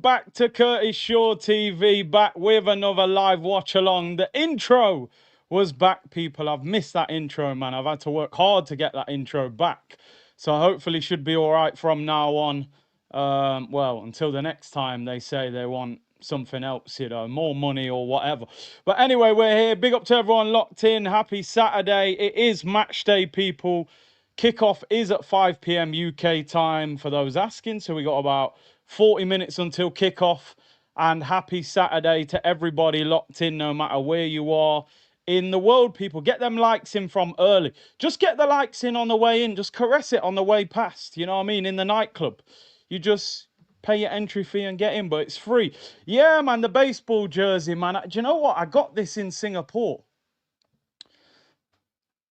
back to Curtis Shaw TV, back with another live watch along. The intro was back, people. I've missed that intro, man. I've had to work hard to get that intro back. So hopefully should be all right from now on. Well, until the next time they say they want something else, you know, more money or whatever. But anyway, we're here. Big up to everyone locked in. Happy Saturday. It is match day, people. Kickoff is at 5 p.m. UK time for those asking. So we got about 40 minutes until kickoff. And happy Saturday to everybody locked in, no matter where you are in the world, people. Get them likes in from early. Just get the likes in on the way in. Just caress it on the way past. You know what I mean? In the nightclub. You just pay your entry fee and get in, but it's free. Yeah, man, the baseball jersey, man. Do you know what? I got this in Singapore.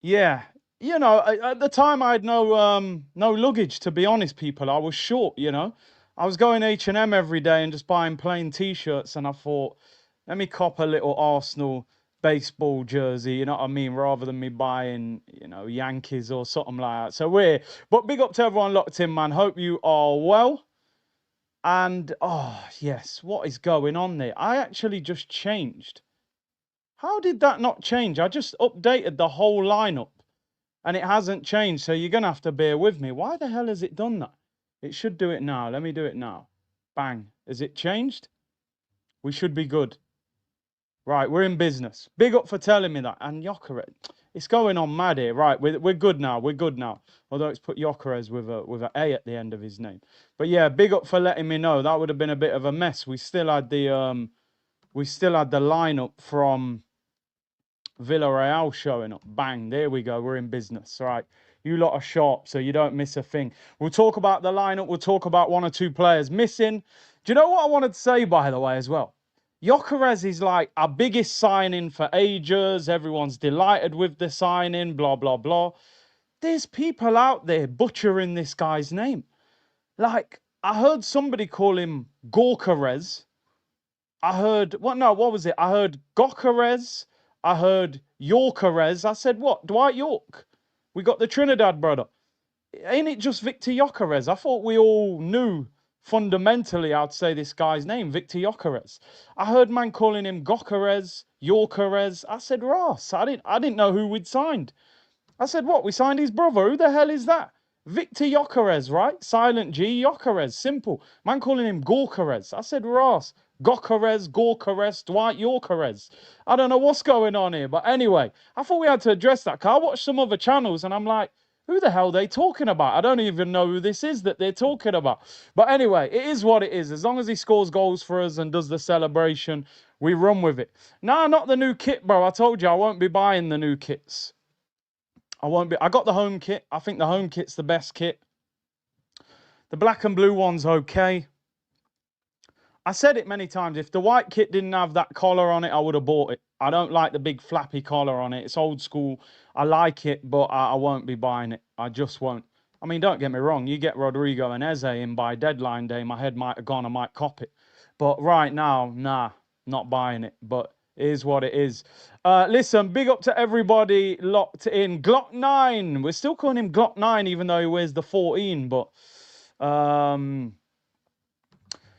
Yeah. You know, at the time I had no luggage, to be honest, people. I was short, you know. I was going H&M every day and just buying plain T-shirts, and I thought, let me cop a little Arsenal baseball jersey, you know what I mean, rather than me buying, you know, Yankees or something like that. So but big up to everyone locked in, man. Hope you are well. And, oh, yes, what is going on there? I actually just changed. How did that not change? I just updated the whole lineup. And it hasn't changed, so you're going to have to bear with me. Why the hell has it done that? It should do it now. Let me do it now. Bang. Has it changed? We should be good. Right, we're in business. Big up for telling me that. And Jokeres, it's going on mad here. Right, we're good now. We're good now. Although it's put Jokeres with an A at the end of his name. But yeah, big up for letting me know. That would have been a bit of a mess. We still had the lineup from Villarreal showing up. Bang, there we go. We're in business. All right. You lot are sharp, so you don't miss a thing. We'll talk about the lineup. We'll talk about one or two players missing. Do you know what I wanted to say, by the way, as well? Jokeres is like our biggest signing for ages. Everyone's delighted with the signing, blah, blah, blah. There's people out there butchering this guy's name. Like, I heard somebody call him Gorkeres. I heard, what was it? I heard Gokeres. I heard Yorkeres. I said, what? Dwight York? We got the Trinidad brother. Ain't it just Victor Jokeres? I thought we all knew fundamentally how to say this guy's name, Victor Jokeres. I heard man calling him Gokeres, Yorkeres. I said, Ross, I didn't know who we'd signed. I said, what? We signed his brother? Who the hell is that? Victor Jokeres, right? Silent G, Jokeres. Simple. Man calling him Gorkeres. I said, Ross. Gokeres, Gorkeres, Dwight Yorkeres. I don't know what's going on here. But anyway, I thought we had to address that. Because I watched some other channels and I'm like, who the hell are they talking about? I don't even know who this is that they're talking about. But anyway, it is what it is. As long as he scores goals for us and does the celebration, we run with it. Nah, not the new kit, bro. I told you I won't be buying the new kits. I got the home kit. I think the home kit's the best kit. The black and blue one's okay. I said it many times. If the white kit didn't have that collar on it, I would have bought it. I don't like the big flappy collar on it. It's old school. I like it, but I won't be buying it. I just won't. I mean, don't get me wrong. You get Rodrigo and Eze in by deadline day, my head might have gone. I might cop it. But right now, nah, not buying it. But it is what it is. Listen, big up to everybody locked in. Glock 9. We're still calling him Glock 9, even though he wears the 14. But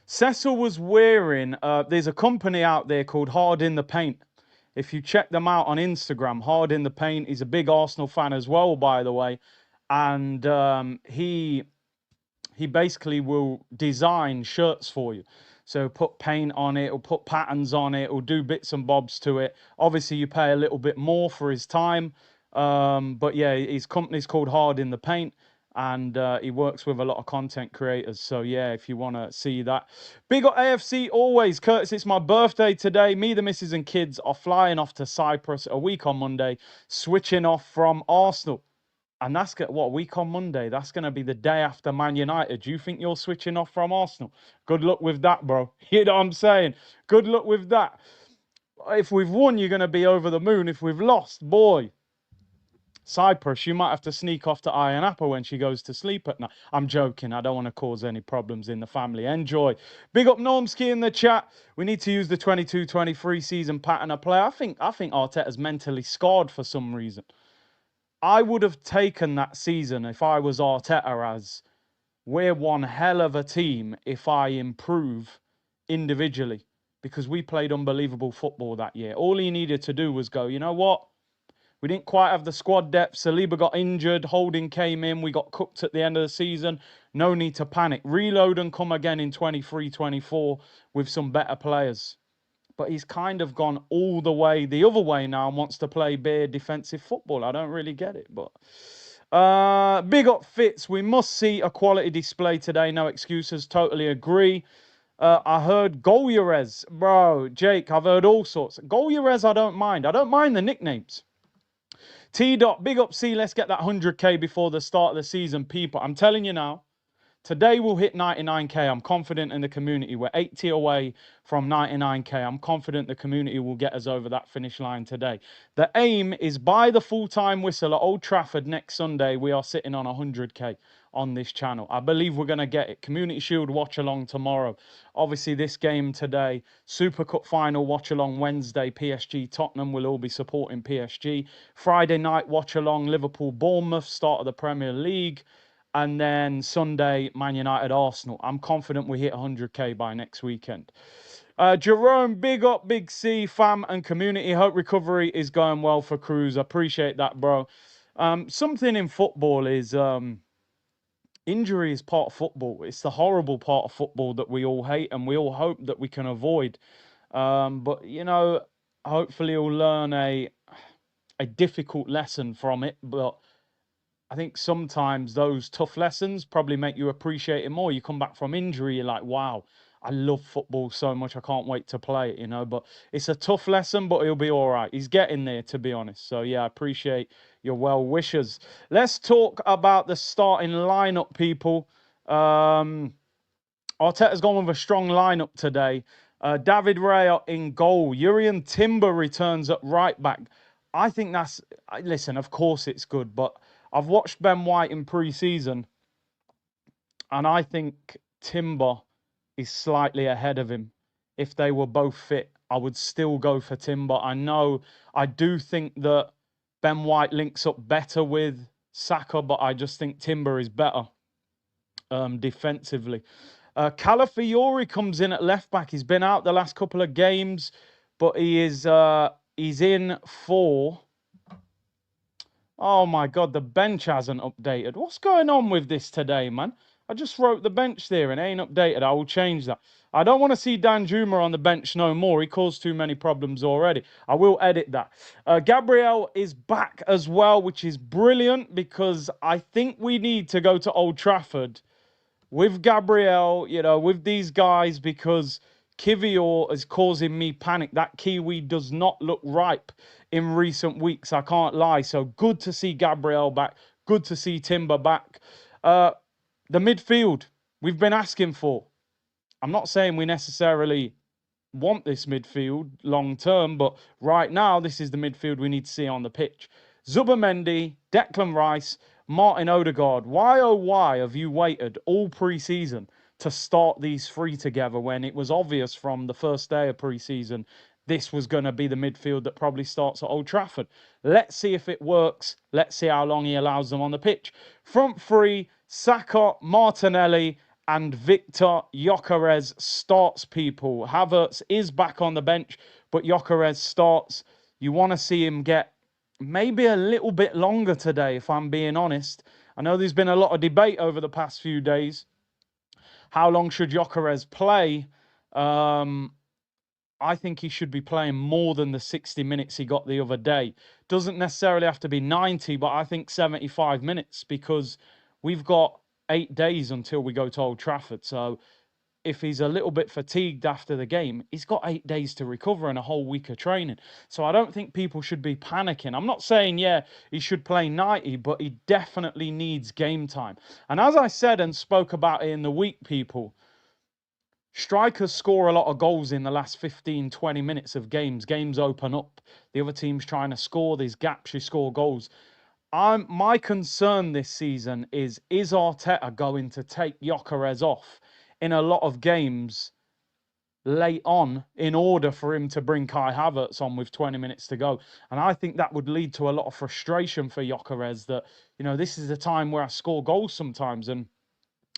Cecil was wearing, there's a company out there called Hard in the Paint. If you check them out on Instagram, Hard in the Paint, he's a big Arsenal fan as well, by the way. And he basically will design shirts for you. So put paint on it, or put patterns on it, or do bits and bobs to it. Obviously, you pay a little bit more for his time. But yeah, his company's called Hard in the Paint. And he works with a lot of content creators. So yeah, if you want to see that. Big up AFC always. Curtis, it's my birthday today. Me, the missus and kids are flying off to Cyprus a week on Monday, switching off from Arsenal. And that's what, a week on Monday? That's going to be the day after Man United. Do you think you're switching off from Arsenal? Good luck with that, bro. You know what I'm saying? Good luck with that. If we've won, you're going to be over the moon. If we've lost, boy, Cyprus, you might have to sneak off to Iron Apple when she goes to sleep at night. I'm joking. I don't want to cause any problems in the family. Enjoy. Big up Normski in the chat. We need to use the 22-23 season pattern of play. I think Arteta's mentally scarred for some reason. I would have taken that season if I was Arteta as, we're one hell of a team if I improve individually because we played unbelievable football that year. All he needed to do was go, you know what? We didn't quite have the squad depth. Saliba got injured. Holding came in. We got cooked at the end of the season. No need to panic. Reload and come again in 23-24 with some better players. But he's kind of gone all the way the other way now and wants to play bare defensive football. I don't really get it. But big up Fitz. We must see a quality display today. No excuses. Totally agree. I heard Golyarez. Bro, Jake, I've heard all sorts. Golyarez, I don't mind. I don't mind the nicknames. T-Dot, big up C, let's get that 100k before the start of the season, people. I'm telling you now, today we'll hit 99k. I'm confident in the community. We're 80 away from 99k. I'm confident the community will get us over that finish line today. The aim is by the full-time whistle at Old Trafford next Sunday, we are sitting on 100k on this channel. I believe we're going to get it. Community Shield watch along tomorrow. Obviously this game today, Super Cup final watch along Wednesday, PSG Tottenham will all be supporting PSG. Friday night watch along Liverpool Bournemouth, start of the Premier League. And then Sunday, Man United Arsenal. I'm confident we hit 100k by next weekend. Jerome, big up, big C, fam and community. Hope recovery is going well for Cruz. Appreciate that, bro. Something in football is injury is part of football. It's the horrible part of football that we all hate and we all hope that we can avoid. But, you know, hopefully you'll learn a difficult lesson from it. But I think sometimes those tough lessons probably make you appreciate it more. You come back from injury, you're like, wow, I love football so much. I can't wait to play it, you know. But it's a tough lesson, but he'll be all right. He's getting there, to be honest. So, yeah, I appreciate your well wishes. Let's talk about the starting lineup, people. Arteta's gone with a strong lineup today. David Raya in goal. Jurrien Timber returns at right back. I think that's... Listen, of course it's good, but I've watched Ben White in pre-season, and I think Timber is slightly ahead of him. If they were both fit, I would still go for Timber. I do think that Ben White links up better with Saka, but I just think Timber is better defensively. Calafiori comes in at left back. He's been out the last couple of games, but he's in for... Oh my God, the bench hasn't updated. What's going on with this today, man? I just wrote the bench there and it ain't updated. I will change that. I don't want to see Dan Juma on the bench no more. He caused too many problems already. I will edit that. Gabriel is back as well, which is brilliant because I think we need to go to Old Trafford with Gabriel, you know, with these guys, because Kivior is causing me panic. That Kiwi does not look ripe in recent weeks, I can't lie. So good to see Gabriel back. Good to see Timber back. The midfield we've been asking for. I'm not saying we necessarily want this midfield long term, but right now this is the midfield we need to see on the pitch. Zubimendi, Declan Rice, Martin Odegaard. Why, oh why have you waited all pre-season to start these three together when it was obvious from the first day of pre-season this was going to be the midfield that probably starts at Old Trafford? Let's see if it works. Let's see how long he allows them on the pitch. Front three, Saka, Martinelli, and Victor Gyökeres starts, people. Havertz is back on the bench, but Gyökeres starts. You want to see him get maybe a little bit longer today, if I'm being honest. I know there's been a lot of debate over the past few days. How long should Gyökeres play? I think he should be playing more than the 60 minutes he got the other day. Doesn't necessarily have to be 90, but I think 75 minutes because we've got 8 days until we go to Old Trafford. So if he's a little bit fatigued after the game, he's got 8 days to recover and a whole week of training. So I don't think people should be panicking. I'm not saying, yeah, he should play 90, but he definitely needs game time. And as I said and spoke about it in the week, people, strikers score a lot of goals in the last 15, 20 minutes of games. Games open up. The other team's trying to score. There's gaps, you score goals. My concern this season is Arteta going to take Gyökeres off in a lot of games late on in order for him to bring Kai Havertz on with 20 minutes to go? And I think that would lead to a lot of frustration for Gyökeres that, you know, this is the time where I score goals sometimes. And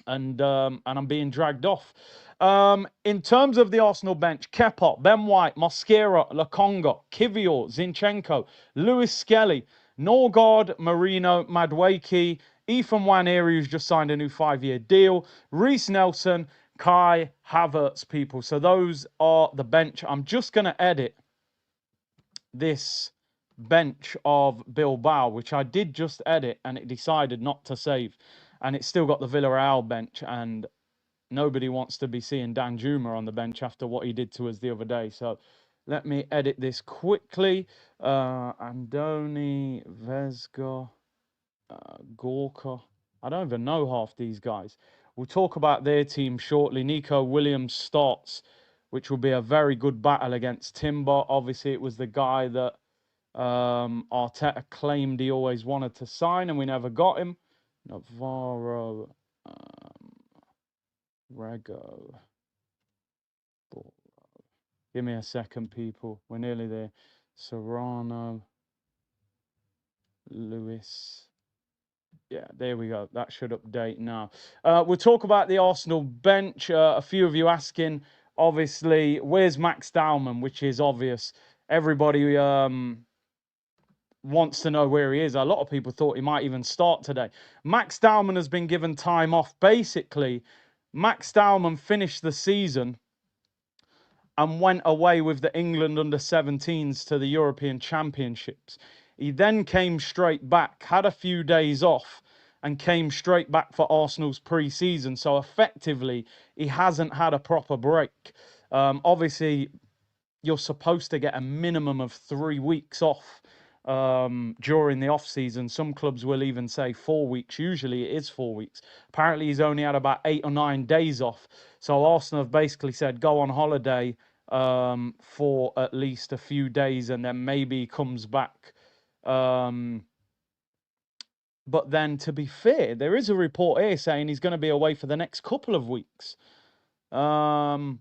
and I'm being dragged off. In terms of the Arsenal bench, Kepa, Ben White, Mosquera, Lokonga, Kivior, Zinchenko, Lewis Skelly, Norgard, Marino, Madueke, Ethan Nwaneri, who's just signed a new 5-year deal, Reece Nelson, Kai Havertz, people. So those are the bench. I'm just going to edit this bench of Bilbao, which I did just edit, and it decided not to save. And it's still got the Villarreal bench, and nobody wants to be seeing Dan Juma on the bench after what he did to us the other day. So let me edit this quickly. Andoni, Vesga, Gorka. I don't even know half these guys. We'll talk about their team shortly. Nico Williams starts, which will be a very good battle against Timber. Obviously, it was the guy that Arteta claimed he always wanted to sign, and we never got him. Navarro, Rego. Give me a second, people. We're nearly there. Serrano, Lewis. Yeah, there we go. That should update now. We'll talk about the Arsenal bench. A few of you asking, obviously, where's Max Dowman, which is obvious. Everybody wants to know where he is. A lot of people thought he might even start today. Max Dowman has been given time off. Basically, Max Dowman finished the season and went away with the England under-17s to the European Championships. He then came straight back, had a few days off, and came straight back for Arsenal's pre-season. So effectively, he hasn't had a proper break. Obviously, you're supposed to get a minimum of 3 weeks off during the off-season. Some clubs will even say 4 weeks. Usually it is 4 weeks. Apparently he's only had about 8 or 9 days off. So Arsenal have basically said go on holiday for at least a few days, and then maybe he comes back. But then, to be fair, there is a report here saying he's going to be away for the next couple of weeks. There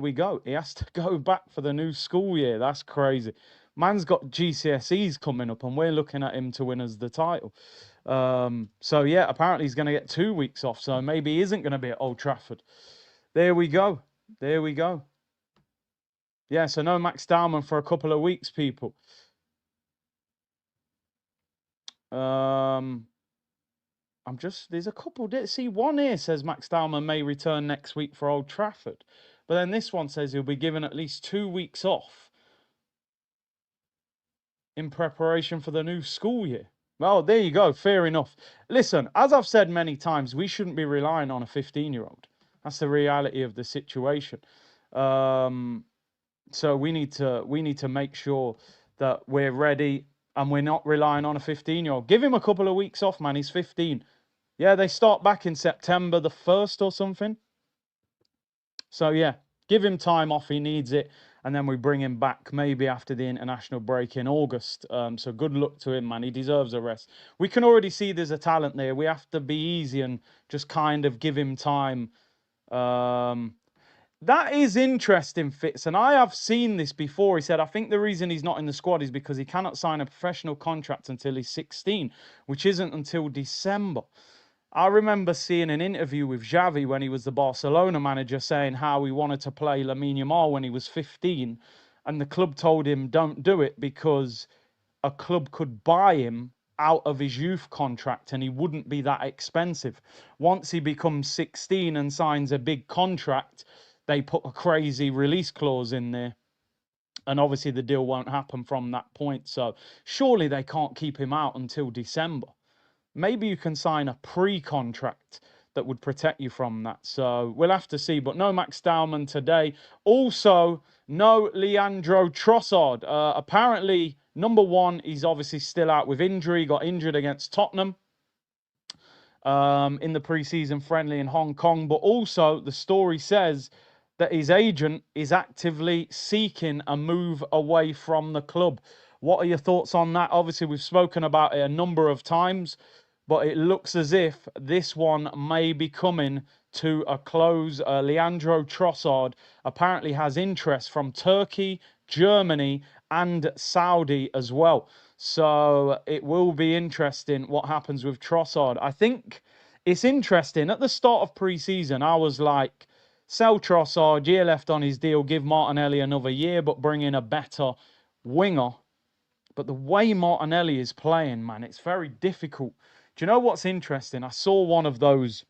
we go. He has to go back for the new school year. That's crazy. Man's got GCSEs coming up, and we're looking at him to win us the title. So, yeah, apparently he's going to get 2 weeks off, so maybe he isn't going to be at Old Trafford. There we go. There we go. Yeah, so no Max Dowman for a couple of weeks, people. There's a couple. See, one here says Max Dowman may return next week for Old Trafford. But then this one says he'll be given at least 2 weeks off in preparation for the new school year. Well, there you go. Fair enough. Listen, as I've said many times, we shouldn't be relying on a 15-year-old. That's the reality of the situation. So we need to make sure that we're ready and we're not relying on a 15-year-old. Give him a couple of weeks off, man. He's 15. Yeah, they start back in September the 1st or something. So, yeah, give him time off. He needs it. And then we bring him back maybe after the international break in August. So good luck to him, man. He deserves a rest. We can already see there's a talent there. We have to be easy and just kind of give him time. That is interesting, Fitz. And I have seen this before. He said, I think the reason he's not in the squad is because he cannot sign a professional contract until he's 16, which isn't until December. I remember seeing an interview with Xavi when he was the Barcelona manager saying how he wanted to play Lamine Yamal when he was 15. And the club told him, don't do it because a club could buy him out of his youth contract and he wouldn't be that expensive. Once he becomes 16 and signs a big contract, they put a crazy release clause in there. And obviously the deal won't happen from that point. So surely they can't keep him out until December. Maybe you can sign a pre-contract that would protect you from that. So we'll have to see. But no Max Dowman today. Also, no Leandro Trossard. Apparently, number one, he's obviously still out with injury. He got injured against Tottenham in the pre-season friendly in Hong Kong. But also, the story says that his agent is actively seeking a move away from the club. What are your thoughts on that? Obviously, we've spoken about it a number of times, but it looks as if this one may be coming to a close. Leandro Trossard apparently has interest from Turkey, Germany, and Saudi as well. So it will be interesting what happens with Trossard. I think it's interesting. At the start of pre-season, I was like, sell Trossard, year left on his deal, give Martinelli another year, but bring in a better winger. But the way Martinelli is playing, man, it's very difficult. Do you know what's interesting? I saw one of those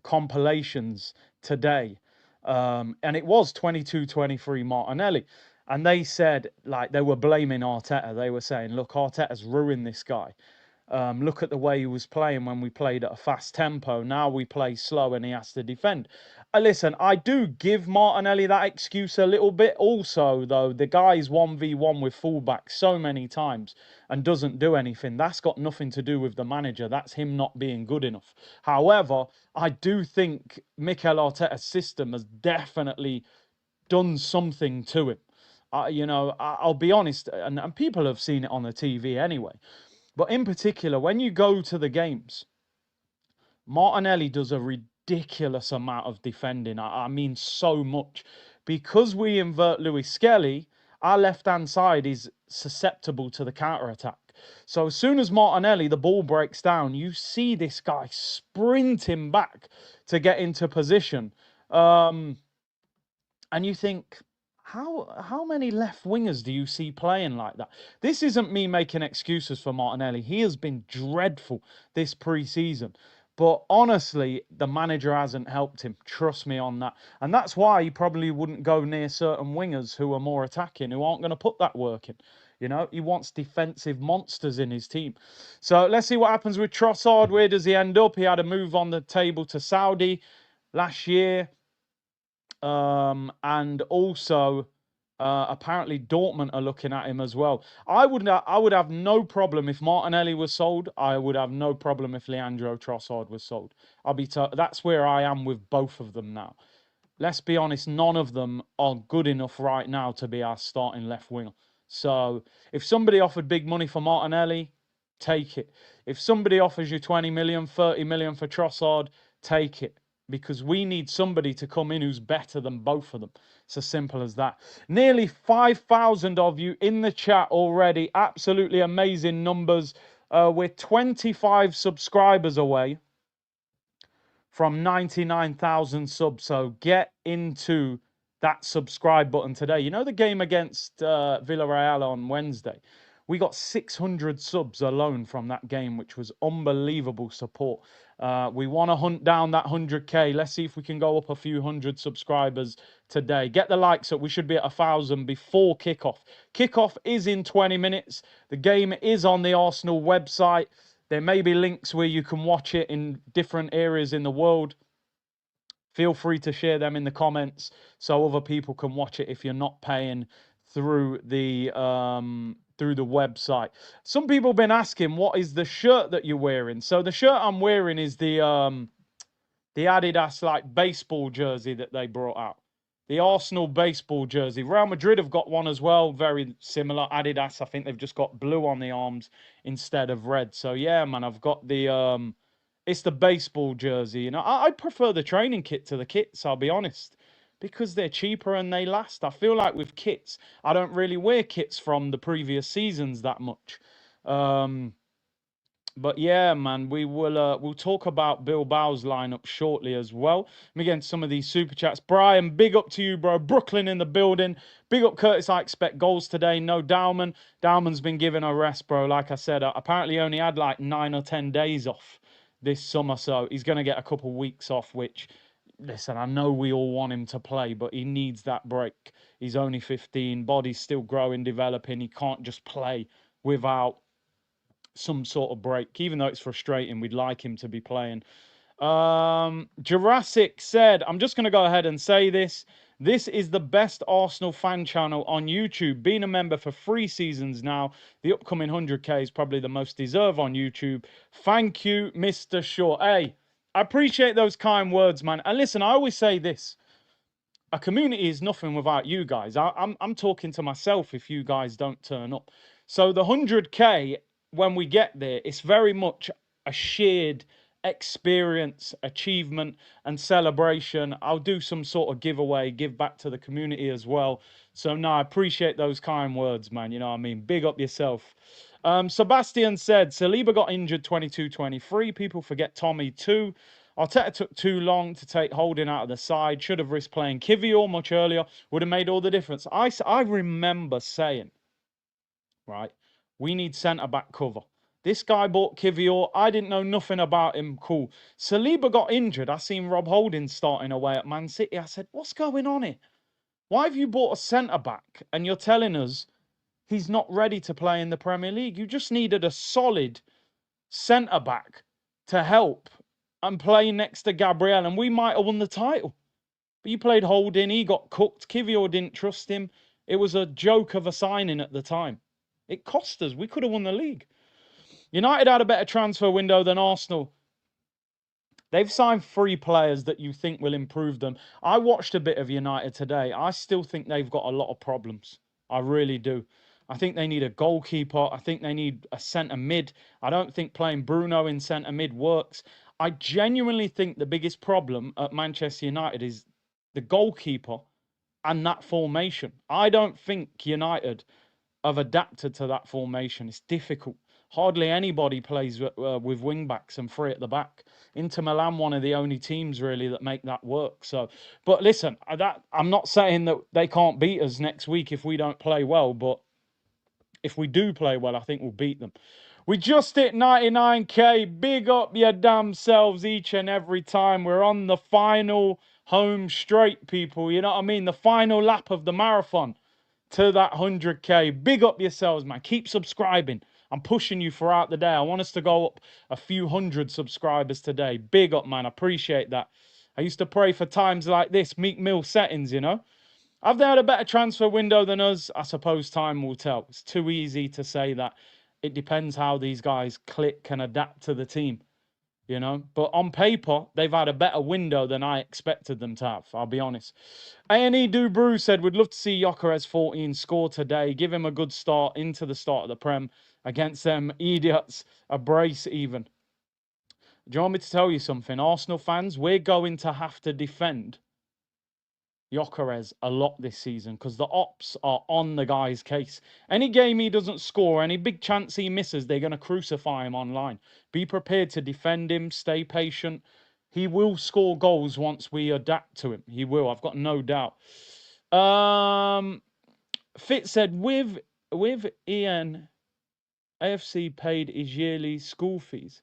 compilations today, and it was 22-23 Martinelli. And they said, like, they were blaming Arteta. They were saying, look, Arteta's ruined this guy. Look at the way he was playing when we played at a fast tempo. Now we play slow and he has to defend. Listen, I do give Martinelli that excuse a little bit. Also, though, the guy's 1v1 with fullback so many times and doesn't do anything. That's got nothing to do with the manager. That's him not being good enough. However, I do think Mikel Arteta's system has definitely done something to him. I'll be honest, and people have seen it on the TV anyway. But in particular, when you go to the games, Martinelli does a ridiculous amount of defending. I mean, so much. Because we invert Lewis Skelly, our left-hand side is susceptible to the counter-attack. So as soon as Martinelli, the ball breaks down, you see this guy sprinting back to get into position. And you think, how many left wingers do you see playing like that? This isn't me making excuses for Martinelli. He has been dreadful this pre-season. But honestly, the manager hasn't helped him. Trust me on that. And that's why he probably wouldn't go near certain wingers who are more attacking, who aren't going to put that work in. You know, he wants defensive monsters in his team. So let's see what happens with Trossard. Where does he end up? He had a move on the table to Saudi last year. And also, apparently Dortmund are looking at him as well. I would have no problem if Martinelli was sold. I would have no problem if Leandro Trossard was sold. That's where I am with both of them now. Let's be honest, none of them are good enough right now to be our starting left winger. So if somebody offered big money for Martinelli, take it. If somebody offers you 20 million, 30 million for Trossard, take it. Because we need somebody to come in who's better than both of them. It's as simple as that. Nearly 5,000 of you in the chat already. Absolutely amazing numbers. We're 25 subscribers away from 99,000 subs. So get into that subscribe button today. You know the game against Villarreal on Wednesday? We got 600 subs alone from that game, which was unbelievable support. We want to hunt down that 100K. Let's see if we can go up a few hundred subscribers today. Get the likes up. We should be at 1,000 before kickoff. Kickoff is in 20 minutes. The game is on the Arsenal website. There may be links where you can watch it in different areas in the world. Feel free to share them in the comments so other people can watch it if you're not paying through the website. Some people have been asking, what is the shirt that you're wearing? So the shirt I'm wearing is the Adidas like baseball jersey that they brought out. The Arsenal baseball jersey. Real Madrid have got one as well, very similar. Adidas, I think they've just got blue on the arms instead of red. So yeah, man, I've got the it's the baseball jersey. You know, I prefer the training kit to the kits, I'll be honest, because they're cheaper and they last. I feel like with kits, I don't really wear kits from the previous seasons that much. But yeah, man, we'll talk about Bilbao's lineup shortly as well. Let me get into some of these super chats. Brian, big up to you, bro. Brooklyn in the building. Big up, Curtis. I expect goals today. No Dowman. Dowman's been given a rest, bro. Like I said, apparently only had like 9 or 10 days off this summer, so he's going to get a couple weeks off, which, listen, I know we all want him to play, but he needs that break. He's only 15. Body's still growing, developing. He can't just play without some sort of break, even though it's frustrating. We'd like him to be playing. Jurassic said, I'm just going to go ahead and say this. This is the best Arsenal fan channel on YouTube. Been a member for 3 seasons now. The upcoming 100K is probably the most deserved on YouTube. Thank you, Mr. Shaw. Hey, I appreciate those kind words, man. And listen, I always say this. A community is nothing without you guys. I'm talking to myself if you guys don't turn up. So the 100K, when we get there, it's very much a shared experience, achievement, and celebration. I'll do some sort of giveaway, give back to the community as well. So, no, I appreciate those kind words, man. You know what I mean? Big up yourself. Sebastian said, Saliba got injured 22-23. People forget Tommy too. Arteta took too long to take Holding out of the side. Should have risked playing Kivior much earlier. Would have made all the difference. I remember saying, right, we need centre-back cover. This guy bought Kivior. I didn't know nothing about him. Cool. Saliba got injured. I seen Rob Holding starting away at Man City. I said, what's going on here? Why have you bought a centre-back and you're telling us he's not ready to play in the Premier League? You just needed a solid centre-back to help and play next to Gabriel, and we might have won the title. But you played Holding, he got cooked. Kivior didn't trust him. It was a joke of a signing at the time. It cost us. We could have won the league. United had a better transfer window than Arsenal. They've signed 3 players that you think will improve them. I watched a bit of United today. I still think they've got a lot of problems. I really do. I think they need a goalkeeper. I think they need a centre mid. I don't think playing Bruno in centre mid works. I genuinely think the biggest problem at Manchester United is the goalkeeper and that formation. I don't think United have adapted to that formation. It's difficult. Hardly anybody plays with wing backs and 3 at the back. Inter Milan, one of the only teams really that make that work. So, but listen, I'm not saying that they can't beat us next week if we don't play well, but if we do play well, I think we'll beat them. We just hit 99k. Big up your damn selves each and every time. We're on the final home straight, people. You know what I mean? The final lap of the marathon to that 100k. Big up yourselves, man. Keep subscribing. I'm pushing you throughout the day. I want us to go up a few hundred subscribers today. Big up, man. Appreciate that. I used to pray for times like this. Meek Mill settings, you know. Have they had a better transfer window than us? I suppose time will tell. It's too easy to say that. It depends how these guys click and adapt to the team, you know. But on paper, they've had a better window than I expected them to have, I'll be honest. A&E Dubrew said, we'd love to see Gyökeres 14 score today. Give him a good start into the start of the Prem against them idiots. A brace even. Do you want me to tell you something? Arsenal fans, we're going to have to defend Gyökeres a lot this season because the ops are on the guy's case. Any game he doesn't score, any big chance he misses, they're going to crucify him online. Be prepared to defend him, stay patient. He will score goals once we adapt to him. He will, I've got no doubt. Fitz said, with Ian, AFC paid his yearly school fees.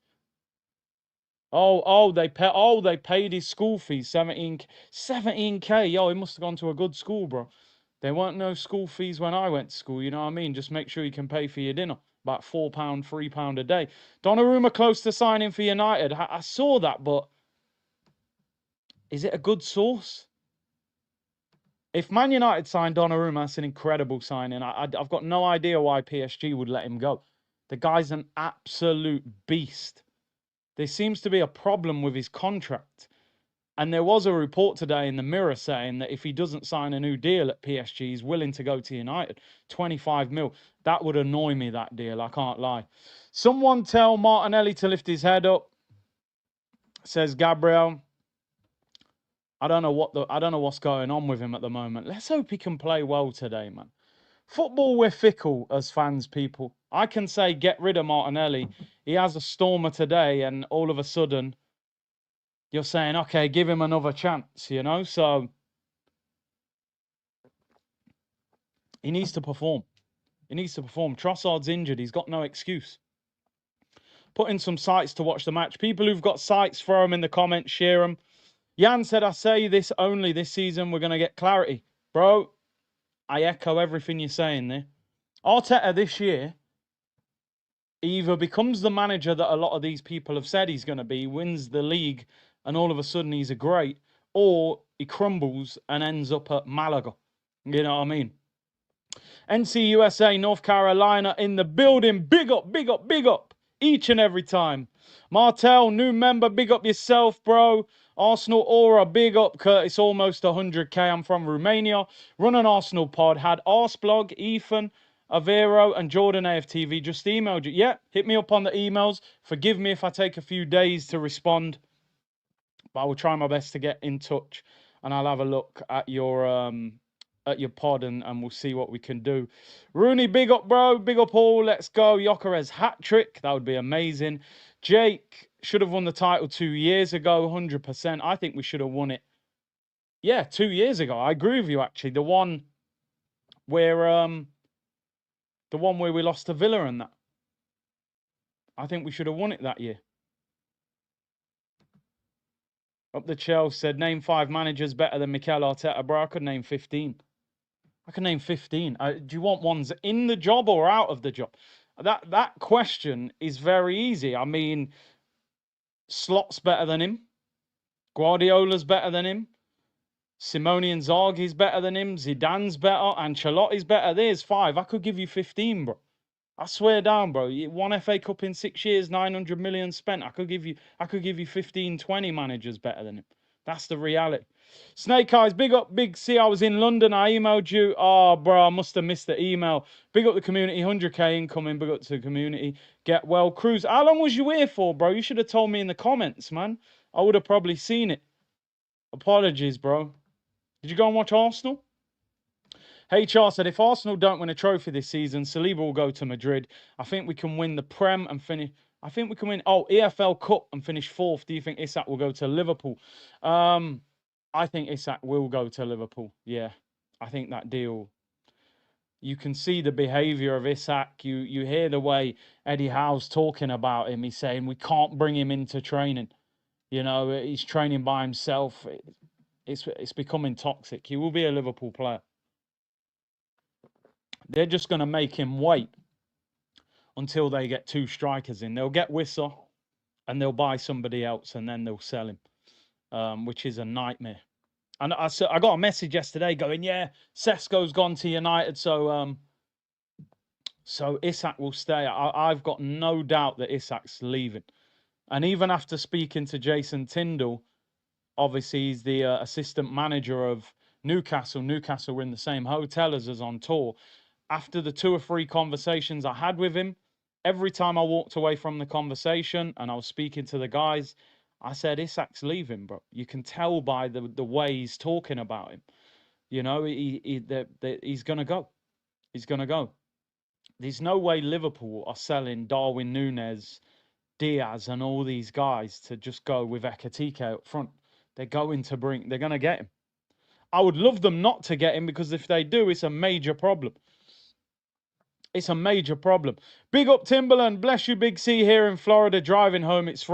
They paid his school fees, 17k. Yo, he must have gone to a good school, bro. There weren't no school fees when I went to school, you know what I mean? Just make sure you can pay for your dinner. About £4, £3 a day. Donnarumma close to signing for United. I saw that, but is it a good source? If Man United signed Donnarumma, that's an incredible signing. I've got no idea why PSG would let him go. The guy's an absolute beast. There seems to be a problem with his contract. And there was a report today in the Mirror saying that if he doesn't sign a new deal at PSG, he's willing to go to United. 25 mil. That would annoy me, that deal. I can't lie. Someone tell Martinelli to lift his head up, says Gabriel. I don't know what's going on with him at the moment. Let's hope he can play well today, man. Football, we're fickle as fans, people. I can say get rid of Martinelli. He has a stormer today, and all of a sudden, you're saying, okay, give him another chance, you know? So, he needs to perform. He needs to perform. Trossard's injured. He's got no excuse. Put in some sites to watch the match. People who've got sites, throw them in the comments, share them. Jan said, I say this only this season, we're going to get clarity. Bro, I echo everything you're saying there. Arteta this year either becomes the manager that a lot of these people have said he's going to be, wins the league, and all of a sudden he's a great, or he crumbles and ends up at Malaga. You know what I mean? NC USA, North Carolina in the building. Big up, big up, big up. Each and every time. Martel, new member, big up yourself, bro. Arsenal Aura, big up, Curtis, almost 100k. I'm from Romania. Run an Arsenal pod. Had Arsblog, Ethan, Avero and Jordan AFTV just emailed you. Yeah, hit me up on the emails. Forgive me if I take a few days to respond, but I will try my best to get in touch, and I'll have a look at your pod, and we'll see what we can do. Rooney, big up, bro. Big up all. Let's go. Yokerez hat trick. That would be amazing. Jake should have won the title 2 years ago, 100%. I think we should have won it. Yeah, 2 years ago. I agree with you, actually. The one where we lost to Villa and that. I think we should have won it that year. Up the Chelsea said, name 5 managers better than Mikel Arteta. Bro, I could name 15. I can name 15. Do you want ones in the job or out of the job? That question is very easy. I mean, Slot's better than him. Guardiola's better than him. Simone Inzaghi's better than him. Zidane's better. Ancelotti's better. There's 5. I could give you 15, bro. I swear down, bro. You won FA Cup in 6 years, 900 million spent. I could give you 15, 20 managers better than him. That's the reality. Snake Eyes, big up, Big C. I was in London. I emailed you. Oh, bro, I must have missed the email. Big up the community. 100k incoming. Big up to the community. Get well. Cruz, how long was you here for, bro? You should have told me in the comments, man. I would have probably seen it. Apologies, bro. Did you go and watch Arsenal? HR said, if Arsenal don't win a trophy this season, Saliba will go to Madrid. I think we can win the Prem and finish. I think we can win, EFL Cup and finish 4th. Do you think Isak will go to Liverpool? I think Isak will go to Liverpool. Yeah, I think that deal. You can see the behaviour of Isak. You hear the way Eddie Howe's talking about him. He's saying we can't bring him into training. You know, he's training by himself. It's becoming toxic. He will be a Liverpool player. They're just going to make him wait until they get 2 strikers in. They'll get Wissa and they'll buy somebody else and then they'll sell him, which is a nightmare. And I got a message yesterday going, yeah, Sesko's gone to United, so Isak will stay. I've got no doubt that Isak's leaving. And even after speaking to Jason Tyndall, obviously he's the assistant manager of Newcastle. Newcastle were in the same hotel as us on tour. After the 2 or 3 conversations I had with him, every time I walked away from the conversation and I was speaking to the guys, I said, Isak's leaving, bro. You can tell by the way he's talking about him. You know, he's going to go. He's going to go. There's no way Liverpool are selling Darwin Núñez, Diaz, and all these guys to just go with Ekitike up front. They're going to get him. I would love them not to get him, because if they do, it's a major problem. It's a major problem. Big up Timberland. Bless you, Big C, here in Florida. Driving home. It's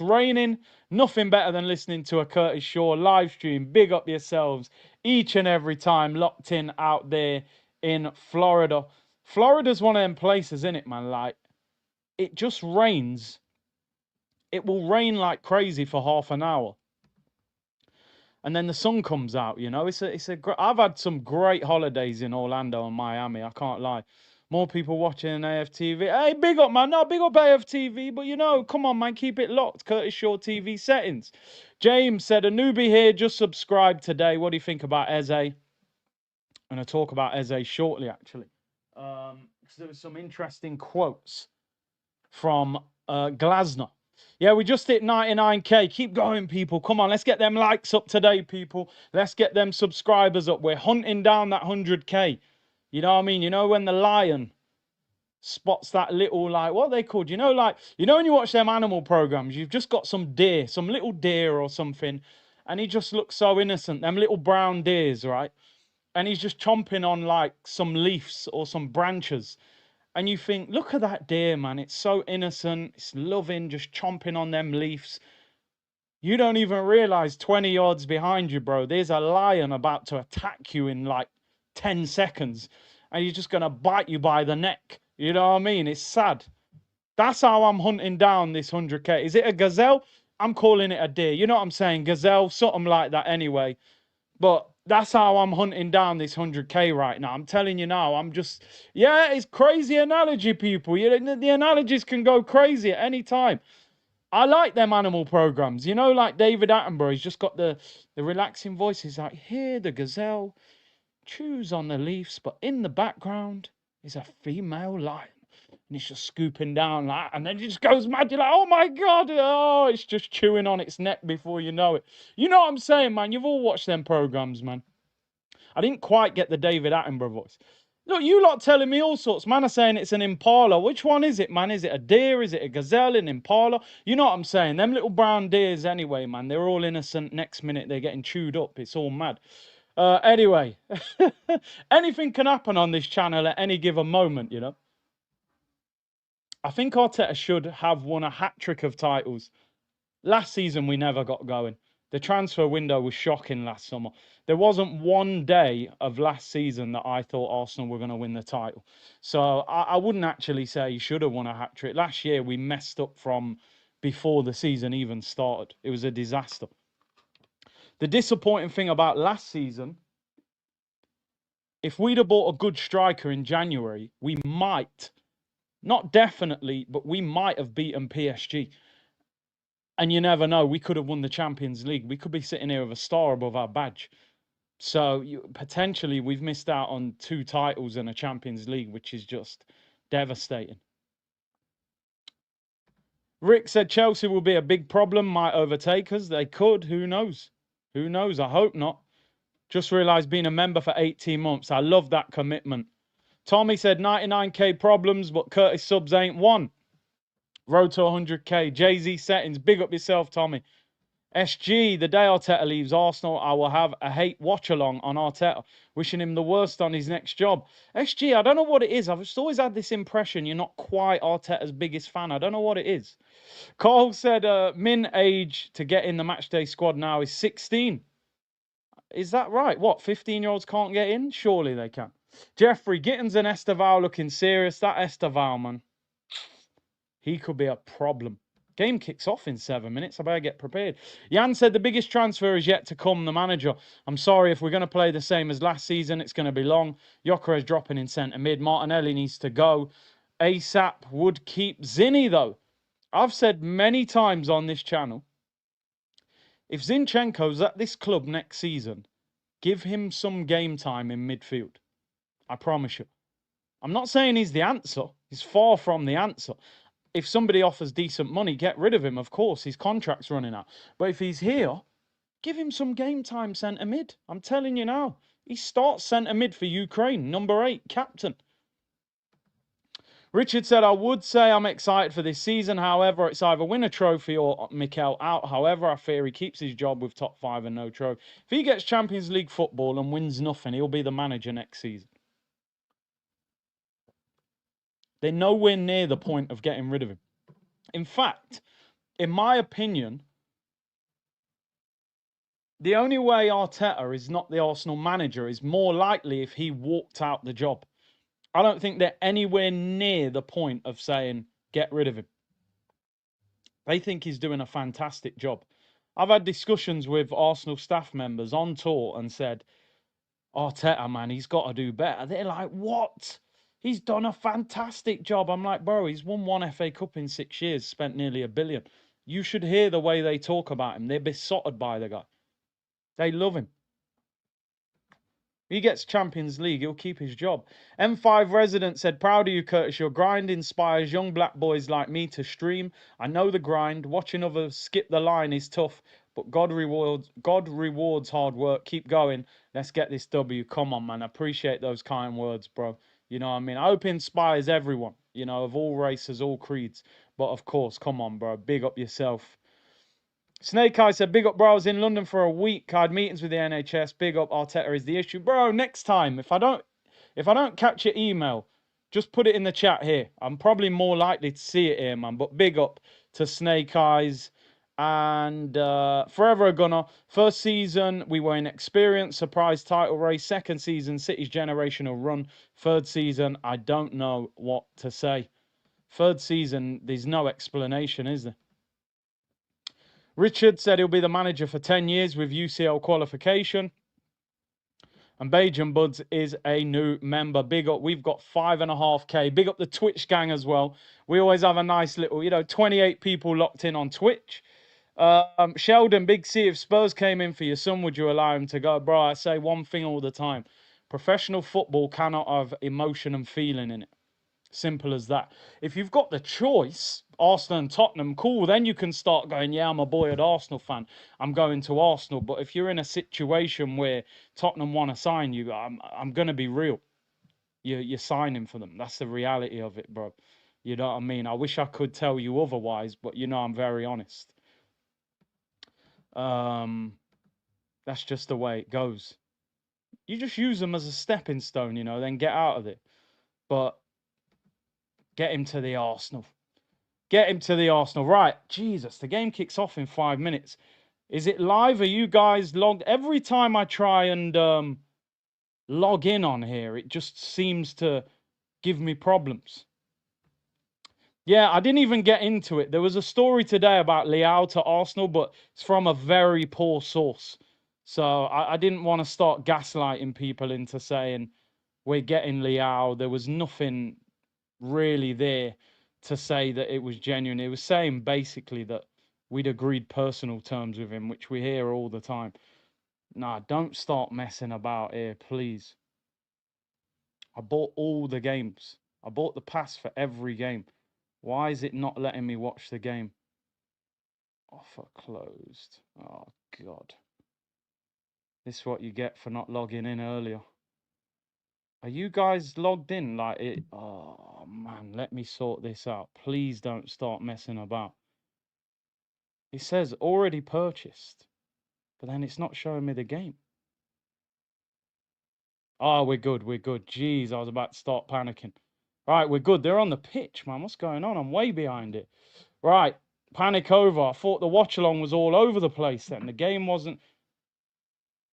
raining. Nothing better than listening to a Curtis Shaw live stream. Big up yourselves each and every time, locked in out there in Florida. Florida's one of them places, isn't it, man? Like, it just rains. It will rain like crazy for half an hour. And then the sun comes out, you know. I've had some great holidays in Orlando and Miami. I can't lie. More people watching AFTV. Hey, big up, man. No, big up AFTV. But, you know, come on, man. Keep it locked. Curtis Shaw TV settings. James said, a newbie here. Just subscribed today. What do you think about Eze? I'm going to talk about Eze shortly, actually. Because there were some interesting quotes from Glasner. Yeah, we just hit 99k. Keep going, people. Come on, let's get them likes up today, people. Let's get them subscribers up. We're hunting down that 100k. You know what I mean? You know when the lion spots that little, like, what are they called? You know, like, you know when you watch them animal programs, you've just got some deer, some little deer or something, and he just looks so innocent. Them little brown deers, right? And he's just chomping on, like, some leaves or some branches. And you think, look at that deer, man. It's so innocent. It's loving, just chomping on them leaves. You don't even realize 20 yards behind you, bro, there's a lion about to attack you in like 10 seconds. And he's just going to bite you by the neck. You know what I mean? It's sad. That's how I'm hunting down this 100k. Is it a gazelle? I'm calling it a deer. You know what I'm saying? Gazelle, something like that anyway. But that's how I'm hunting down this 100k right now. I'm telling you now, yeah, it's crazy analogy, people. The analogies can go crazy at any time. I like them animal programs. You know, like David Attenborough, he's just got the relaxing voice. He's like, here, the gazelle chews on the leaves, but in the background, is a female lion. And it's just scooping down like, and then it just goes mad. You're like, oh my God, oh, it's just chewing on its neck before you know it. You know what I'm saying, man? You've all watched them programs, man. I didn't quite get the David Attenborough voice. Look, you lot telling me all sorts. Man are saying it's an impala. Which one is it, man? Is it a deer? Is it a gazelle? An impala? You know what I'm saying? Them little brown deers anyway, man. They're all innocent. Next minute, they're getting chewed up. It's all mad. Anyway, anything can happen on this channel at any given moment, you know. I think Arteta should have won a hat-trick of titles. Last season, we never got going. The transfer window was shocking last summer. There wasn't one day of last season that I thought Arsenal were going to win the title. So I wouldn't actually say he should have won a hat-trick. Last year, we messed up from before the season even started. It was a disaster. The disappointing thing about last season, if we'd have bought a good striker in January, we might, not definitely, but we might have beaten PSG. And you never know, we could have won the Champions League. We could be sitting here with a star above our badge. So potentially we've missed out on 2 titles and a Champions League, which is just devastating. Rick said Chelsea will be a big problem, might overtake us. They could, who knows? Who knows? I hope not. Just realised being a member for 18 months. I love that commitment. Tommy said 99k problems, but Curtis subs ain't one. Road to 100k. Jay-Z settings. Big up yourself, Tommy. SG, the day Arteta leaves Arsenal, I will have a hate watch-along on Arteta, wishing him the worst on his next job. SG, I don't know what it is. I've just always had this impression you're not quite Arteta's biggest fan. I don't know what it is. Carl said min age to get in the matchday squad now is 16. Is that right? What, 15-year-olds can't get in? Surely they can. Jeffrey, Gittins and Esteval looking serious. That Esteval, man, he could be a problem. Game kicks off in 7 minutes. I better get prepared. Jan said the biggest transfer is yet to come, the manager. I'm sorry, if we're going to play the same as last season, it's going to be long. Gyökeres dropping in centre mid. Martinelli needs to go. ASAP would keep Zinni, though. I've said many times on this channel, if Zinchenko's at this club next season, give him some game time in midfield. I promise you. I'm not saying he's the answer. He's far from the answer. If somebody offers decent money, get rid of him, of course. His contract's running out. But if he's here, give him some game time centre mid. I'm telling you now. He starts centre mid for Ukraine. Number 8, captain. Richard said, I would say I'm excited for this season. However, it's either win a trophy or Mikel out. However, I fear he keeps his job with top 5 and no trophy. If he gets Champions League football and wins nothing, he'll be the manager next season. They're nowhere near the point of getting rid of him. In fact, in my opinion, the only way Arteta is not the Arsenal manager is more likely if he walked out the job. I don't think they're anywhere near the point of saying, get rid of him. They think he's doing a fantastic job. I've had discussions with Arsenal staff members on tour and said, Arteta, man, he's got to do better. They're like, what? He's done a fantastic job. I'm like, bro, he's won 1 FA Cup in 6 years, spent nearly £1 billion. You should hear the way they talk about him. They're besotted by the guy. They love him. He gets Champions League, he'll keep his job. M5 resident said, proud of you, Curtis. Your grind inspires young black boys like me to stream. I know the grind. Watching others skip the line is tough, but God rewards hard work. Keep going. Let's get this W. Come on, man. I appreciate those kind words, bro. You know what I mean? I hope it inspires everyone, you know, of all races, all creeds. But of course, come on, bro. Big up yourself. Snake Eye said, big up, bro. I was in London for a week. I had meetings with the NHS. Big up, Arteta is the issue. Bro, next time, if I don't catch your email, just put it in the chat here. I'm probably more likely to see it here, man. But big up to Snake Eyes. And forever a gunner. First season, we were in experience, surprise title race. Second season, City's generational run. Third season, I don't know what to say. Third season, there's no explanation, is there? Richard said he'll be the manager for 10 years with UCL qualification. And Bajan Buds is a new member. Big up. We've got 5.5k. Big up the Twitch gang as well. We always have a nice little, 28 people locked in on Twitch. Sheldon, Big C, if Spurs came in for your son, would you allow him to go? Bro, I say one thing all the time. Professional football cannot have emotion and feeling in it. Simple as that. If you've got the choice, Arsenal and Tottenham, cool, then you can start going, yeah, I'm a boyhood Arsenal fan, I'm going to Arsenal. But if you're in a situation where Tottenham want to sign you, I'm going to be real. You're signing for them. That's the reality of it, bro. You know what I mean? I wish I could tell you otherwise, but you know I'm very honest. That's just the way it goes. You just use them as a stepping stone, you know, then get out of it. But get him to the Arsenal. Get him to the Arsenal. Right, Jesus, the game kicks off in 5 minutes. Is it live? Are you guys logged? Every time I try and log in on here, it just seems to give me problems. Yeah, I didn't even get into it. There was a story today about Leao to Arsenal, but it's from a very poor source. So I didn't want to start gaslighting people into saying we're getting Leao. There was nothing really there to say that it was genuine. It was saying basically that we'd agreed personal terms with him, which we hear all the time. Nah, don't start messing about here, please. I bought all the games. I bought the pass for every game. Why is it not letting me watch the game? Offer closed. Oh, God. This is what you get for not logging in earlier. Are you guys logged in? Like it? Oh, man, let me sort this out. Please don't start messing about. It says already purchased, but then it's not showing me the game. Oh, we're good. We're good. Jeez, I was about to start panicking. Right, we're good. They're on the pitch, man. What's going on? I'm way behind it. Right, panic over. I thought the watch-along was all over the place then. The game wasn't...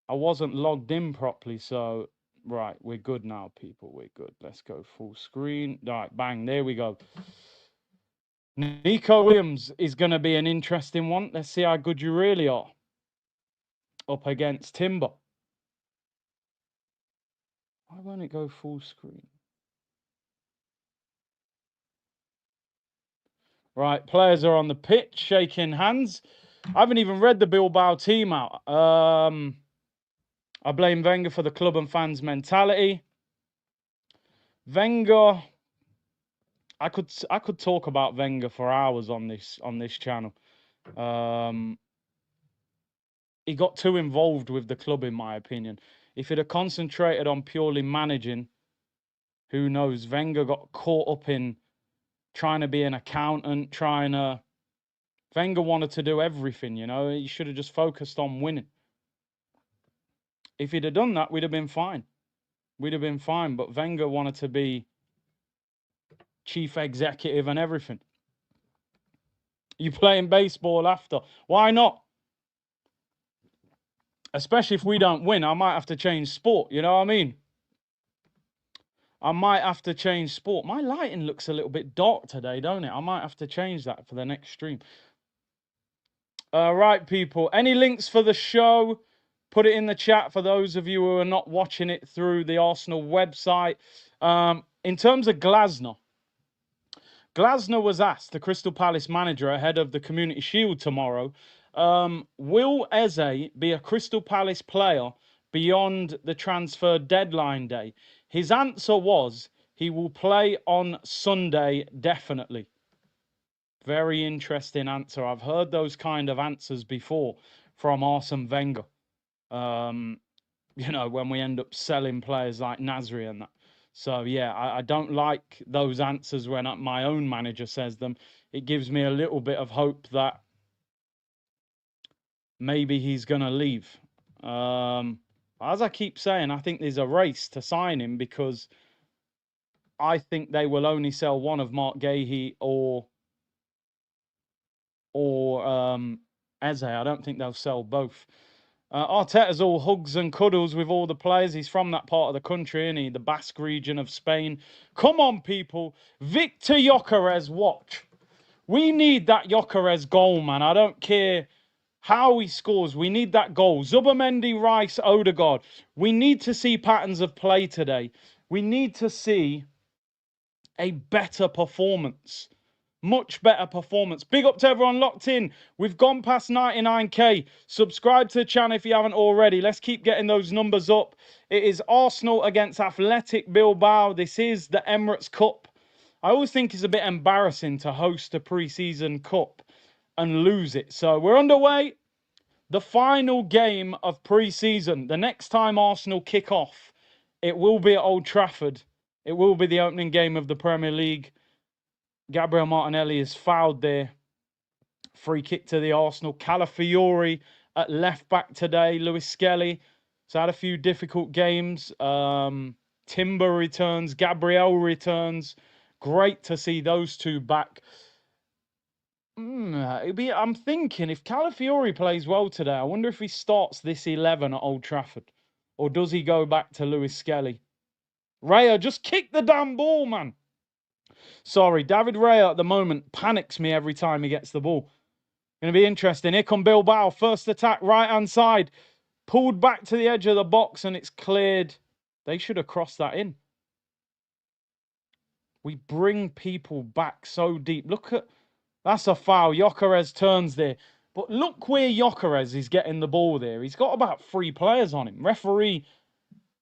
I wasn't logged in properly, so... Right, we're good now, people. We're good. Let's go full screen. All right, bang. There we go. Nico Williams is going to be an interesting one. Let's see how good you really are. Up against Timber. Why won't it go full screen? Right, players are on the pitch, shaking hands. I haven't even read the Bilbao team out. I blame Wenger for the club and fans' mentality. Wenger, I could talk about Wenger for hours on this channel. He got too involved with the club, in my opinion. If he'd have concentrated on purely managing, who knows? Wenger got caught up in trying to be an accountant, Wenger wanted to do everything, you know. He should have just focused on winning. If he'd have done that, we'd have been fine. We'd have been fine. But Wenger wanted to be chief executive and everything. You playing baseball after? Why not? Especially if we don't win, I might have to change sport. You know what I mean? I might have to change sport. My lighting looks a little bit dark today, don't it? I might have to change that for the next stream. Right, people. Any links for the show? Put it in the chat for those of you who are not watching it through the Arsenal website. In terms of Glasner was asked, the Crystal Palace manager, ahead of the Community Shield tomorrow, will Eze be a Crystal Palace player beyond the transfer deadline day? His answer was, he will play on Sunday, definitely. Very interesting answer. I've heard those kind of answers before from Arsene Wenger. You know, when we end up selling players like Nasri and that. So, yeah, I don't like those answers when my own manager says them. It gives me a little bit of hope that maybe he's going to leave. As I keep saying, I think there's a race to sign him because I think they will only sell one of Mark Gahey or Eze. I don't think they'll sell both. Arteta's all hugs and cuddles with all the players. He's from that part of the country, isn't he? The Basque region of Spain. Come on, people. Victor Gyökeres, watch. We need that Gyökeres goal, man. I don't care how he scores. We need that goal. Zubimendi, Rice, Odegaard. We need to see patterns of play today. We need to see a better performance Much better performance. Big up to everyone locked in. We've gone past 99k. Subscribe to the channel if you haven't already. Let's keep getting those numbers up. It is Arsenal against Athletic Bilbao. This is the Emirates Cup. I always think it's a bit embarrassing to host a pre-season cup and lose it. So we're underway. The final game of pre-season. The next time Arsenal kick off, it will be at Old Trafford. It will be the opening game of the Premier League. Gabriel Martinelli is fouled there. Free kick to the Arsenal. Calafiori at left back today. Lewis Skelly has had a few difficult games. Timber returns. Gabriel returns. Great to see those two back. I'm thinking if Calafiori plays well today, I wonder if he starts this 11 at Old Trafford. Or does he go back to Lewis Skelly? Raya, just kick the damn ball, man. Sorry, David Raya at the moment panics me every time he gets the ball. Going to be interesting. Here come Bilbao. First attack, right-hand side. Pulled back to the edge of the box and it's cleared. They should have crossed that in. We bring people back so deep. Look at... That's a foul. Gyökeres turns there. But look where Gyökeres is getting the ball there. He's got about 3 players on him. Referee,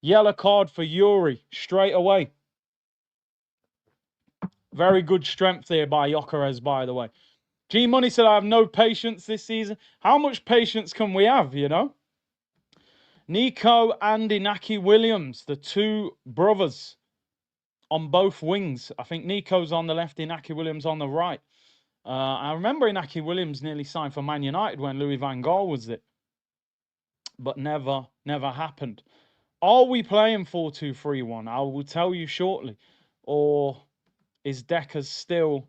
yellow card for Yuri straight away. Very good strength there by Gyökeres, by the way. G Money said, I have no patience this season. How much patience can we have, you know? Nico and Inaki Williams, the two brothers on both wings. I think Nico's on the left, Inaki Williams on the right. I remember Inaki Williams nearly signed for Man United when Louis van Gaal was there. But never happened. Are we playing 4-2-3-1? I will tell you shortly. Or is Deckers still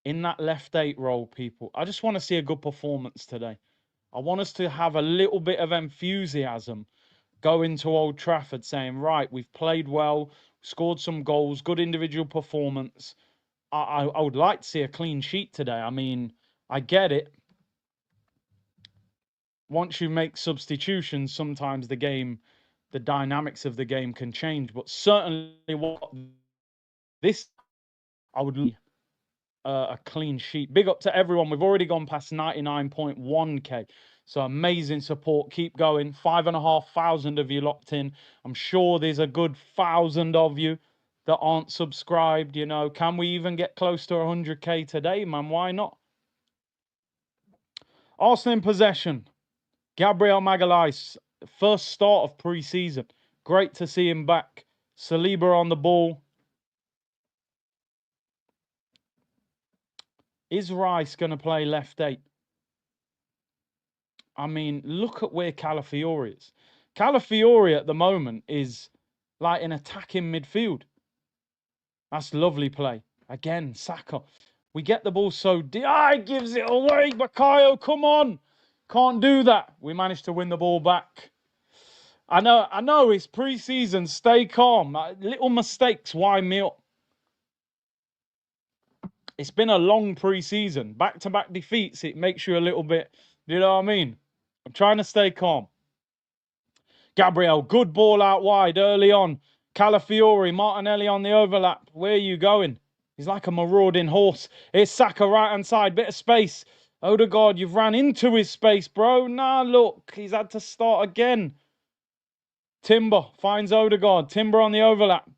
in that left 8 role, people? I just want to see a good performance today. I want us to have a little bit of enthusiasm going to Old Trafford saying, right, we've played well, scored some goals, good individual performance. I would like to see a clean sheet today. I mean, I get it. Once you make substitutions, sometimes the dynamics of the game can change. But certainly I would a clean sheet. Big up to everyone. We've already gone past 99.1k. So amazing support. Keep going. 5,500 of you locked in. I'm sure there's a good 1,000 of you that aren't subscribed. You know, can we even get close to 100k today, man? Why not? Arsenal in possession. Gabriel Magalhaes, first start of pre-season. Great to see him back. Saliba on the ball. Is Rice going to play left 8? I mean, look at where Calafiori is. Calafiori at the moment is like an attacking midfield. That's lovely play. Again, Saka. We get the ball so deep. Ah, he gives it away. Bakayo, come on. Can't do that. We managed to win the ball back. I know, it's pre-season. Stay calm. Little mistakes wind me up. It's been a long pre-season. Back-to-back defeats, it makes you a little bit, you know what I mean? I'm trying to stay calm. Gabriel, good ball out wide early on. Calafiori, Martinelli on the overlap. Where are you going? He's like a marauding horse. Here's Saka, right-hand side, bit of space. Odegaard, you've ran into his space, bro. Nah, look, he's had to start again. Timber finds Odegaard. Timber on the overlap.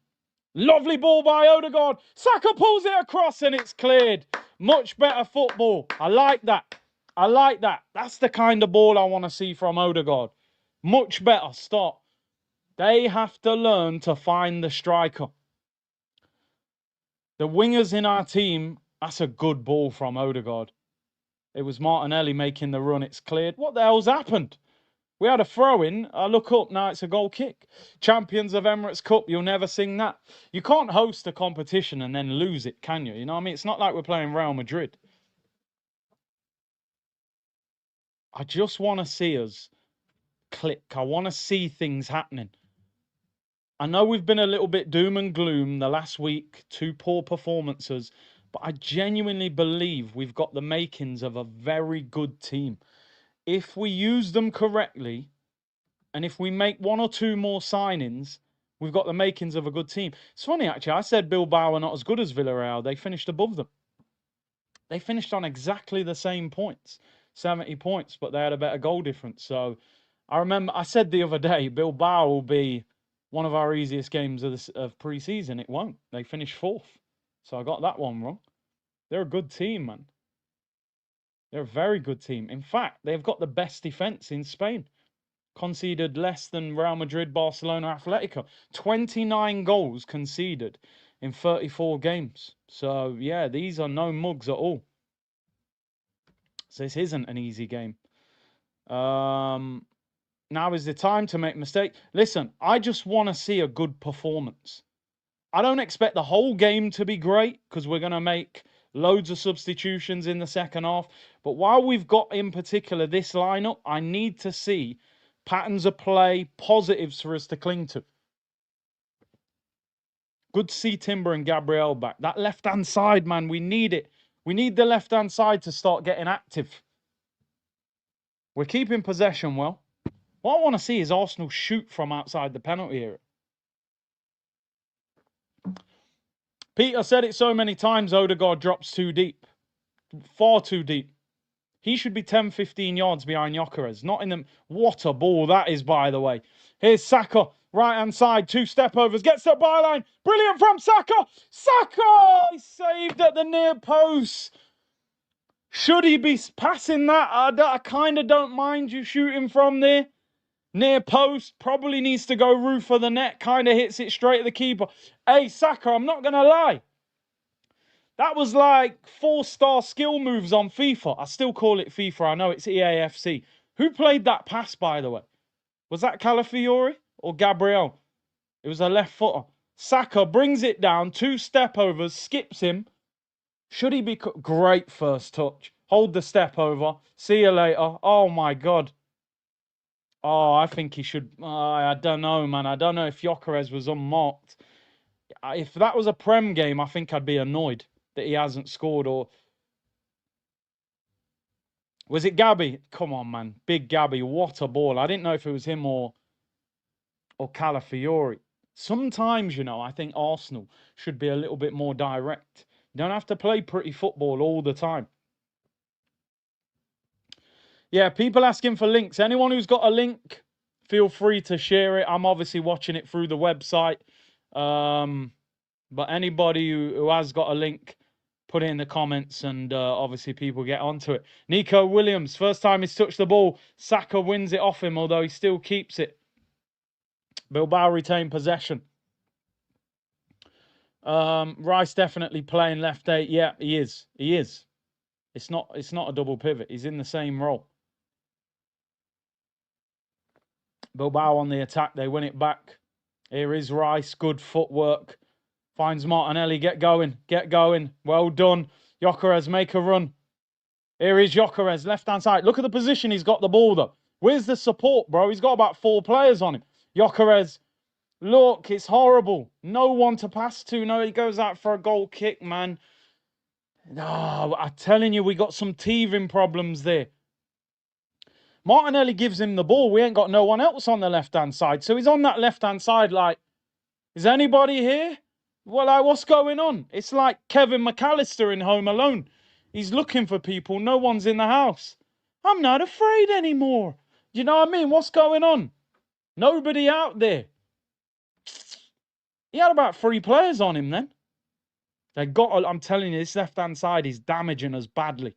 Lovely ball by Odegaard. Saka pulls it across and it's cleared. Much better football. I like that. I like that. That's the kind of ball I want to see from Odegaard. Much better. Stop. They have to learn to find the striker. The wingers in our team, that's a good ball from Odegaard. It was Martinelli making the run. It's cleared. What the hell's happened? We had a throw-in. I look up. Now it's a goal kick. Champions of Emirates Cup. You'll never sing that. You can't host a competition and then lose it, can you? You know what I mean? It's not like we're playing Real Madrid. I just want to see us click. I want to see things happening. I know we've been a little bit doom and gloom the last week. 2 poor performances. But I genuinely believe we've got the makings of a very good team. If we use them correctly, and if we make 1 or 2 more signings, we've got the makings of a good team. It's funny, actually. I said Bilbao are not as good as Villarreal. They finished above them. They finished on exactly the same points, 70 points, but they had a better goal difference. So I remember I said the other day, Bilbao will be one of our easiest games of pre-season. It won't. They finished 4th. So I got that one wrong. They're a good team, man. They're a very good team. In fact, they've got the best defense in Spain. Conceded less than Real Madrid, Barcelona, Atletico. 29 goals conceded in 34 games. So, yeah, these are no mugs at all. So this isn't an easy game. Now is the time to make mistakes. Listen, I just want to see a good performance. I don't expect the whole game to be great because we're going to make loads of substitutions in the second half. But while we've got in particular this lineup, I need to see patterns of play, positives for us to cling to. Good to see Timber and Gabriel back. That left-hand side, man, we need it. We need the left-hand side to start getting active. We're keeping possession well. What I want to see is Arsenal shoot from outside the penalty area. Peter said it so many times, Odegaard drops too deep. Far too deep. He should be 10, 15 yards behind Gyökeres. Not in them. What a ball that is, by the way. Here's Saka. Right-hand side. 2 step overs. Gets the byline. Brilliant from Saka. Saka! He saved at the near post. Should he be passing that? I kind of don't mind you shooting from there. Near post. Probably needs to go roof of the net. Kind of hits it straight at the keeper. Hey, Saka, I'm not going to lie. That was like 4-star skill moves on FIFA. I still call it FIFA. I know it's EAFC. Who played that pass, by the way? Was that Calafiori or Gabriel? It was a left footer. Saka brings it down, 2 step overs, skips him. Should he be... Great first touch. Hold the step over. See you later. Oh, my God. Oh, I think he should... I don't know, man. I don't know if Gyökeres was unmarked. If that was a Prem game, I think I'd be annoyed that he hasn't scored. Or was it Gabby? Come on, man. Big Gabby. What a ball. I didn't know if it was him or Calafiori. Sometimes, you know, I think Arsenal should be a little bit more direct. You don't have to play pretty football all the time. Yeah, people asking for links. Anyone who's got a link, feel free to share it. I'm obviously watching it through the website. But anybody who has got a link, put it in the comments, and obviously people get onto it. Nico Williams, first time he's touched the ball. Saka wins it off him, although he still keeps it. Bilbao retain possession. Rice definitely playing left 8. Yeah, he is. He is. It's not a double pivot. He's in the same role. Bilbao on the attack. They win it back. Here is Rice. Good footwork. Finds Martinelli. Get going. Get going. Well done. Gyökeres, make a run. Here is Gyökeres, left-hand side. Look at the position he's got the ball, though. Where's the support, bro? He's got about 4 players on him. Gyökeres, look, it's horrible. No one to pass to. No, he goes out for a goal kick, man. Oh, I'm telling you, we got some teething problems there. Martinelli gives him the ball. We ain't got no one else on the left-hand side. So he's on that left-hand side like, is anybody here? Well, like, what's going on? It's like Kevin McAllister in Home Alone. He's looking for people. No one's in the house. I'm not afraid anymore. Do you know what I mean? What's going on? Nobody out there. He had about 3 players on him then. I'm telling you, this left-hand side is damaging us badly.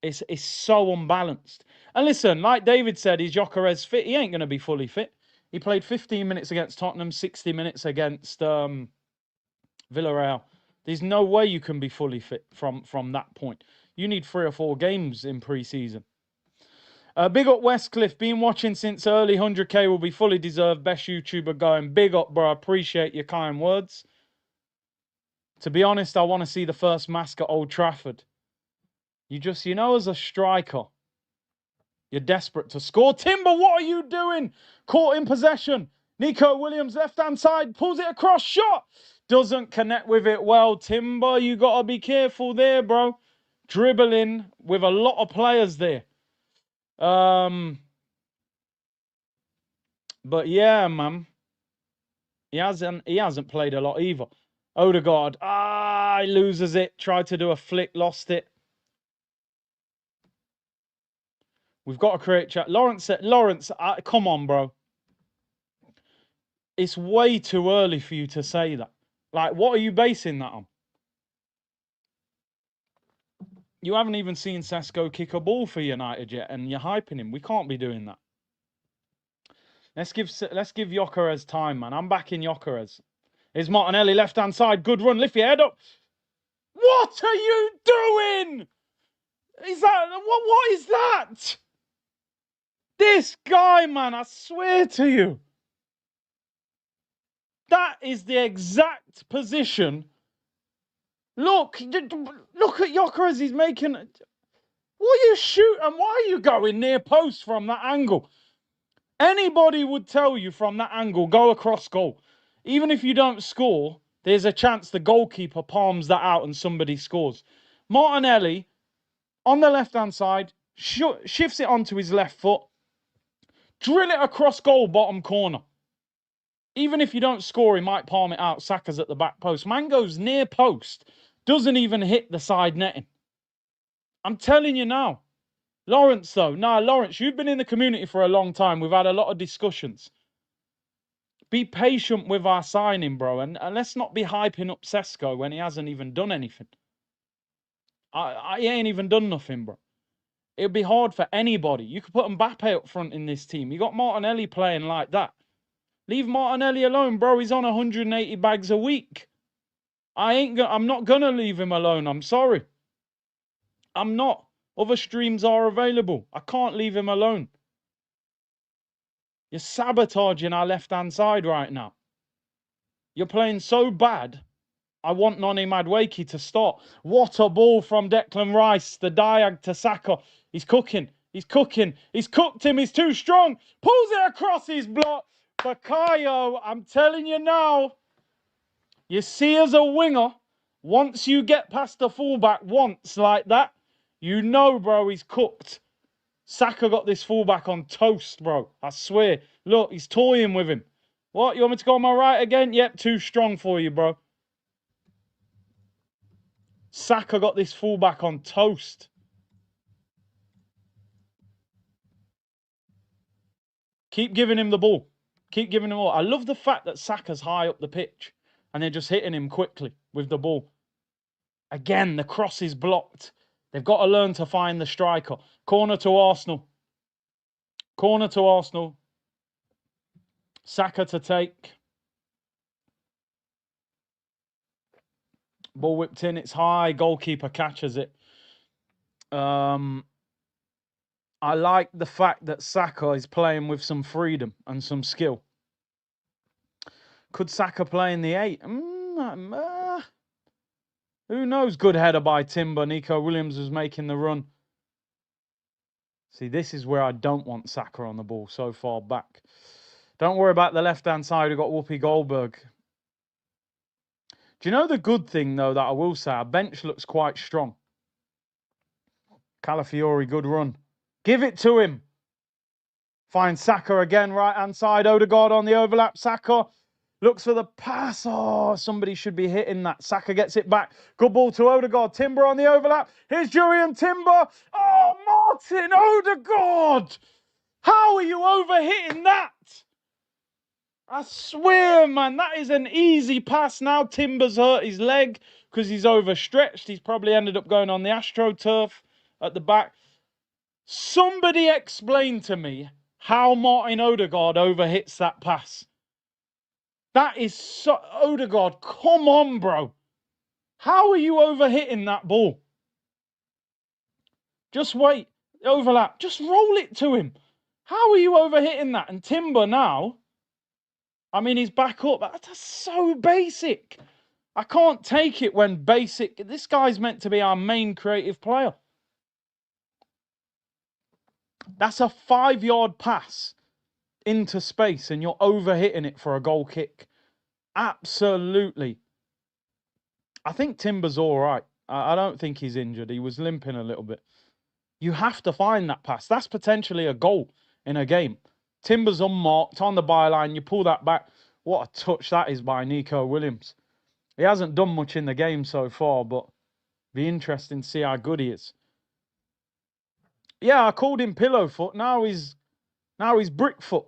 It's so unbalanced. And listen, like David said, is Gyökeres fit? He ain't going to be fully fit. He played 15 minutes against Tottenham, 60 minutes against Villarreal. There's no way you can be fully fit from that point. You need 3 or 4 games in pre-season. Big up Westcliff. Been watching since early. 100k will be fully deserved. Best YouTuber going. Big up, bro. Appreciate your kind words. To be honest, I want to see the first mask at Old Trafford. You know, as a striker, you're desperate to score. Timber, what are you doing? Caught in possession. Nico Williams, left-hand side, pulls it across, shot. Doesn't connect with it well. Timber, you got to be careful there, bro. Dribbling with a lot of players there. But yeah, man. He hasn't played a lot either. Odegaard. Ah, he loses it. Tried to do a flick, lost it. We've got to create chat. Lawrence said, Lawrence, come on, bro. It's way too early for you to say that. Like, what are you basing that on? You haven't even seen Sesko kick a ball for United yet, and you're hyping him. We can't be doing that. Let's give Gyökeres time, man. I'm backing Gyökeres. Here's Martinelli, left-hand side. Good run. Lift your head up. What are you doing? Is that... What is that? This guy, man, I swear to you. That is the exact position. Look at Gyökeres. He's making... What are you shooting? Why are you going near post from that angle? Anybody would tell you from that angle, go across goal. Even if you don't score, there's a chance the goalkeeper palms that out and somebody scores. Martinelli, on the left-hand side, shifts it onto his left foot. Drill it across goal, bottom corner. Even if you don't score, he might palm it out. Saka's at the back post. Man goes near post. Doesn't even hit the side netting. I'm telling you now. Lawrence, though. Nah, Lawrence, you've been in the community for a long time. We've had a lot of discussions. Be patient with our signing, bro. And let's not be hyping up Sesko when he hasn't even done anything. He ain't even done nothing, bro. It'd be hard for anybody. You could put Mbappe up front in this team. You got Martinelli playing like that. Leave Martinelli alone, bro. He's on 180 bags a week. I'm not going to leave him alone. I'm sorry. I'm not. Other streams are available. I can't leave him alone. You're sabotaging our left-hand side right now. You're playing so bad. I want Noni Madueke to start. What a ball from Declan Rice. The diag to Saka. He's cooking. He's cooking. He's cooked him. He's too strong. Pulls it across his block. Bakayo, I'm telling you now. You see, as a winger, once you get past the fullback once like that, you know, bro, he's cooked. Saka got this fullback on toast, bro. I swear. Look, he's toying with him. What? You want me to go on my right again? Yep, too strong for you, bro. Saka got this fullback on toast. Keep giving him the ball. Keep giving him all. I love the fact that Saka's high up the pitch and they're just hitting him quickly with the ball. Again, the cross is blocked. They've got to learn to find the striker. Corner to Arsenal. Corner to Arsenal. Saka to take. Ball whipped in. It's high. Goalkeeper catches it. I like the fact that Saka is playing with some freedom and some skill. Could Saka play in the 8? Who knows? Good header by Timber. Nico Williams was making the run. See, this is where I don't want Saka on the ball so far back. Don't worry about the left-hand side. We've got Whoopi Goldberg. Do you know the good thing, though, that I will say? Our bench looks quite strong. Calafiori, good run. Give it to him. Find Saka again, right-hand side. Odegaard on the overlap. Saka looks for the pass. Oh, somebody should be hitting that. Saka gets it back. Good ball to Odegaard. Timber on the overlap. Here's Julian Timber. Oh, Martin Odegaard. How are you overhitting that? I swear, man, that is an easy pass. Now Timber's hurt his leg because he's overstretched. He's probably ended up going on the AstroTurf at the back. Somebody explain to me how Martin Odegaard overhits that pass. That is so... Odegaard, come on, bro. How are you overhitting that ball? Just wait. Overlap. Just roll it to him. How are you overhitting that? And Timber now... I mean, he's back up. That's so basic. I can't take it when basic... This guy's meant to be our main creative player. That's a 5-yard pass into space and you're overhitting it for a goal kick. Absolutely. I think Timber's all right. I don't think he's injured. He was limping a little bit. You have to find that pass. That's potentially a goal in a game. Timber's unmarked on the byline. You pull that back. What a touch that is by Nico Williams. He hasn't done much in the game so far, but be interesting to see how good he is. Yeah, I called him Pillowfoot. Now he's Brickfoot.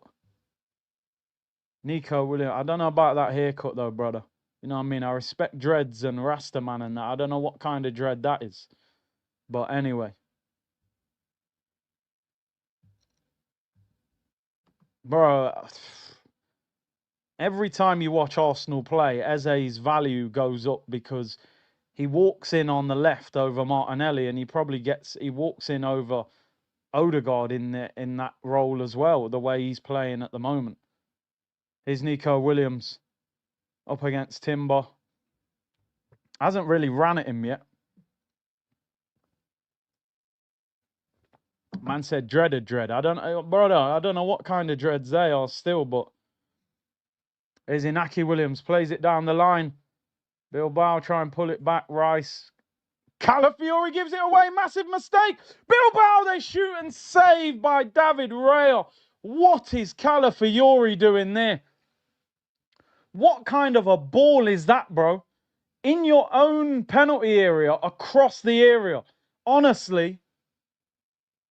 Nico Williams. I don't know about that haircut though, brother. You know what I mean? I respect dreads and Rastaman and that. I don't know what kind of dread that is. But anyway. Bro, every time you watch Arsenal play, Eze's value goes up because he walks in on the left over Martinelli, and he walks in over Odegaard in that role as well, the way he's playing at the moment. Here's Nico Williams up against Timber. Hasn't really ran at him yet. Man said dread. I don't know, brother. I don't know what kind of dreads they are still, but here's Inaki Williams, plays it down the line. Bilbao try and pull it back. Rice. Calafiori gives it away. Massive mistake. Bilbao, they shoot and save by David Raya. What is Calafiori doing there? What kind of a ball is that, bro? In your own penalty area, across the area. Honestly,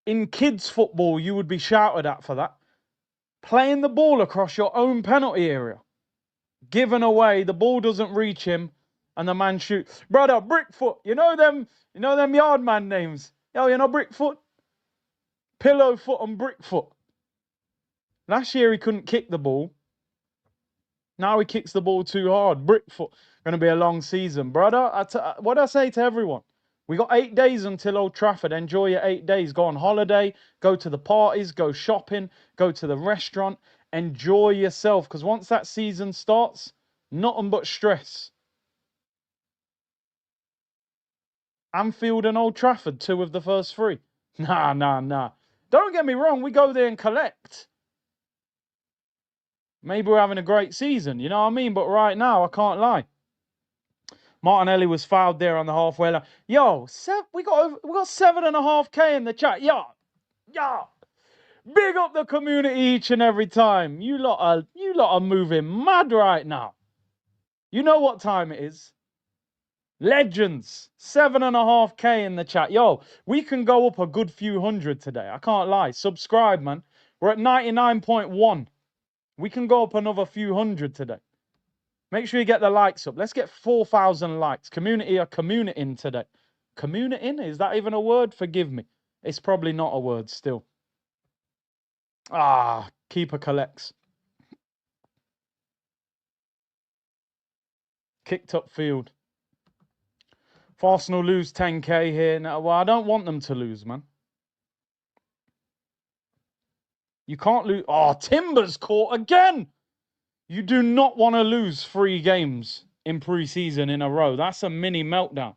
in kids' football, you would be shouted at for that. Playing the ball across your own penalty area. Given away, the ball doesn't reach him, and the man shoots. Brother, Brickfoot, you know them yard man names? Yo, you know Brickfoot? Pillowfoot and Brickfoot. Last year he couldn't kick the ball. Now he kicks the ball too hard. Brickfoot. Going to be a long season. Brother, what I say to everyone? We got 8 days until Old Trafford. Enjoy your 8 days. Go on holiday. Go to the parties. Go shopping. Go to the restaurant. Enjoy yourself. Because once that season starts, nothing but stress. Anfield and Old Trafford, 2 of the first 3. Nah. Don't get me wrong. We go there and collect. Maybe we're having a great season. You know what I mean? But right now, I can't lie. Martinelli was fouled there on the halfway line. Yo, we got 7.5K in the chat. Yo. Big up the community each and every time. You lot are moving mad right now. You know what time it is. Legends. 7.5K in the chat. Yo, we can go up a good few hundred today. I can't lie. Subscribe, man. We're at 99.1. We can go up another few hundred today. Make sure you get the likes up. Let's get 4,000 likes. Community are communiting today. Communiting? Is that even a word? Forgive me. It's probably not a word still. Keeper collects. Kicked up field. If Arsenal lose 10K here, now, well, I don't want them to lose, man. You can't lose. Oh, Timber's caught again. You do not want to lose 3 games in pre-season in a row. That's a mini meltdown.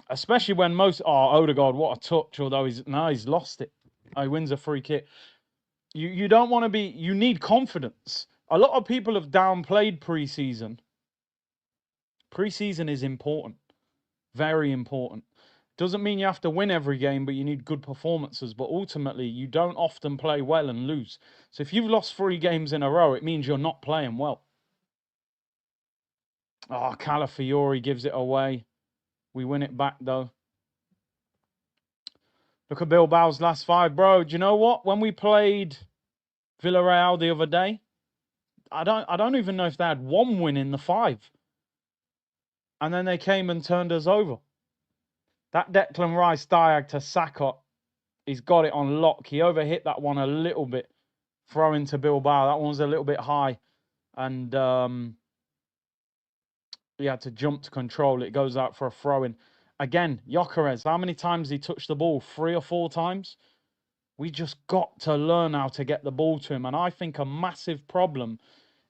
Especially when most... Oh, Odegaard, what a touch. Although he's lost it. Oh, he wins a free kick. You don't want to be... You need confidence. A lot of people have downplayed pre-season. Pre-season is important. Very important. Doesn't mean you have to win every game, but you need good performances. But ultimately, you don't often play well and lose. So if you've lost 3 games in a row, it means you're not playing well. Oh, Calafiori gives it away. We win it back, though. Look at Bilbao's last 5. Bro, do you know what? When we played Villarreal the other day, I don't even know if they had 1 win in the 5. And then they came and turned us over. That Declan Rice diag to Saka, he's got it on lock. He overhit that one a little bit, throwing to Bilbao. That one was a little bit high. And he had to jump to control it. It goes out for a throw-in. Again, Gyökeres, how many times he touched the ball? 3 or 4 times? We just got to learn how to get the ball to him. And I think a massive problem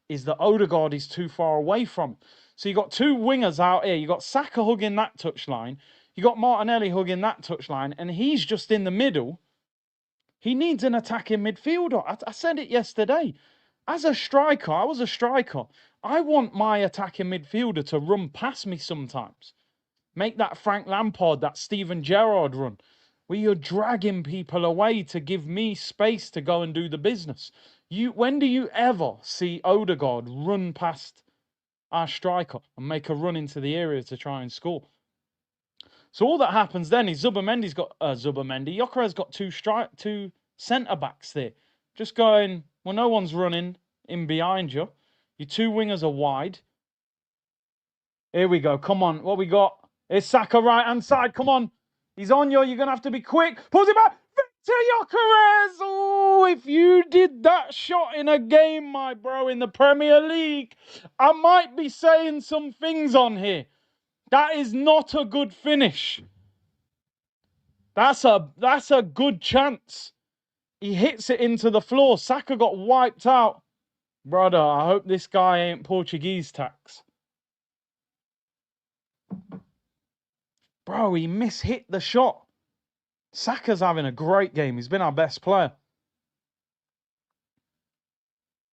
is that Odegaard is too far away from him. So you got 2 wingers out here. You got Saka hugging that touchline. You got Martinelli hugging that touchline. And he's just in the middle. He needs an attacking midfielder. I said it yesterday. As a striker, I was a striker. I want my attacking midfielder to run past me sometimes. Make that Frank Lampard, that Steven Gerrard run, where you're dragging people away to give me space to go and do the business. When do you ever see Odegaard run past our striker, and make a run into the area to try and score. So all that happens then is Zubimendi's got Gyökeres got two centre backs there, just going. Well, no one's running in behind you. Your two wingers are wide. Here we go. Come on, what we got? It's Saka right hand side. Come on, he's on you. You're gonna have to be quick. Pulls it back. Victor Gyökeres. Oh, if you did that shot in a game, my bro, in the Premier League, I might be saying some things on here. That is not a good finish. That's a good chance. He hits it into the floor. Saka got wiped out. Brother, I hope this guy ain't Portuguese tax. Bro, he mishit the shot. Saka's having a great game. He's been our best player.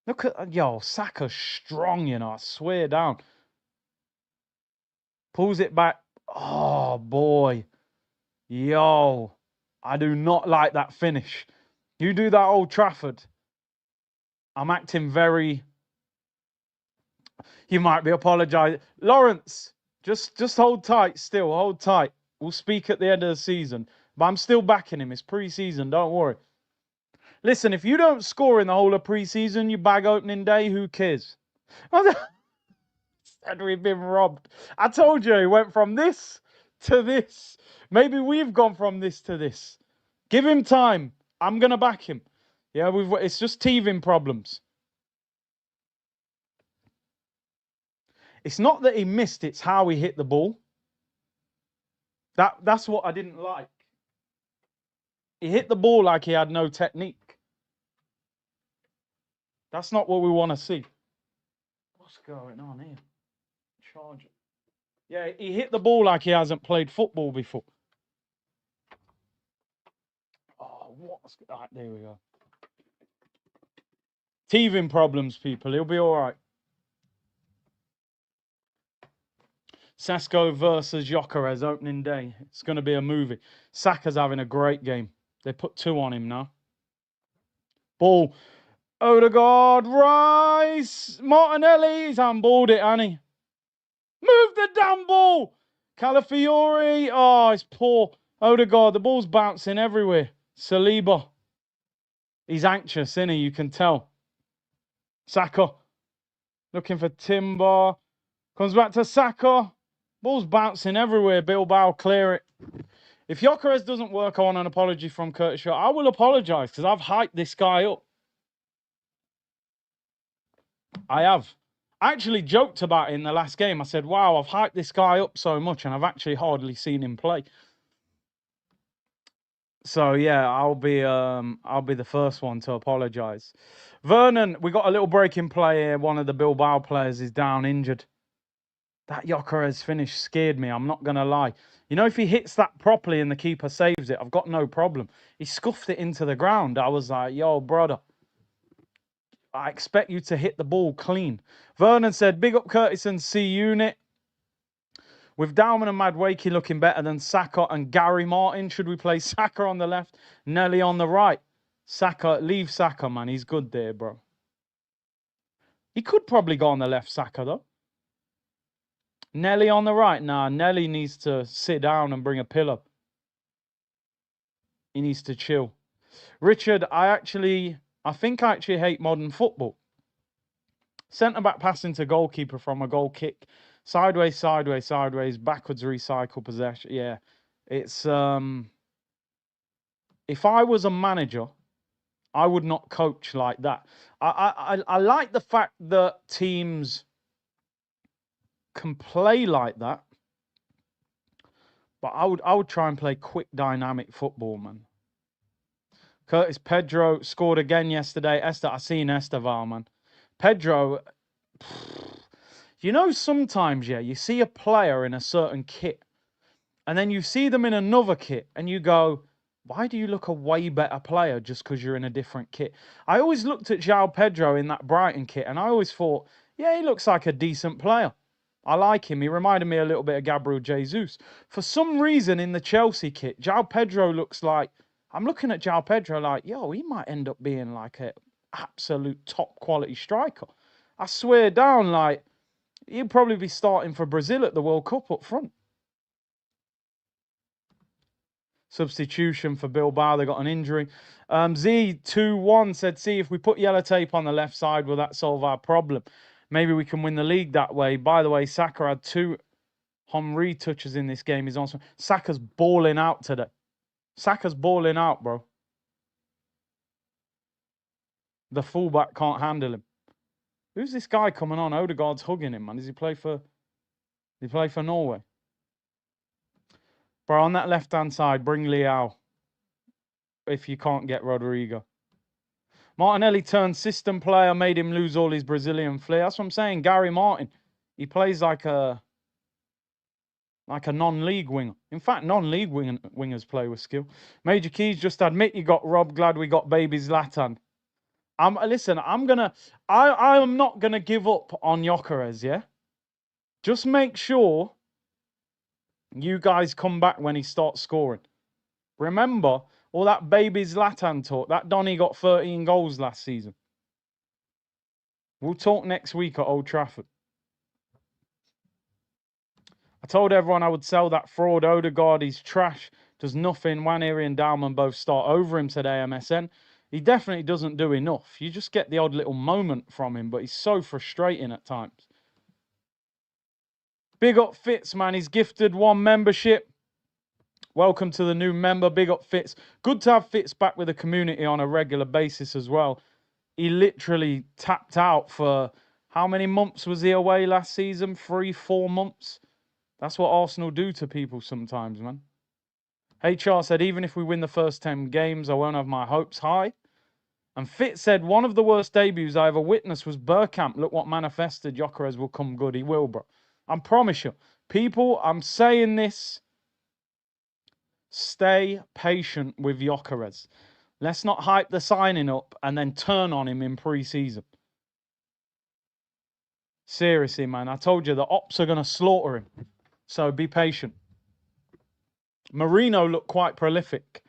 Look at, yo, Saka's strong, you know, I swear down. Pulls it back. Oh, boy. Yo, I do not like that finish. You do that Old Trafford, I'm acting very... You might be apologising. Lawrence, just hold tight still. Hold tight. We'll speak at the end of the season. But I'm still backing him. It's pre-season. Don't worry. Listen, if you don't score in the whole of pre-season, you bag opening day, who cares? Said we've been robbed. I told you, he went from this to this. Maybe we've gone from this to this. Give him time. I'm going to back him. Yeah, it's just teething problems. It's not that he missed, it's how he hit the ball. That's what I didn't like. He hit the ball like he had no technique. That's not what we want to see. What's going on here? Charge it. Yeah, he hit the ball like he hasn't played football before. Oh, what's... All right, there we go. Teething problems, people. He'll be all right. Sesko versus Gyökeres opening day. It's going to be a movie. Saka's having a great game. They put 2 on him now. Ball. Odegaard, Rice, Martinelli. He's handballed it, hasn't he? Move the damn ball. Calafiori. Oh, it's poor. Odegaard, the ball's bouncing everywhere. Saliba. He's anxious, isn't he? You can tell. Saka. Looking for Timber. Comes back to Saka. Ball's bouncing everywhere. Bilbao, clear it. If Gyökeres doesn't work, I want an apology from Curtis Shaw. I will apologise because I've hyped this guy up. I have. I actually joked about it in the last game. I said, wow, I've hyped this guy up so much and I've actually hardly seen him play. So yeah, I'll be the first one to apologise. Vernon, we got a little break in play here. One of the Bilbao players is down injured. That Gyökeres finish scared me, I'm not going to lie. You know, if he hits that properly and the keeper saves it, I've got no problem. He scuffed it into the ground. I was like, yo, brother, I expect you to hit the ball clean. Vernon said, big up Curtis and C Unit. With Dalman and Madueke looking better than Saka and Gary Martin, should we play Saka on the left, Nelly on the right? Saka, leave Saka, man. He's good there, bro. He could probably go on the left, Saka, though. Nelly on the right? Nah, Nelly needs to sit down and bring a pillow. He needs to chill. Richard, I think I actually hate modern football. Centre-back passing to goalkeeper from a goal kick. Sideways, sideways, sideways. Backwards recycle possession. Yeah. It's... If I was a manager, I would not coach like that. I like the fact that teams can play like that, but I would try and play quick, dynamic football, man. Curtis Pedro scored again yesterday. I seen Esteval, man. Pedro, you know, sometimes, yeah, you see a player in a certain kit, and then you see them in another kit, and you go, why do you look a way better player just because you're in a different kit? I always looked at João Pedro in that Brighton kit, and I always thought, yeah, he looks like a decent player. I like him. He reminded me a little bit of Gabriel Jesus. For some reason, in the Chelsea kit, João Pedro looks like... I'm looking at João Pedro like, yo, he might end up being like an absolute top quality striker. I swear down, like, He'll probably be starting for Brazil at the World Cup up front. Substitution for Bilbao. They got an injury. Z21 said, see, if we put yellow tape on the left side, will that solve our problem? Maybe we can win the league that way. By the way, Saka had 2 Henry touches in this game. He's also Saka's balling out today. Saka's balling out, bro. The fullback can't handle him. Who's this guy coming on? Odegaard's hugging him, man. Does he play for Norway? Bro, on that left-hand side, bring Leao. If you can't get Rodrigo. Martinelli turned system player, made him lose all his Brazilian flair. That's what I'm saying. Gary Martin. He plays like a non-league winger. In fact, non-league wingers play with skill. Major Keys, just admit you got robbed. Glad we got baby Zlatan. Listen, I am not gonna give up on Gyökeres, yeah? Just make sure you guys come back when he starts scoring. Remember all that baby Zlatan talk. That Donny got 13 goals last season. We'll talk next week at Old Trafford. I told everyone I would sell that fraud. Odegaard, he's trash. Does nothing. Waneri and Dalman both start over him today, MSN. He definitely doesn't do enough. You just get the odd little moment from him, but he's so frustrating at times. Big up Fitz, man. He's gifted 1 membership. Welcome to the new member. Big up Fitz. Good to have Fitz back with the community on a regular basis as well. He literally tapped out for how many months was he away last season? 3-4 months. That's what Arsenal do to people sometimes, man. HR said, even if we win the first 10 games, I won't have my hopes high. And Fitz said, one of the worst debuts I ever witnessed was Bergkamp. Look what manifested. Gyökeres will come good. He will, bro. I promise you. People, I'm saying this. Stay patient with Gyökeres. Let's not hype the signing up and then turn on him in pre-season. Seriously, man. I told you the ops are going to slaughter him. So be patient. Marino looked quite prolific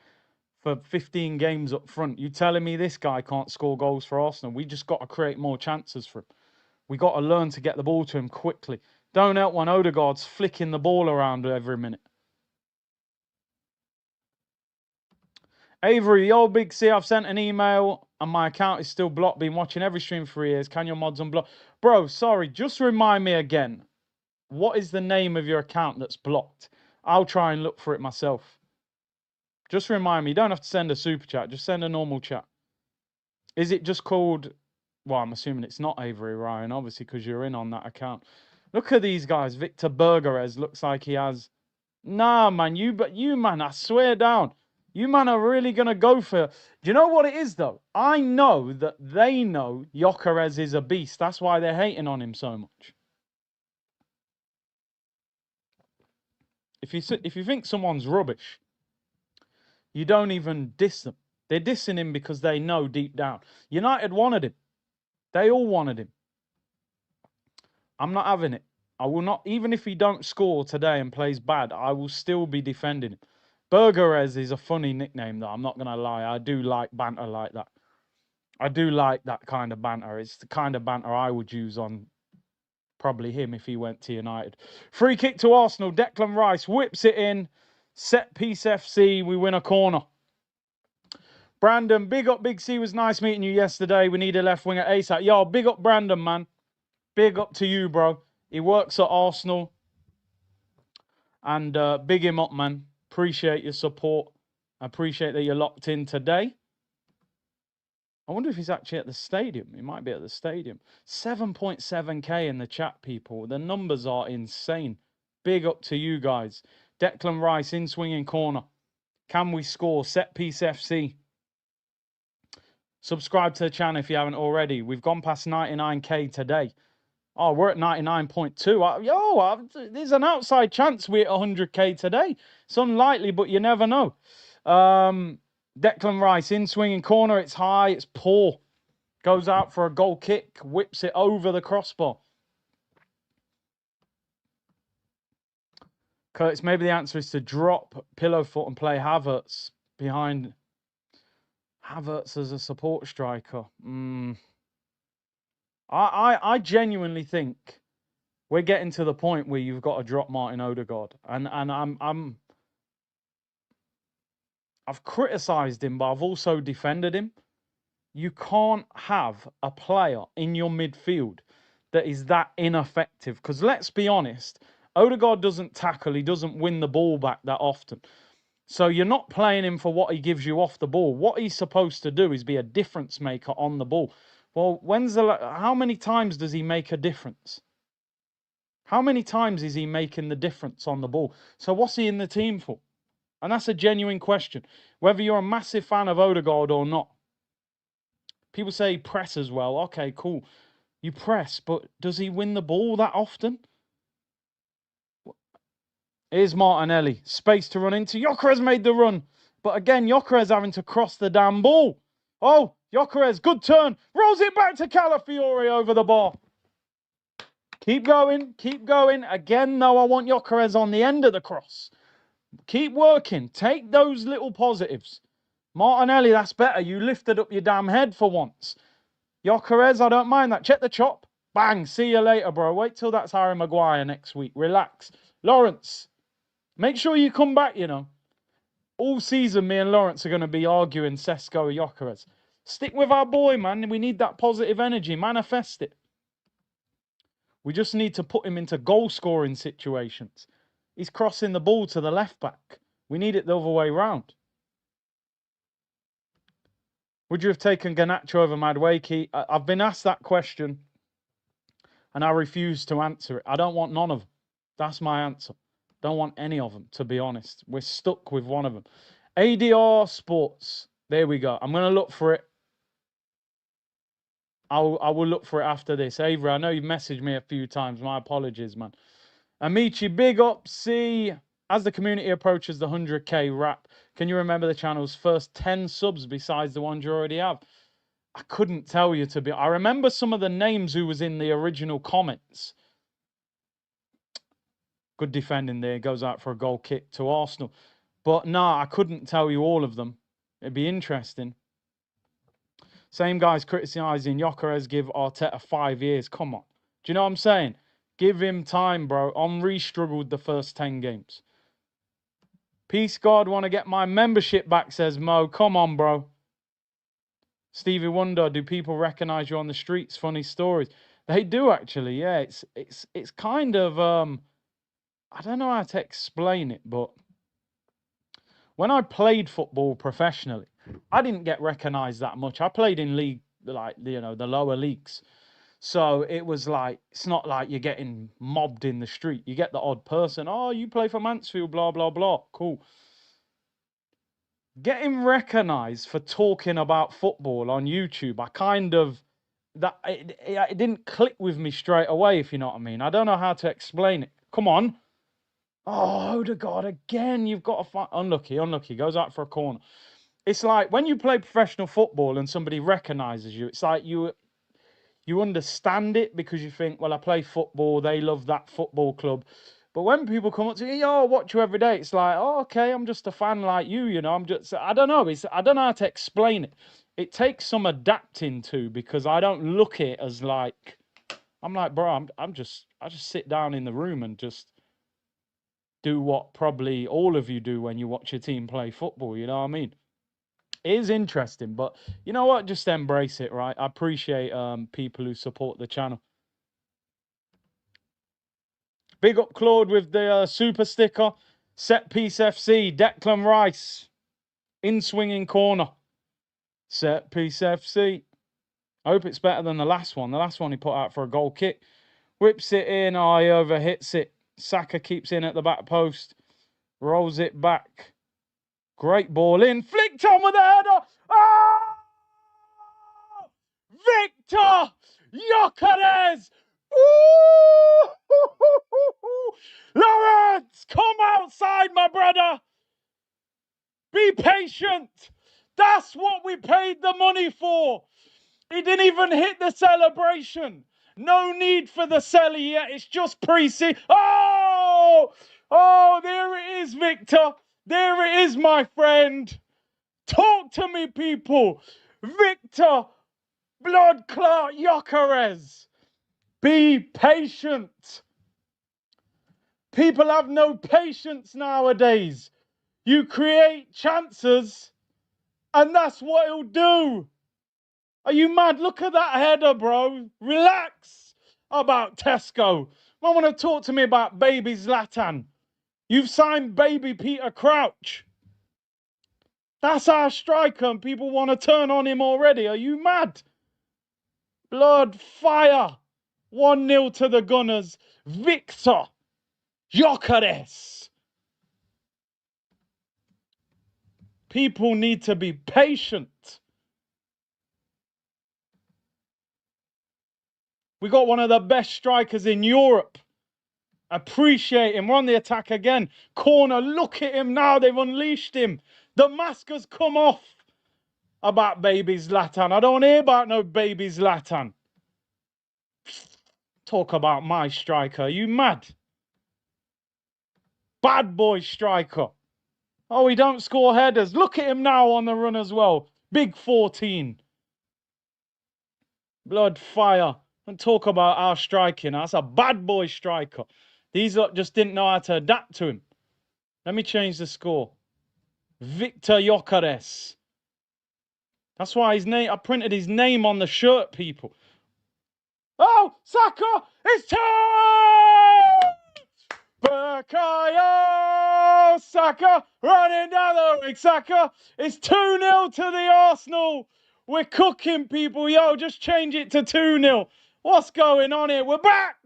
for 15 games up front. You telling me this guy can't score goals for Arsenal? We just got to create more chances for him. We got to learn to get the ball to him quickly. Don't help when Odegaard's flicking the ball around every minute. Avery, yo, Big C, I've sent an email and my account is still blocked. Been watching every stream for years. Can your mods unblock? Bro, sorry, just remind me again. What is the name of your account that's blocked? I'll try and look for it myself. Just remind me. You don't have to send a super chat. Just send a normal chat. Is it just called... Well, I'm assuming it's not Avery Ryan, obviously, because you're in on that account. Look at these guys. Victor Bergeres looks like he has... Nah, man. You man, I swear down. You man are really going to go for... Do you know what it is, though? I know that they know Gyökeres is a beast. That's why they're hating on him so much. If you think someone's rubbish, you don't even diss them. They're dissing him because they know deep down. United wanted him. They all wanted him. I'm not having it. I will not, even if he don't score today and plays bad, I will still be defending him. Bergeres is a funny nickname, though. I'm not going to lie. I do like banter like that. I do like that kind of banter. It's the kind of banter I would use on probably him if he went to United. Free kick to Arsenal. Declan Rice whips it in. Set piece FC. We win a corner. Brandon, big up Big C. Was nice meeting you yesterday. We need a left winger ASAP. Yo, big up Brandon, man. Big up to you, bro. He works at Arsenal. And big him up, man. Appreciate your support. I appreciate that you're locked in today. I wonder if he's actually at the stadium. He might be at the stadium. 7.7k in the chat, people. The numbers are insane. Big up to you guys. Declan Rice in swinging corner. Can we score? Set piece FC. Subscribe to the channel if you haven't already. We've gone past 99k today. Oh, we're at 99.2. There's an outside chance we're at 100k today. It's unlikely, but you never know. Declan Rice in swinging corner. It's high. It's poor. Goes out for a goal kick. Whips it over the crossbar. Curtis, maybe the answer is to drop Pillowfoot and play Havertz behind Havertz as a support striker. I genuinely think We're getting to the point where you've got to drop Martin Odegaard. And I've criticised him, but I've also defended him. You can't have a player in your midfield that is that ineffective. Because let's be honest, Odegaard doesn't tackle. He doesn't win the ball back that often. So you're not playing him for what he gives you off the ball. What he's supposed to do is be a difference maker on the ball. Well, how many times does he make a difference? How many times is he making the difference on the ball? So what's he in the team for? And that's a genuine question. Whether you're a massive fan of Odegaard or not. People say he presses well. Okay, cool. You press, but does he win the ball that often? Here's Martinelli. Space to run into. Gyökeres made the run. But again, Gyökeres having to cross the damn ball. Oh, Gyökeres, good turn. Rolls it back to Calafiore over the bar. Keep going, keep going. Again, though, I want Gyökeres on the end of the cross. Keep working. Take those little positives. Martinelli, that's better. You lifted up your damn head for once. Gyökeres, I don't mind that. Check the chop. Bang. See you later, bro. Wait till that's Harry Maguire next week. Relax. Lawrence, make sure you come back, you know. All season, me and Lawrence are going to be arguing Sesko and Gyökeres. Stick with our boy, man. We need that positive energy. Manifest it. We just need to put him into goal-scoring situations. He's crossing the ball to the left back. We need it the other way round. Would you have taken Garnacho over Madueke? I've been asked that question, and I refuse to answer it. I don't want none of them. That's my answer. Don't want any of them, to be honest. We're stuck with one of them. ADR Sports. There we go. I'm going to look for it. I will look for it after this. Avery, I know you've messaged me a few times. My apologies, man. Amici, big up. See, as the community approaches the 100k wrap, can you remember the channel's first 10 subs besides the ones you already have? I couldn't tell you to be. I remember some of the names who was in the original comments. Good defending there. Goes out for a goal kick to Arsenal. But no, I couldn't tell you all of them. It'd be interesting. Same guys criticising Gyökeres, give Arteta 5 years. Come on. Do you know what I'm saying? Give him time, bro. Henry struggled the first 10 games. Peace God, want to get my membership back, says Mo. Come on, bro. Stevie Wonder, do people recognise you on the streets? Funny stories. They do, actually, yeah. It's kind of, I don't know how to explain it, but when I played football professionally, I didn't get recognised that much. I played in league, like, you know, the lower leagues. So it was like, it's not like you're getting mobbed in the street. You get the odd person. Oh, you play for Mansfield, blah, blah, blah. Cool. Getting recognised for talking about football on YouTube, I kind of, it didn't click with me straight away, if you know what I mean. I don't know how to explain it. Come on. Oh, Odegaard again. You've got to find. Unlucky, unlucky. Goes out for a corner. It's like when you play professional football and somebody recognises you, it's like you understand it because you think, well, I play football. They love that football club. But when people come up to you, yo, I watch you every day. It's like, oh, okay, I'm just a fan like you know. I don't know. I don't know how to explain it. It takes some adapting to because I don't look it as like, I'm like, bro, I just sit down in the room and just do what probably all of you do when you watch your team play football, you know what I mean? It is interesting, but you know what? Just embrace it, right? I appreciate people who support the channel. Big up Claude with the super sticker. Set piece FC, Declan Rice. In swinging corner. Set piece FC. I hope it's better than the last one. The last one he put out for a goal kick. Whips it in, oh, he overhits it. Saka keeps in at the back post. Rolls it back. Great ball in. Flicked on with the header. Oh! Victor Gyökeres. Lawrence, come outside, my brother. Be patient. That's what we paid the money for. He didn't even hit the celebration. No need for the celly yet. It's just pre-season. Oh! Oh, there it is, Victor. There it is, my friend. Talk to me, people. Victor Blood Clot Gyökeres. Be patient. People have no patience nowadays. You create chances, and that's what he'll do. Are you mad? Look at that header, bro. Relax about Tesco. I want to talk to me about baby Zlatan. You've signed baby Peter Crouch. That's our striker, and people want to turn on him already. Are you mad? Blood fire. 1-0 to the Gunners. Victor Gyökeres. People need to be patient. We got one of the best strikers in Europe. Appreciate him. We're on the attack again. Corner, look at him now. They've unleashed him. The mask has come off about baby Zlatan. I don't hear about no baby Zlatan. Talk about my striker. Are you mad? Bad boy striker. Oh, he don't score headers. Look at him now on the run as well. Big 14. Blood fire. And talk about our striking. That's a bad boy striker. These lot just didn't know how to adapt to him. Let me change the score. Victor Gyökeres. That's why his name, I printed his name on the shirt, people. Oh, Saka! It's time! Bukayo Saka running down the wing. Saka. It's 2-0 to the Arsenal. We're cooking, people. Yo, just change it to 2-0. What's going on here? We're back.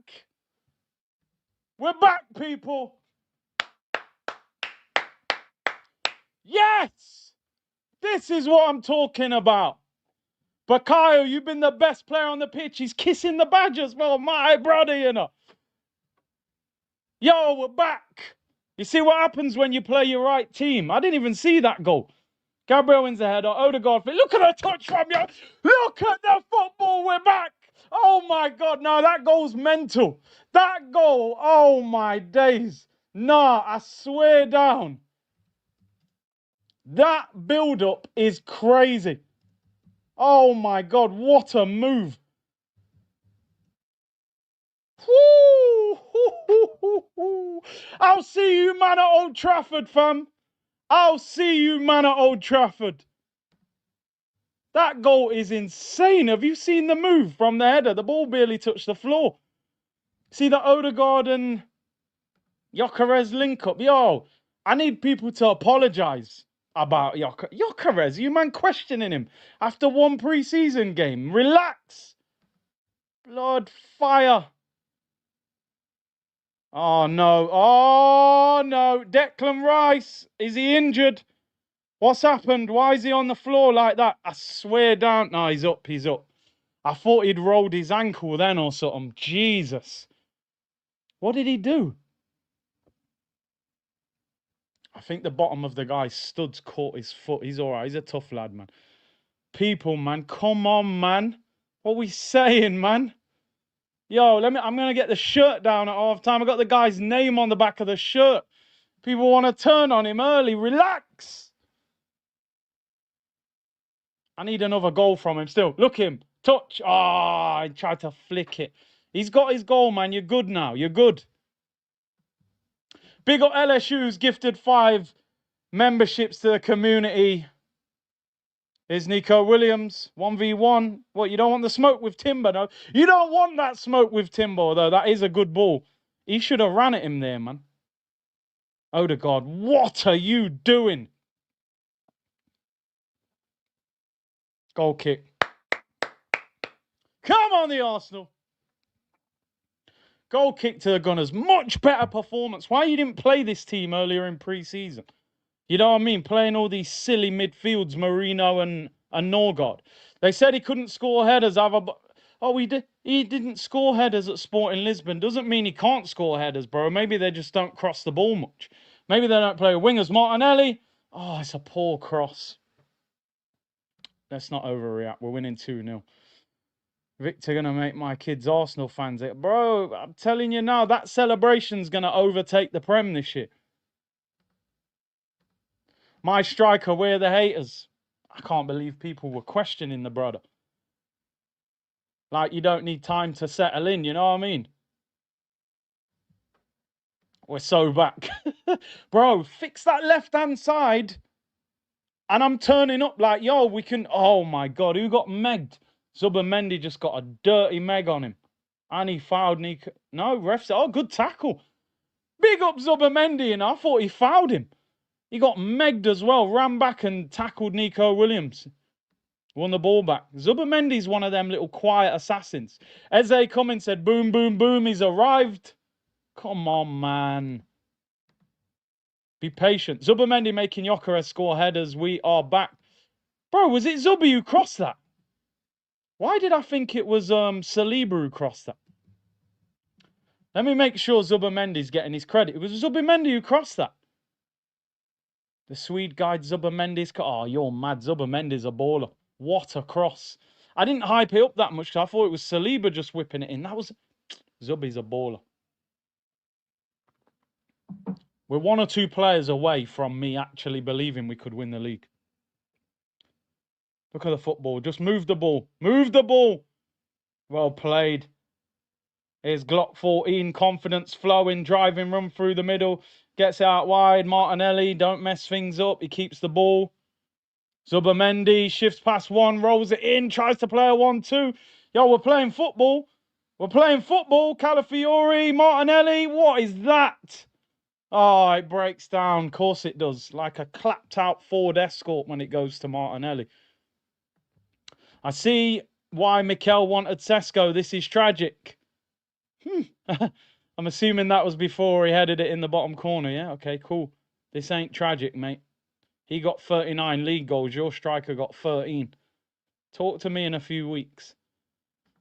We're back, people. Yes! This is what I'm talking about. Bukayo, you've been the best player on the pitch. He's kissing the badge as well. My brother, you know. Yo, we're back. You see what happens when you play your right team? I didn't even see that goal. Gabriel wins the header. Odegaard. Look at the touch from you. Look at the football. We're back. Oh, my God. No, that goal's mental. That goal. Oh, my days. Nah, I swear down. That build-up is crazy. Oh, my God. What a move. Woo! I'll see you, man, at Old Trafford, fam. I'll see you, man, at Old Trafford. That goal is insane. Have you seen the move from the header? The ball barely touched the floor. See the Odegaard and Gyökeres link up? Yo, I need people to apologise about Gyökeres. You man questioning him after one pre-season game. Relax. Blood fire. Oh, no. Oh, no. Declan Rice. Is he injured? What's happened? Why is he on the floor like that? I swear down. No, he's up. He's up. I thought he'd rolled his ankle then or something. Jesus. What did he do? I think the bottom of the guy's studs caught his foot. He's all right. He's a tough lad, man. People, man. Come on, man. What are we saying, man? Yo, I'm going to get the shirt down at half time. I got the guy's name on the back of the shirt. People want to turn on him early. Relax. I need another goal from him still. Look him. Touch. Ah, I tried to flick it. He's got his goal, man. You're good now. You're good. Big up LSU's gifted 5 memberships to the community. Here's Nico Williams. 1v1. What, you don't want the smoke with Timber, no? You don't want that smoke with Timber, though. That is a good ball. He should have ran at him there, man. Odegaard, what are you doing? Goal kick. Come on, the Arsenal. Goal kick to the Gunners. Much better performance. Why you didn't play this team earlier in pre-season? You know what I mean? Playing all these silly midfields, Marino and Norgard. They said he couldn't score headers either. Oh, he didn't score headers at Sporting Lisbon. Doesn't mean he can't score headers, bro. Maybe they just don't cross the ball much. Maybe they don't play wingers. Martinelli. Oh, it's a poor cross. Let's not overreact. We're winning 2-0. Victor going to make my kids Arsenal fans. Bro, I'm telling you now, that celebration's going to overtake the Prem this year. My striker, where are the haters? I can't believe people were questioning the brother. Like, you don't need time to settle in, you know what I mean? We're so back. Bro, fix that left-hand side. And I'm turning up like, yo, we can... Oh, my God. Who got megged? Zubimendi just got a dirty meg on him. And he fouled Nico. No, ref said, oh, good tackle. Big up Zubimendi, and I thought he fouled him. He got megged as well. Ran back and tackled Nico Williams. Won the ball back. Zubimendi's one of them little quiet assassins. Eze come and said, boom, boom, boom, he's arrived. Come on, man. Be patient. Zubimendi making Gyökeres score headers. We are back. Bro, was it Zubi who crossed that? Why did I think it was Saliba who crossed that? Let me make sure Zubimendi's getting his credit. It was Zubimendi who crossed that. The Swede guide Zubimendi's... Oh, you're mad. Zubimendi's a baller. What a cross. I didn't hype it up that much. I thought it was Saliba just whipping it in. That was... Zubi's a baller. We're 1 or 2 players away from me actually believing we could win the league. Look at the football. Just move the ball. Move the ball. Well played. Here's Glock 14. Confidence flowing. Driving run through the middle. Gets out wide. Martinelli. Don't mess things up. He keeps the ball. Zubimendi. Shifts past one. Rolls it in. Tries to play a 1-2. Yo, we're playing football. We're playing football. Calafiori. Martinelli. What is that? Oh, it breaks down. Of course it does. Like a clapped out Ford Escort when it goes to Martinelli. I see why Mikel wanted Sesko. This is tragic. I'm assuming that was before he headed it in the bottom corner. Yeah, okay, cool. This ain't tragic, mate. He got 39 league goals. Your striker got 13. Talk to me in a few weeks.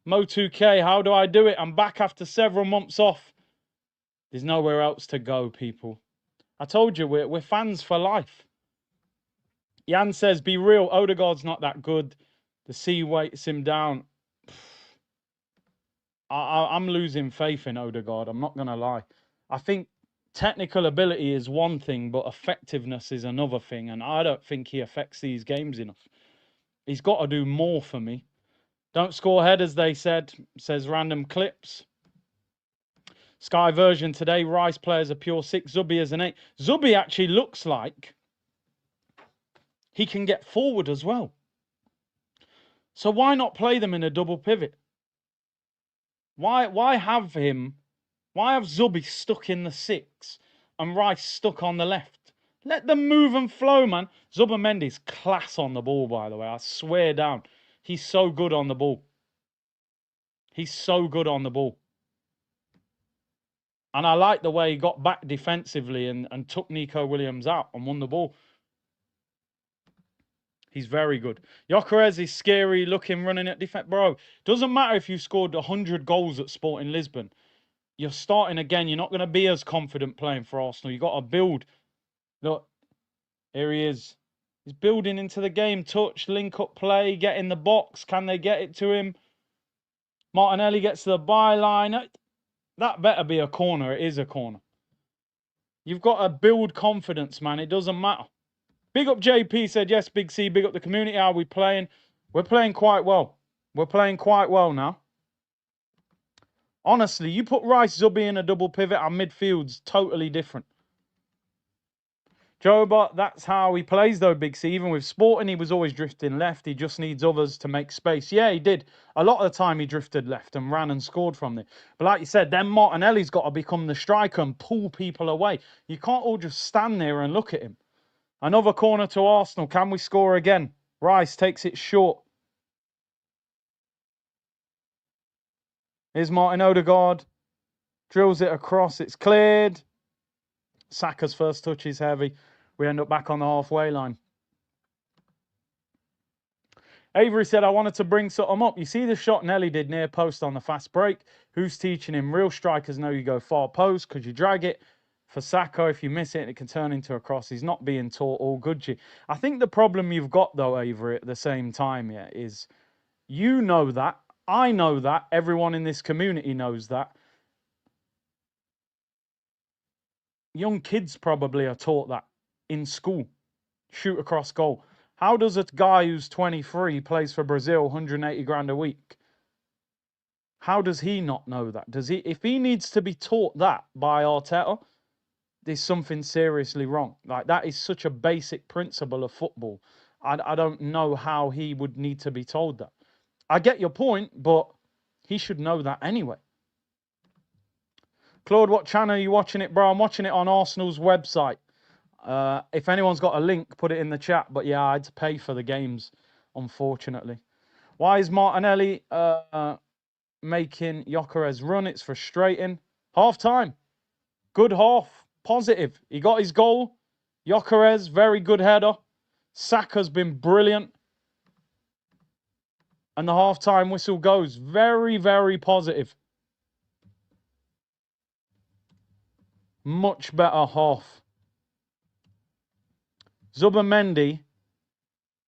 Mo2K, how do I do it? I'm back after several months off. There's nowhere else to go, people. I told you, we're fans for life. Jan says, be real, Odegaard's not that good. The sea weights him down. I'm losing faith in Odegaard, I'm not going to lie. I think technical ability is one thing, but effectiveness is another thing, and I don't think he affects these games enough. He's got to do more for me. Don't score headers, they said, says Random Clips. Sky version today, Rice players a pure 6, Zubi as an 8. Zubi actually looks like he can get forward as well. So why not play them in a double pivot? Why have Zubi stuck in the 6 and Rice stuck on the left? Let them move and flow, man. Zubimendi's class on the ball, by the way. I swear down. He's so good on the ball. He's so good on the ball. And I like the way he got back defensively and took Nico Williams out and won the ball. He's very good. Gyökeres is scary looking, running at defense. Bro, doesn't matter if you scored 100 goals at Sporting Lisbon. You're starting again. You're not going to be as confident playing for Arsenal. You've got to build. Look, here he is. He's building into the game. Touch, link up play, get in the box. Can they get it to him? Martinelli gets to the byline. That better be a corner. It is a corner. You've got to build confidence, man. It doesn't matter. Big up JP said, yes, Big C, big up the community. How are we playing? We're playing quite well. We're playing quite well now. Honestly, you put Rice, Zubi in a double pivot, our midfield's totally different. Jobot, that's how he plays though, Big C. Even with Sporting, he was always drifting left. He just needs others to make space. Yeah, he did. A lot of the time he drifted left and ran and scored from there. But like you said, then Martinelli's got to become the striker and pull people away. You can't all just stand there and look at him. Another corner to Arsenal. Can we score again? Rice takes it short. Here's Martin Odegaard. Drills it across. It's cleared. Saka's first touch is heavy. We end up back on the halfway line. Avery said, I wanted to bring something up. You see the shot Nelly did near post on the fast break? Who's teaching him? Real strikers know you go far post because you drag it. For Saka, if you miss it, it can turn into a cross. He's not being taught all good. I think the problem you've got, though, Avery, at the same time, yeah, is you know that. I know that. Everyone in this community knows that. Young kids probably are taught that in school. Shoot across goal. How does a guy who's 23, plays for Brazil, 180 grand a week? How does he not know that? Does he? If he needs to be taught that by Arteta, there's something seriously wrong. Like, that is such a basic principle of football. I don't know how he would need to be told that. I get your point, but he should know that anyway. Claude, what channel are you watching it, bro? I'm watching it on Arsenal's website. If anyone's got a link, put it in the chat. But yeah, I had to pay for the games, unfortunately. Why is Martinelli making Gyökeres run? It's frustrating. Half time. Good half. Positive. He got his goal. Gyökeres, very good header. Saka's been brilliant. And the half-time whistle goes. Very, very positive. Much better half. Zubimendi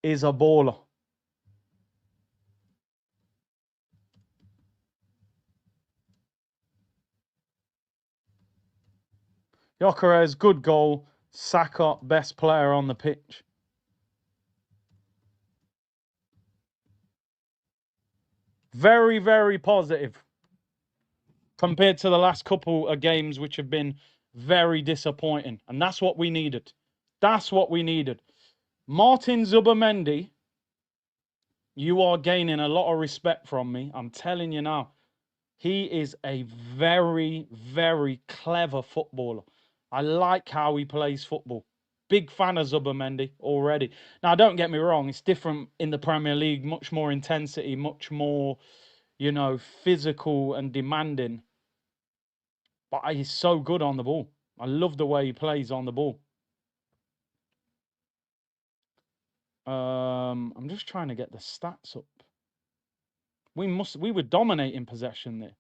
is a baller. Gyökeres, good goal. Saka, best player on the pitch. Very, very positive compared to the last couple of games, which have been very disappointing. And that's what we needed. That's what we needed. Martin Zubimendi, you are gaining a lot of respect from me. I'm telling you now. He is a very, very clever footballer. I like how he plays football. Big fan of Zubimendi already. Now, don't get me wrong. It's different in the Premier League. Much more intensity, much more, you know, physical and demanding. But he's so good on the ball. I love the way he plays on the ball. I'm just trying to get the stats up. We were dominating possession there.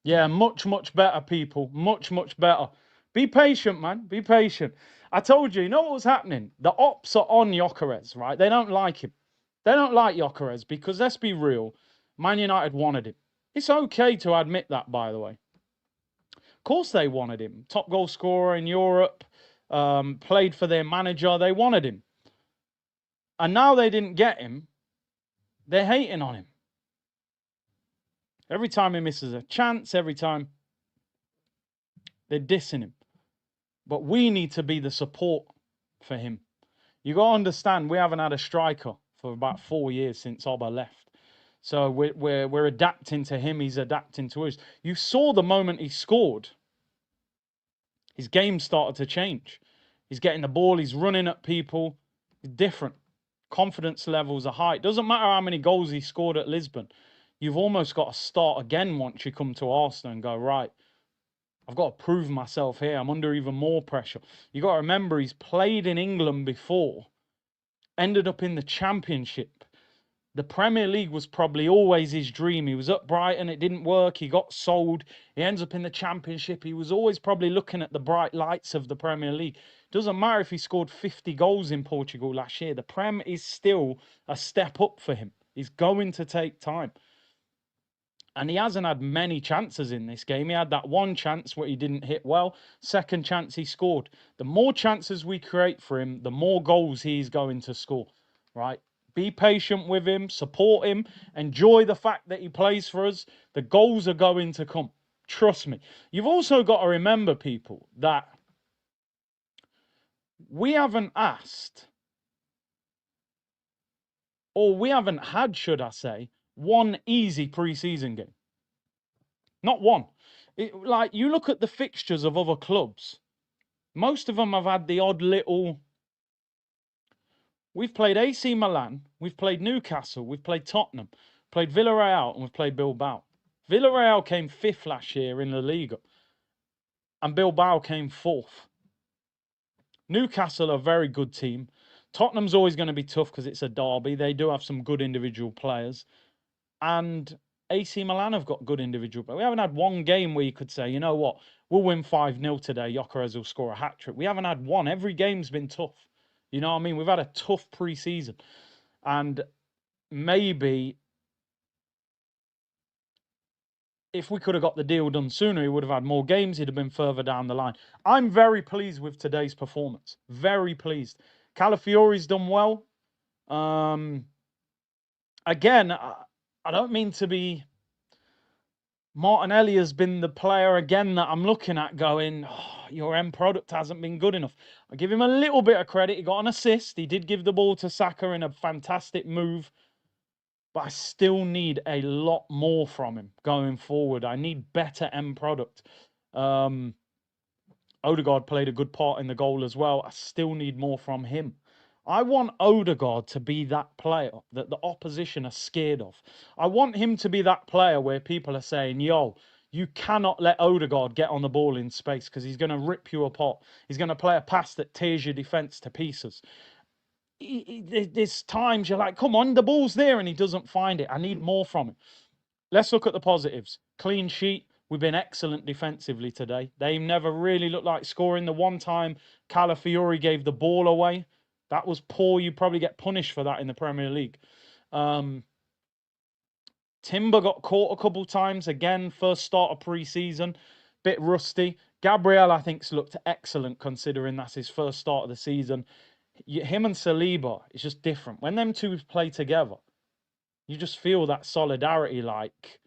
Yeah, much, much better, people. Much, much better. Be patient, man. Be patient. I told you, you know what was happening? The ops are on Gyökeres, right? They don't like him. They don't like Gyökeres because, let's be real, Man United wanted him. It's okay to admit that, by the way. Of course they wanted him. Top goal scorer in Europe, played for their manager. They wanted him. And now they didn't get him. They're hating on him. Every time he misses a chance, every time they're dissing him. But we need to be the support for him. You got to understand, we haven't had a striker for about 4 years since Oba left. So we're adapting to him. He's adapting to us. You saw the moment he scored, his game started to change. He's getting the ball. He's running at people. He's different. Confidence levels are high. It doesn't matter how many goals he scored at Lisbon. You've almost got to start again once you come to Arsenal and go, right, I've got to prove myself here. I'm under even more pressure. You got to remember, he's played in England before, ended up in the Championship. The Premier League was probably always his dream. He was at Brighton, it didn't work. He got sold. He ends up in the Championship. He was always probably looking at the bright lights of the Premier League. Doesn't matter if he scored 50 goals in Portugal last year. The Prem is still a step up for him. He's going to take time. And he hasn't had many chances in this game. He had that one chance where he didn't hit well. Second chance he scored. The more chances we create for him, the more goals he's going to score, right? Be patient with him, support him, enjoy the fact that he plays for us. The goals are going to come. Trust me. You've also got to remember, people, that we haven't asked, or we haven't had, should I say, one easy pre-season game. Not one. Like, you look at the fixtures of other clubs, most of them have had the odd little... We've played AC Milan, we've played Newcastle, we've played Tottenham, played Villarreal, and we've played Bilbao. Villarreal came 5th last year in La Liga, and Bilbao came 4th. Newcastle are a very good team. Tottenham's always going to be tough because it's a derby. They do have some good individual players. And AC Milan have got good individual players. We haven't had one game where you could say, you know what, we'll win 5-0 today. Gyökeres will score a hat-trick. We haven't had one. Every game's been tough. You know what I mean? We've had a tough pre-season. And maybe if we could have got the deal done sooner, he would have had more games. He'd have been further down the line. I'm very pleased with today's performance. Very pleased. Calafiori's done well. Again, I don't mean to be Martinelli has been the player again that I'm looking at going, oh, your end product hasn't been good enough. I give him a little bit of credit. He got an assist. He did give the ball to Saka in a fantastic move. But I still need a lot more from him going forward. I need better end product. Odegaard played a good part in the goal as well. I still need more from him. I want Odegaard to be that player that the opposition are scared of. I want him to be that player where people are saying, yo, you cannot let Odegaard get on the ball in space because he's going to rip you apart. He's going to play a pass that tears your defence to pieces. There's times you're like, come on, the ball's there, and he doesn't find it. I need more from him. Let's look at the positives. Clean sheet. We've been excellent defensively today. They never really looked like scoring. The one time Calafiori gave the ball away, that was poor. You probably get punished for that in the Premier League. Timber got caught a couple times. Again, first start of pre-season. Bit rusty. Gabriel, I think, looked excellent considering that's his first start of the season. Him and Saliba, it's just different. When them two play together, you just feel that solidarity, like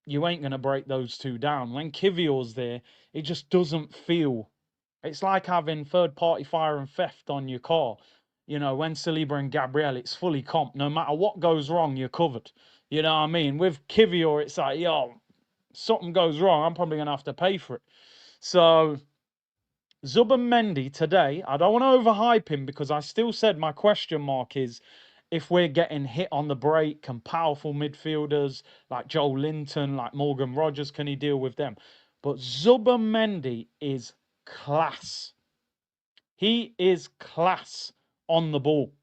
you ain't going to break those two down. When Kivior's there, it just doesn't feel... It's like having third-party fire and theft on your car. You know, when Saliba and Gabriel, it's fully comp. No matter what goes wrong, you're covered. You know what I mean? With Kivior, it's like, yo, something goes wrong, I'm probably going to have to pay for it. So... Zubimendi today, I don't want to overhype him because I still said my question mark is if we're getting hit on the break, can powerful midfielders like Joe Linton, like Morgan Rogers, can he deal with them? But Zubimendi is class. He is class on the ball.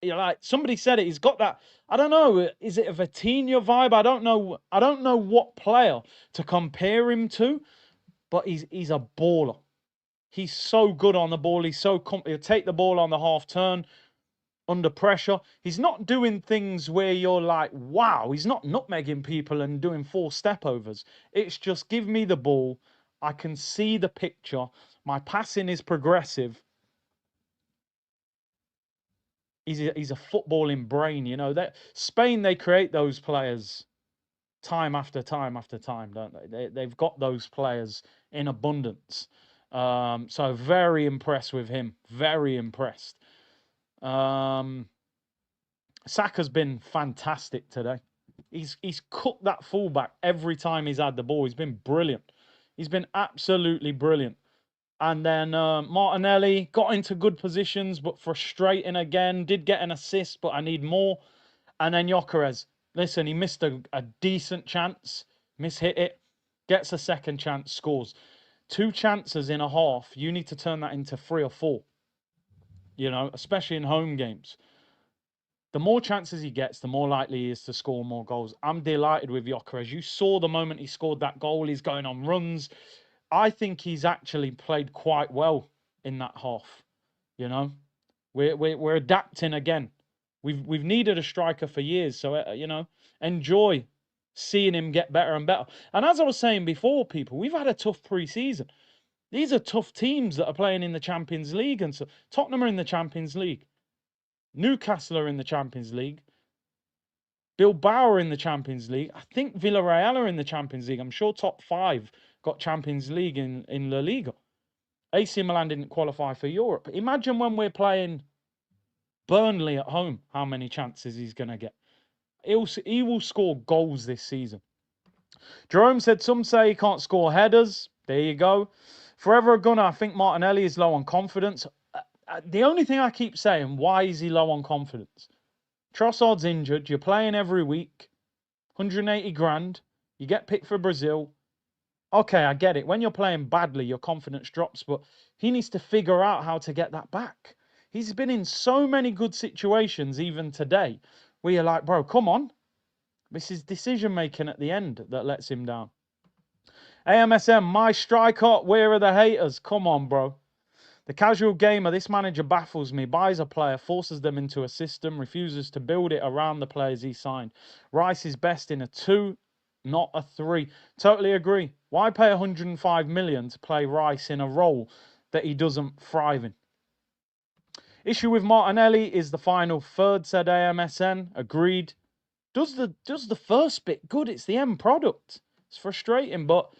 You know, like somebody said it, he's got that, I don't know, is it a Vitinha vibe? I don't know what player to compare him to, but he's a baller. He's so good on the ball. He's so he'll take the ball on the half turn under pressure. He's not doing things where you're like, wow, he's not nutmegging people and doing 4 stepovers. It's just give me the ball. I can see the picture. My passing is progressive. He's a footballing brain, you know. That Spain, they create those players time after time after time, don't they? They've got those players in abundance. So very impressed with him. Very impressed. Saka's been fantastic today. He's cooked that fullback every time he's had the ball. He's been brilliant. He's been absolutely brilliant. And then Martinelli got into good positions, but frustrating again. Did get an assist, but I need more. And then Gyökeres. Listen, he missed a decent chance. Mishit it. Gets a second chance, scores. 2 chances in a half. You need to turn that into 3 or 4. You know, especially in home games. The more chances he gets, the more likely he is to score more goals. I'm delighted with Gyökeres. You saw the moment he scored that goal. He's going on runs. I think he's actually played quite well in that half. You know, we're adapting again. We've needed a striker for years, so you know, enjoy seeing him get better and better. And as I was saying before, people, we've had a tough pre-season. These are tough teams that are playing in the Champions League, and so Tottenham are in the Champions League, Newcastle are in the Champions League, Bilbao are in the Champions League. I think Villarreal are in the Champions League. I'm sure top 5 got Champions League in La Liga. AC Milan didn't qualify for Europe. Imagine when we're playing Burnley at home, how many chances he's going to get. He will score goals this season. Jerome said, some say he can't score headers. There you go. Forever a gunner, I think Martinelli is low on confidence. The only thing I keep saying, why is he low on confidence? Trossard's injured. You're playing every week. 180 grand. You get picked for Brazil. Okay, I get it. When you're playing badly, your confidence drops, but he needs to figure out how to get that back. He's been in so many good situations, even today, where you're like, bro, come on. This is decision-making at the end that lets him down. AMSM, my striker, where are the haters? Come on, bro. The casual gamer, this manager baffles me. Buys a player, forces them into a system, refuses to build it around the players he signed. Rice is best in a 2, not a 3. Totally agree. Why pay 105 million to play Rice in a role that he doesn't thrive in? Issue with Martinelli is the final third, said AMSN. Agreed. does the first bit good. It's the end product. It's frustrating, but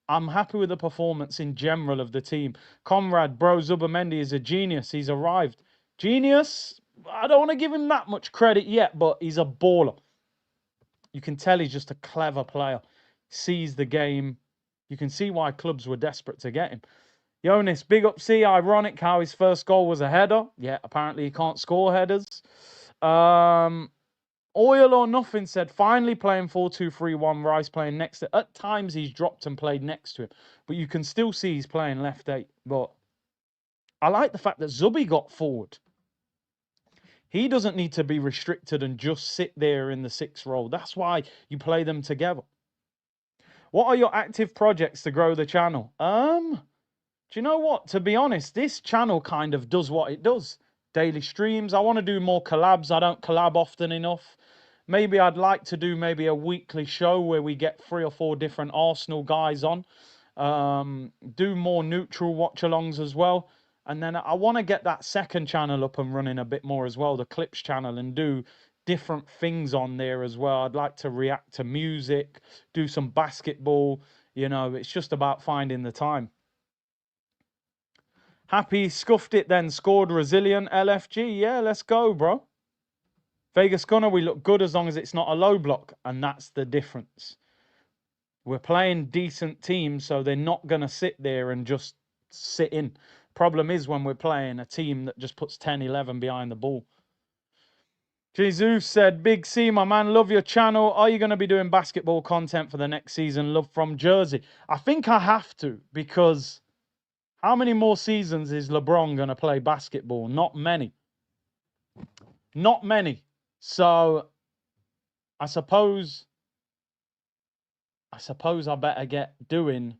I'm happy with the performance in general of the team. Conrad, bro, Zubimendi is a genius. He's arrived. Genius? I don't want to give him that much credit yet, but he's a baller. You can tell he's just a clever player. Sees the game. You can see why clubs were desperate to get him. Jonas, big up C. Ironic how his first goal was a header. Yeah, apparently he can't score headers. Oil or Nothing said, finally playing 4-2-3-1, Rice playing next to... At times he's dropped and played next to him. But you can still see he's playing left 8. But I like the fact that Zubi got forward. He doesn't need to be restricted and just sit there in the 6th role. That's why you play them together. What are your active projects to grow the channel? Do you know what? To be honest, this channel kind of does what it does. Daily streams. I want to do more collabs. I don't collab often enough. Maybe I'd like to do maybe a weekly show where we get 3 or 4 different Arsenal guys on. Do more neutral watch-alongs as well. And then I want to get that second channel up and running a bit more as well, the Clips channel, and do different things on there as well. I'd like to react to music, do some basketball. You know, it's just about finding the time. Happy scuffed it then, scored resilient LFG. Yeah, let's go, bro. Vegas Gunner, we look good as long as it's not a low block, and that's the difference. We're playing decent teams, so they're not going to sit there and just sit in. Problem is when we're playing a team that just puts 10, 11 behind the ball. Jesus said, Big C, my man, love your channel. Are you going to be doing basketball content for the next season? Love from Jersey. I think I have to, because how many more seasons is LeBron going to play basketball? Not many. Not many. So I suppose I better get doing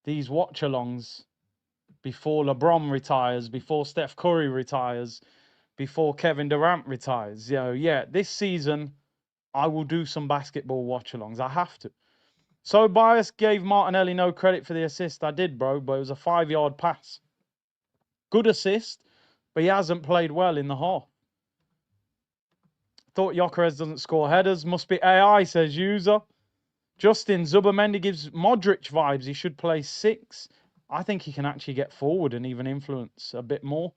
these watch-alongs before LeBron retires, before Steph Curry retires, before Kevin Durant retires. You know, yeah, this season I will do some basketball watch-alongs. I have to. So Bias gave Martinelli no credit for the assist. I did, bro, but it was a 5-yard pass. Good assist, but he hasn't played well in the half. Thought Gyökeres doesn't score headers. Must be AI, says user. Justin, Zubimendi gives Modric vibes. He should play 6. I think he can actually get forward and even influence a bit more.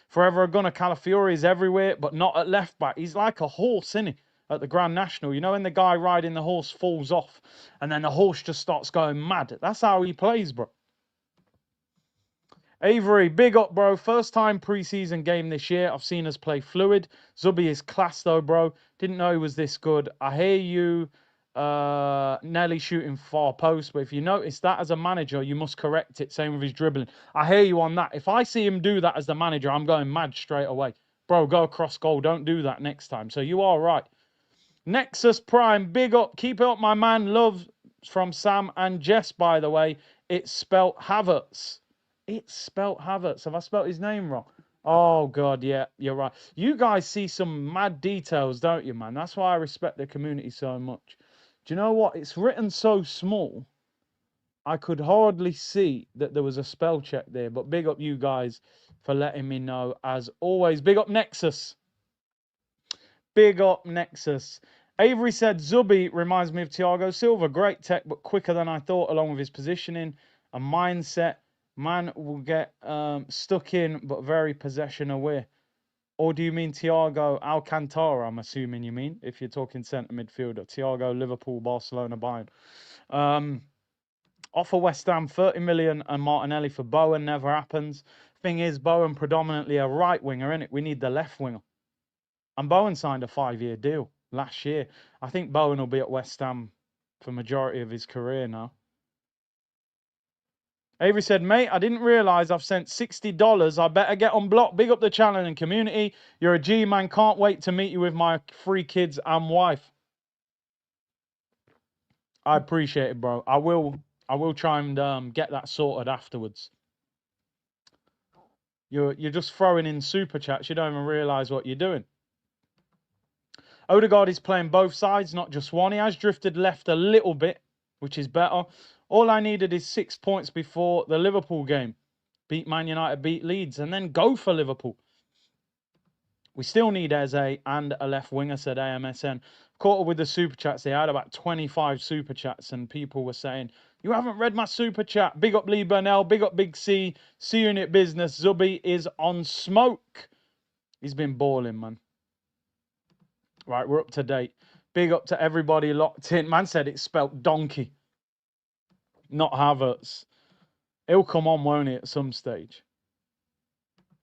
Forever a Gunner, Calafiori is everywhere, but not at left back. He's like a horse, isn't he? At the Grand National. You know when the guy riding the horse falls off and then the horse just starts going mad? That's how he plays, bro. Avery, big up, bro. First time preseason game this year. I've seen us play fluid. Zubi is class, though, bro. Didn't know he was this good. I hear you, Nelly shooting far post, but if you notice that as a manager, you must correct it. Same with his dribbling. I hear you on that. If I see him do that as the manager, I'm going mad straight away. Bro, go across goal. Don't do that next time. So you are right. Nexus Prime, big up. Keep it up, my man. Love from Sam and Jess, by the way. It's spelt Havertz. It's spelt Havertz. Have I spelt his name wrong? Oh, God, yeah, you're right. You guys see some mad details, don't you, man? That's why I respect the community so much. Do you know what? It's written so small, I could hardly see that there was a spell check there. But big up you guys for letting me know, as always. Big up Nexus. Big up Nexus. Avery said, Zubi reminds me of Thiago Silva. Great tech, but quicker than I thought, along with his positioning and mindset. Man will get stuck in, but very possession aware. Or do you mean Thiago Alcantara, I'm assuming you mean, if you're talking centre midfielder. Thiago, Liverpool, Barcelona, Bayern. Offer West Ham 30 million and Martinelli for Bowen. Never happens. Thing is, Bowen predominantly a right winger, innit? We need the left winger. And Bowen signed a 5-year deal last year. I think Bowen will be at West Ham for majority of his career now. Avery said, mate, I didn't realise I've sent $60. I better get unblocked. Big up the channel and community. You're a G, man. Can't wait to meet you with my 3 kids and wife. I appreciate it, bro. I will try and get that sorted afterwards. You're just throwing in super chats. You don't even realise what you're doing. Odegaard is playing both sides, not just one. He has drifted left a little bit, which is better. All I needed is 6 points before the Liverpool game. Beat Man United, beat Leeds, and then go for Liverpool. We still need Eze and a left winger, said AMSN. Caught up with the super chats. They had about 25 super chats, and people were saying, "You haven't read my super chat." Big up Lee Burnell, big up Big C, C Unit Business. Zubby is on smoke. He's been balling, man. Right, we're up to date. Big up to everybody locked in. Man said it's spelt donkey, not Havertz. He'll come on, won't he, at some stage?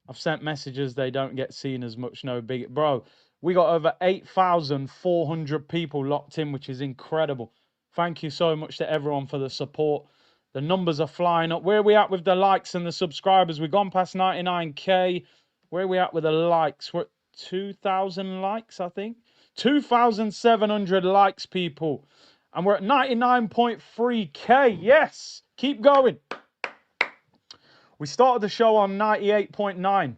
I've sent messages, they don't get seen as much. No big. Bro, we got over 8,400 people locked in, which is incredible. Thank you so much to everyone for the support. The numbers are flying up. Where are we at with the likes and the subscribers? We've gone past 99K. Where are we at with the likes? We're at 2,000 likes, I think. 2,700 likes, people. And we're at 99.3K. Yes. Keep going. We started the show on 98.9.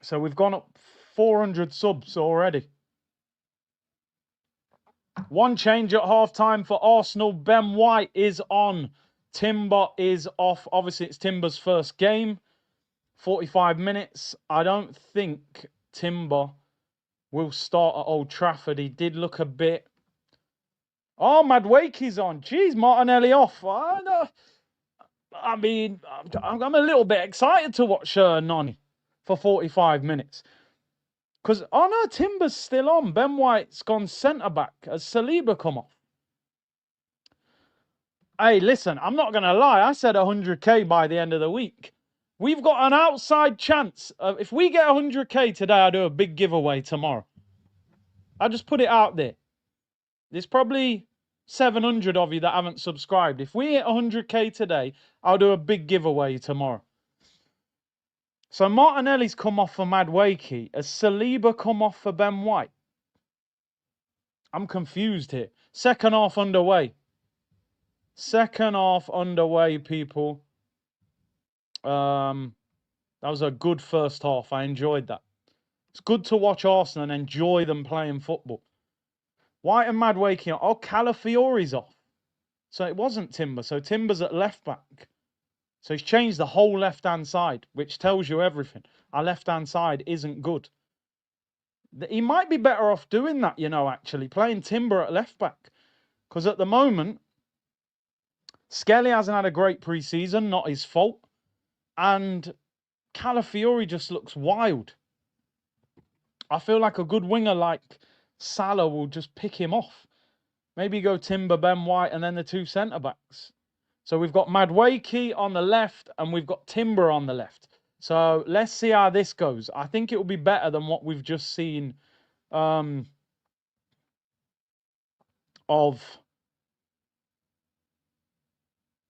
So we've gone up 400 subs already. One change at halftime for Arsenal. Ben White is on. Timber is off. Obviously, it's Timber's first game. 45 minutes. I don't think Timber will start at Old Trafford. He did look a bit... Oh, Madueke's on. Jeez, Martinelli off. I mean, I'm a little bit excited to watch Nani for 45 minutes. Because, oh no, Timber's still on. Ben White's gone centre-back as Saliba come off. Hey, listen, I'm not going to lie. I said 100K by the end of the week. We've got an outside chance. If we get 100K today, I'll do a big giveaway tomorrow. I'll just put it out there. There's probably 700 of you that haven't subscribed. If we hit 100K today, I'll do a big giveaway tomorrow. So Martinelli's come off for Madueke. Has Saliba come off for Ben White? I'm confused here. Second half underway. Second half underway, people. That was a good first half. I enjoyed that. It's good to watch Arsenal and enjoy them playing football. White and Madueke. Oh, Calafiore's off. So it wasn't Timber. So Timber's at left back. So he's changed the whole left-hand side, which tells you everything. Our left-hand side isn't good. He might be better off doing that, you know, actually, playing Timber at left back. Because at the moment, Skelly hasn't had a great pre-season, not his fault. And Calafiori just looks wild. I feel like a good winger like Salah will just pick him off. Maybe go Timber, Ben White, and then the two centre-backs. So we've got Madueke on the left, and we've got Timber on the left. So let's see how this goes. I think it will be better than what we've just seen of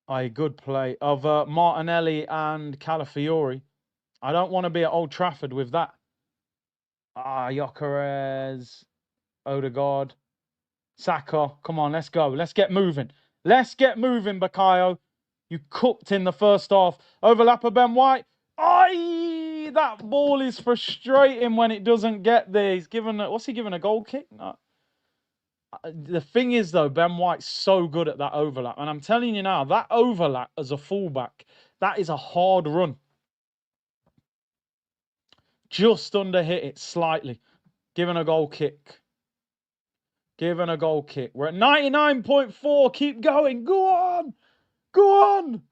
a good play of Martinelli and Calafiori. I don't want to be at Old Trafford with that. Gyökeres, Odegaard, Saka. Come on, let's go. Let's get moving. Let's get moving, Bakayo. You cooked in the first half. Overlap of Ben White. Aye, that ball is frustrating when it doesn't get there. He's given what's he given, a goal kick? No. The thing is, though, Ben White's so good at that overlap. And I'm telling you now, that overlap as a fullback, that is a hard run. Just under hit it slightly. Given a goal kick. Given a goal kick. We're at 99.4. Keep going. Go on. Go on.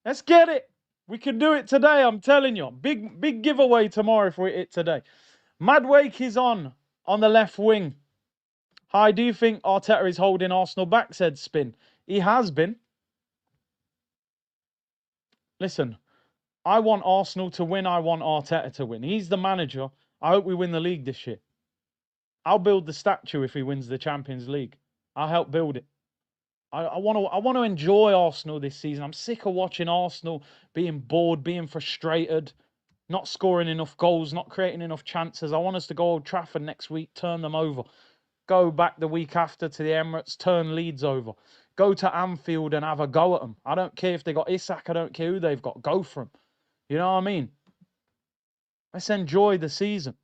Let's get it. We can do it today, I'm telling you. Big giveaway tomorrow if we hit it today. Madueke is on the left wing. Hi, do you think Arteta is holding Arsenal back, said Spin. He has been. Listen, I want Arsenal to win. I want Arteta to win. He's the manager. I hope we win the league this year. I'll build the statue if he wins the Champions League. I'll help build it. I want to enjoy Arsenal this season. I'm sick of watching Arsenal being bored, being frustrated, not scoring enough goals, not creating enough chances. I want us to go Old Trafford next week, turn them over. Go back the week after to the Emirates, turn Leeds over. Go to Anfield and have a go at them. I don't care if they got Isak. I don't care who they've got. Go for them. You know what I mean? Let's enjoy the season.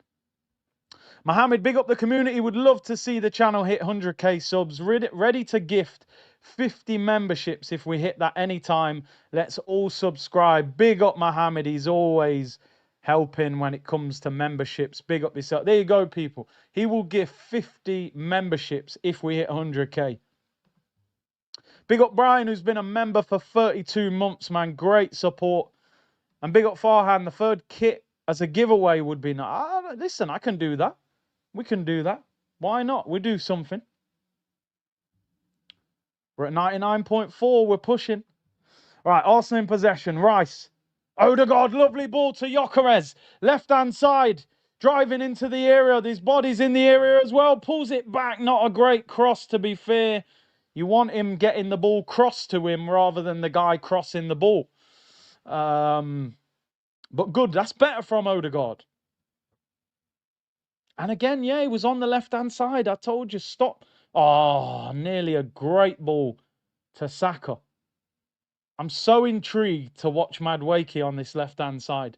Mohammed, big up the community. Would love to see the channel hit 100K subs. Ready to gift 50 memberships if we hit that anytime. Let's all subscribe. Big up Mohammed. He's always helping when it comes to memberships. Big up yourself. There you go, people. He will give 50 memberships if we hit 100K. Big up Brian, who's been a member for 32 months, man. Great support. And big up Farhan. The third kit as a giveaway would be nice. Listen, I can do that. We can do that. Why not? We do something. We're at 99.4. We're pushing. Right, Arsenal in possession. Rice. Odegaard, lovely ball to Gyökeres. Left-hand side. Driving into the area. His body's in the area as well. Pulls it back. Not a great cross, to be fair. You want him getting the ball crossed to him rather than the guy crossing the ball. But good. That's better from Odegaard. And again, yeah, he was on the left-hand side. I told you, stop. Oh, nearly a great ball to Saka. I'm so intrigued to watch Madueke on this left-hand side.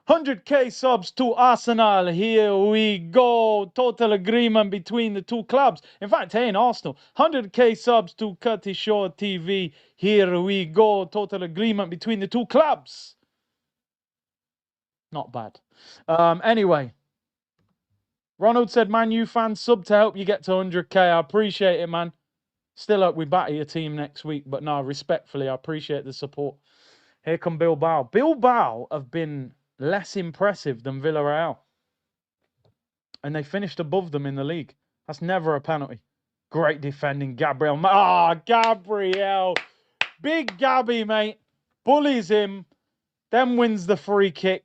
100K subs to Arsenal. Here we go. Total agreement between the two clubs. In fact, hey, in Arsenal. 100K subs to Cutty Shaw TV. Here we go. Total agreement between the two clubs. Not bad. Anyway. Ronald said, Man U fans, sub to help you get to 100K. I appreciate it, man. Still hope we batter your team next week. But no, respectfully, I appreciate the support. Here come Bilbao. Bilbao have been less impressive than Villarreal. And they finished above them in the league. That's never a penalty. Great defending, Gabriel. Gabriel. Big Gabby, mate. Bullies him. Then wins the free kick.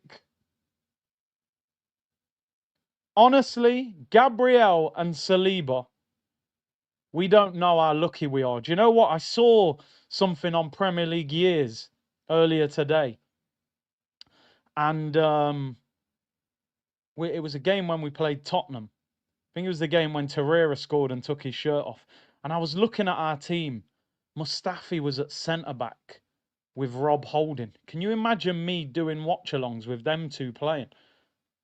Honestly, Gabriel and Saliba, we don't know how lucky we are. Do you know what? I saw something on Premier League Years earlier today. And it was a game when we played Tottenham. I think it was the game when Torreira scored and took his shirt off. And I was looking at our team. Mustafi was at centre-back with Rob Holding. Can you imagine me doing watch-alongs with them two playing?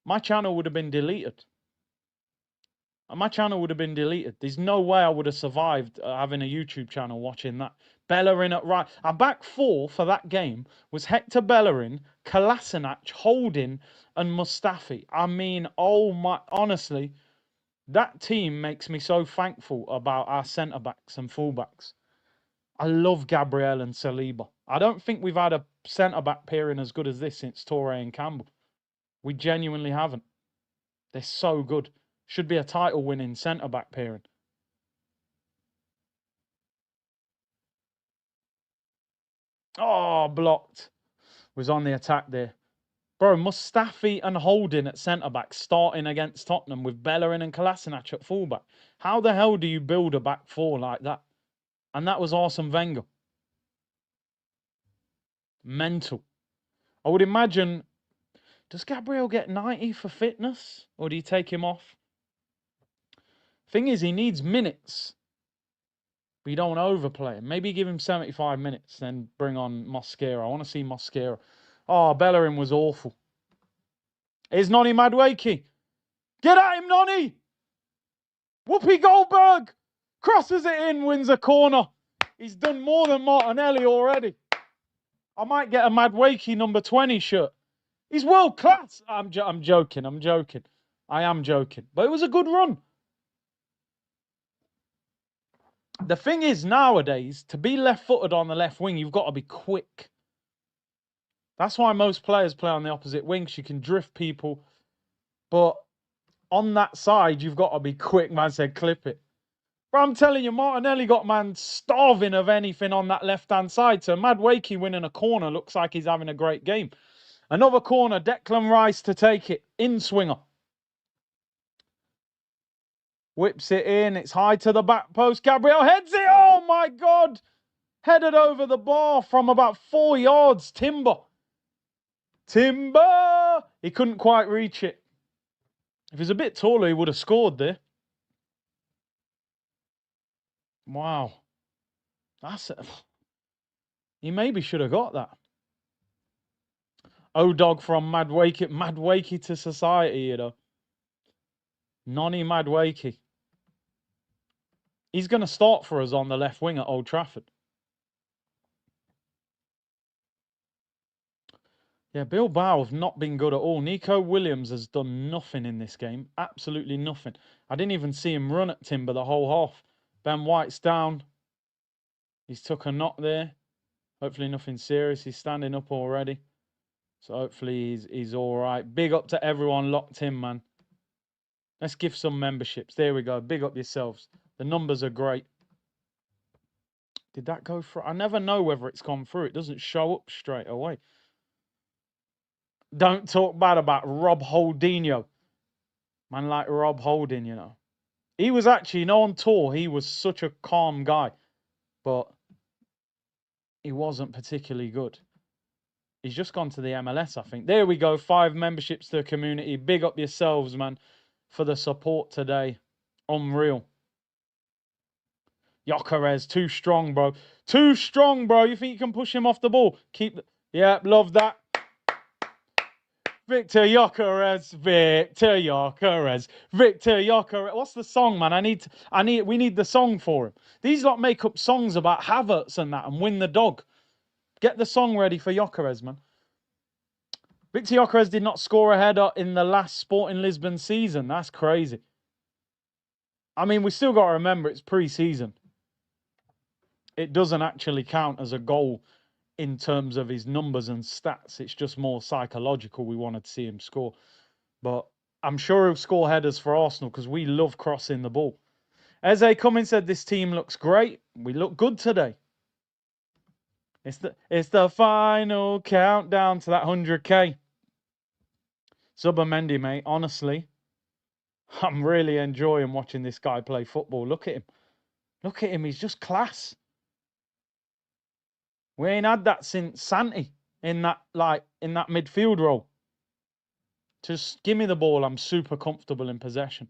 My channel would have been deleted. My channel would have been deleted. There's no way I would have survived having a YouTube channel watching that. Bellerin at right. Our back four for that game was Hector Bellerin, Kolasinac, Holding, and Mustafi. I mean, oh my, honestly, that team makes me so thankful about our centre-backs and full-backs. I love Gabriel and Saliba. I don't think we've had a centre-back pairing as good as this since Toure and Campbell. We genuinely haven't. They're so good. Should be a title-winning centre-back pairing. Oh, blocked. Was on the attack there. Bro, Mustafi and Holding at centre-back starting against Tottenham with Bellerin and Kolasinac at full-back. How the hell do you build a back four like that? And that was Arsene Wenger. Mental. I would imagine, does Gabriel get 90 for fitness? Or do you take him off? Thing is, he needs minutes. But you don't want to overplay him. Maybe give him 75 minutes, then bring on Mosquera. I want to see Mosquera. Oh, Bellerin was awful. Here's Noni Madueke. Get at him, Noni! Whoopi Goldberg! Crosses it in, wins a corner. He's done more than Martinelli already. I might get a Madueke number 20 shirt. He's world class. I'm joking. I am joking. But it was a good run. The thing is, nowadays, to be left-footed on the left wing, you've got to be quick. That's why most players play on the opposite wing, because you can drift people. But on that side, you've got to be quick. Man said, clip it. But I'm telling you, Martinelli got man starving of anything on that left-hand side. So Madueke winning a corner looks like he's having a great game. Another corner, Declan Rice to take it. In-swinger. Whips it in. It's high to the back post. Gabriel heads it. Oh, my God. Headed over the bar from about 4 yards. Timber. He couldn't quite reach it. If he was a bit taller, he would have scored there. Wow. That's it. He maybe should have got that. O-Dog from Madueke to society, you know. Noni Madueke. He's going to start for us on the left wing at Old Trafford. Yeah, Bilbao have not been good at all. Nico Williams has done nothing in this game. Absolutely nothing. I didn't even see him run at Timber the whole half. Ben White's down. He's took a knock there. Hopefully nothing serious. He's standing up already. So hopefully he's all right. Big up to everyone locked in, man. Let's give some memberships. There we go. Big up yourselves. The numbers are great. Did that go through? I never know whether it's gone through. It doesn't show up straight away. Don't talk bad about Rob Holdinho. Man like Rob Holding, you know. He was actually, on tour, he was such a calm guy. But he wasn't particularly good. He's just gone to the MLS, I think. There we go. 5 memberships to the community. Big up yourselves, man, for the support today. Unreal. Gyökeres, too strong, bro. Too strong, bro. You think you can push him off the ball? Yeah, love that. Victor Gyökeres, Victor Gyökeres, Victor Gyökeres. What's the song, man? We need the song for him. These lot make up songs about Havertz and that and win the dog. Get the song ready for Gyökeres, man. Victor Gyökeres did not score a header in the last Sporting Lisbon season. That's crazy. I mean, we still got to remember it's pre-season. It doesn't actually count as a goal in terms of his numbers and stats. It's just more psychological. We wanted to see him score. But I'm sure he'll score headers for Arsenal because we love crossing the ball. Eze Cummins said this team looks great. We look good today. It's the final countdown to that 100k. Subamendi, mate, honestly, I'm really enjoying watching this guy play football. Look at him. Look at him. He's just class. We ain't had that since Santi in that midfield role. Just give me the ball. I'm super comfortable in possession.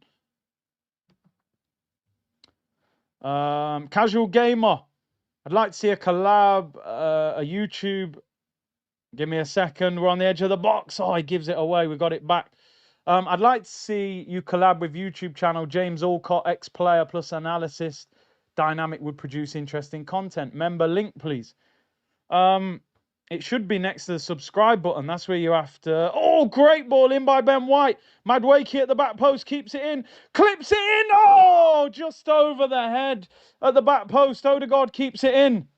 Casual Gamer. I'd like to see a collab, a YouTube. Give me a second. We're on the edge of the box. Oh, he gives it away. We got it back. I'd like to see you collab with YouTube channel James Alcott, ex-player plus analysis. Dynamic would produce interesting content. Member link, please. It should be next to the subscribe button. That's where you have to... Oh, great ball in by Ben White. Madwakey at the back post keeps it in. Clips it in. Oh, just over the head at the back post. Odegaard keeps it in.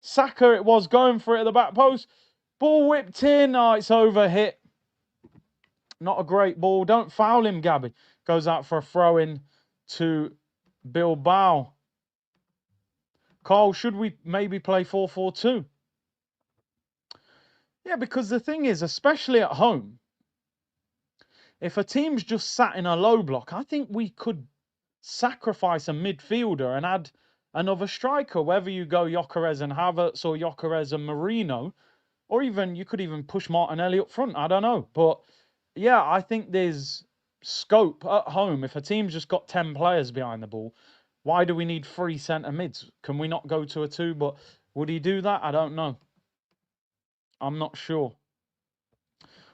Saka it was going for it at the back post. Ball whipped in. Oh, it's overhit. Not a great ball. Don't foul him, Gabby. Goes out for a throw-in to Bilbao. Carl, should we maybe play 4-4-2? Yeah, because the thing is, especially at home, if a team's just sat in a low block, I think we could sacrifice a midfielder and add another striker, whether you go Gyökeres and Havertz or Gyökeres and Marino, or even you could even push Martinelli up front. I don't know. But yeah, I think there's scope at home. If a team's just got 10 players behind the ball, why do we need 3 centre mids? Can we not go to a 2? But would he do that? I don't know. I'm not sure.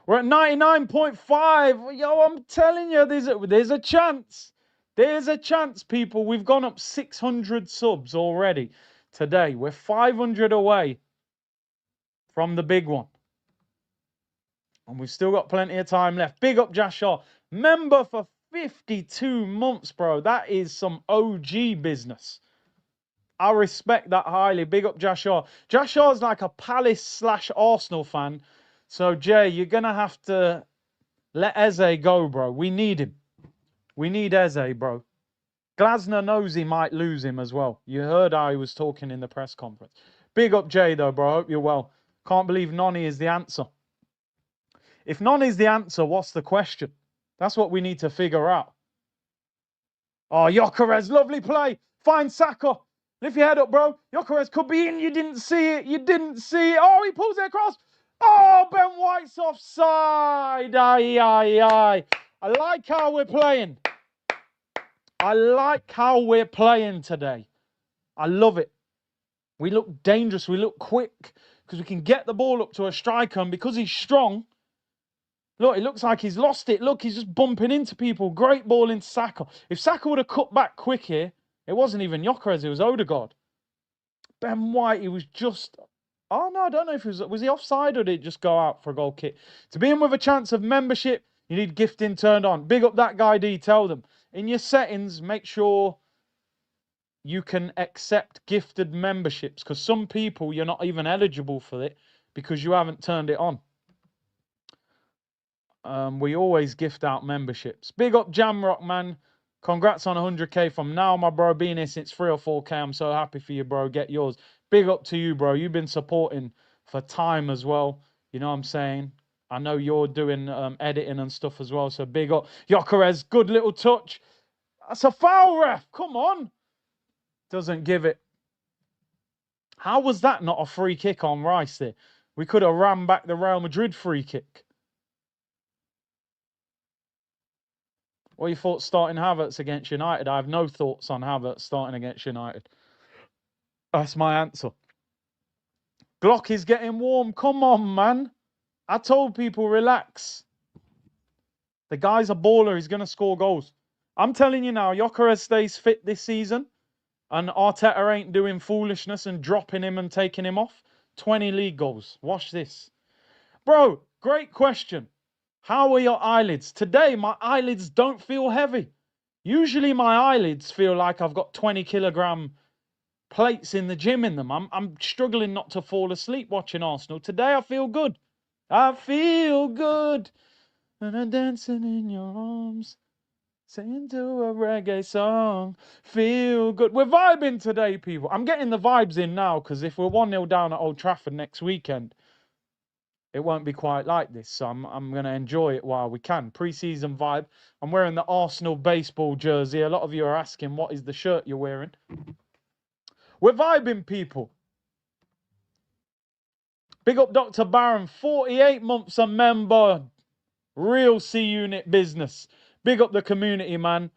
We're at 99.5. Yo, I'm telling you, there's a chance. There's a chance, people. We've gone up 600 subs already today. We're 500 away from the big one. And we've still got plenty of time left. Big up Joshua. Member for 52 months, bro. That is some OG business. I respect that highly. Big up Joshua. Joshua's like a Palace/Arsenal fan. So, Jay, you're going to have to let Eze go, bro. We need him. We need Eze, bro. Glasner knows he might lose him as well. You heard how he was talking in the press conference. Big up Jay, though, bro. Hope you're well. Can't believe Noni is the answer. If Noni's the answer, what's the question? That's what we need to figure out. Oh, Gyökeres, lovely play. Find Saka. Lift your head up, bro. Gyökeres could be in. You didn't see it. You didn't see it. Oh, he pulls it across. Oh, Ben White's offside. Aye, aye, aye. I like how we're playing. I like how we're playing today. I love it. We look dangerous. We look quick because we can get the ball up to a striker. And because he's strong, look, it looks like he's lost it. Look, he's just bumping into people. Great ball into Saka. If Saka would have cut back quick here, it wasn't even Gyökeres, it was Odegaard. Ben White, he was just Oh, no, I don't know if was he offside or did it just go out for a goal kick? To be in with a chance of membership, you need gifting turned on. Big up that guy, D. Tell them. In your settings, make sure you can accept gifted memberships because some people, you're not even eligible for it because you haven't turned it on. We always gift out memberships. Big up Jamrock, man. Congrats on 100k from now, my bro. Being here since 3 or 4k. I'm so happy for you, bro. Get yours. Big up to you, bro. You've been supporting for time as well. You know what I'm saying? I know you're doing editing and stuff as well. So big up. Gyökeres, good little touch. That's a foul, ref. Come on. Doesn't give it. How was that not a free kick on Rice there? We could have ran back the Real Madrid free kick. What are your thoughts starting Havertz against United? I have no thoughts on Havertz starting against United. That's my answer. Glock is getting warm. Come on, man. I told people, relax. The guy's a baller. He's going to score goals. I'm telling you now, Gyökeres stays fit this season and Arteta ain't doing foolishness and dropping him and taking him off. 20 league goals. Watch this. Bro, great question. How are your eyelids? Today, my eyelids don't feel heavy. Usually my eyelids feel like I've got 20 kilogram plates in the gym in them. I'm struggling not to fall asleep watching Arsenal. Today I feel good. I feel good. And I'm dancing in your arms, singing to a reggae song. Feel good. We're vibing today, people. I'm getting the vibes in now because if we're 1-0 down at Old Trafford next weekend, it won't be quite like this. So I'm going to enjoy it while we can. Pre-season vibe. I'm wearing the Arsenal baseball jersey. A lot of you are asking, what is the shirt you're wearing? We're vibing, people. Big up Dr. Barron. 48 months a member. Real C-Unit business. Big up the community, man.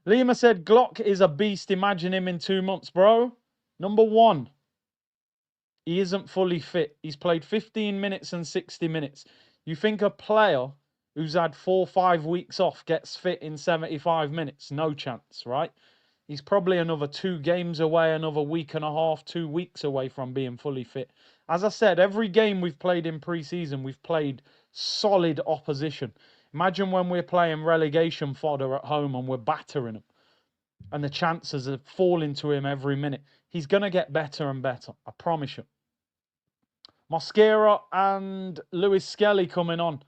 Lima said, Glock is a beast. Imagine him in 2 months, bro. Number one. He isn't fully fit. He's played 15 minutes and 60 minutes. You think a player who's had 4 or 5 weeks off gets fit in 75 minutes? No chance, right? He's probably another 2 games away, another week and a half, 2 weeks away from being fully fit. As I said, every game we've played in pre-season, we've played solid opposition. Imagine when we're playing relegation fodder at home and we're battering them. And the chances are falling to him every minute. He's going to get better and better. I promise you. Mosquera and Lewis Skelly coming on.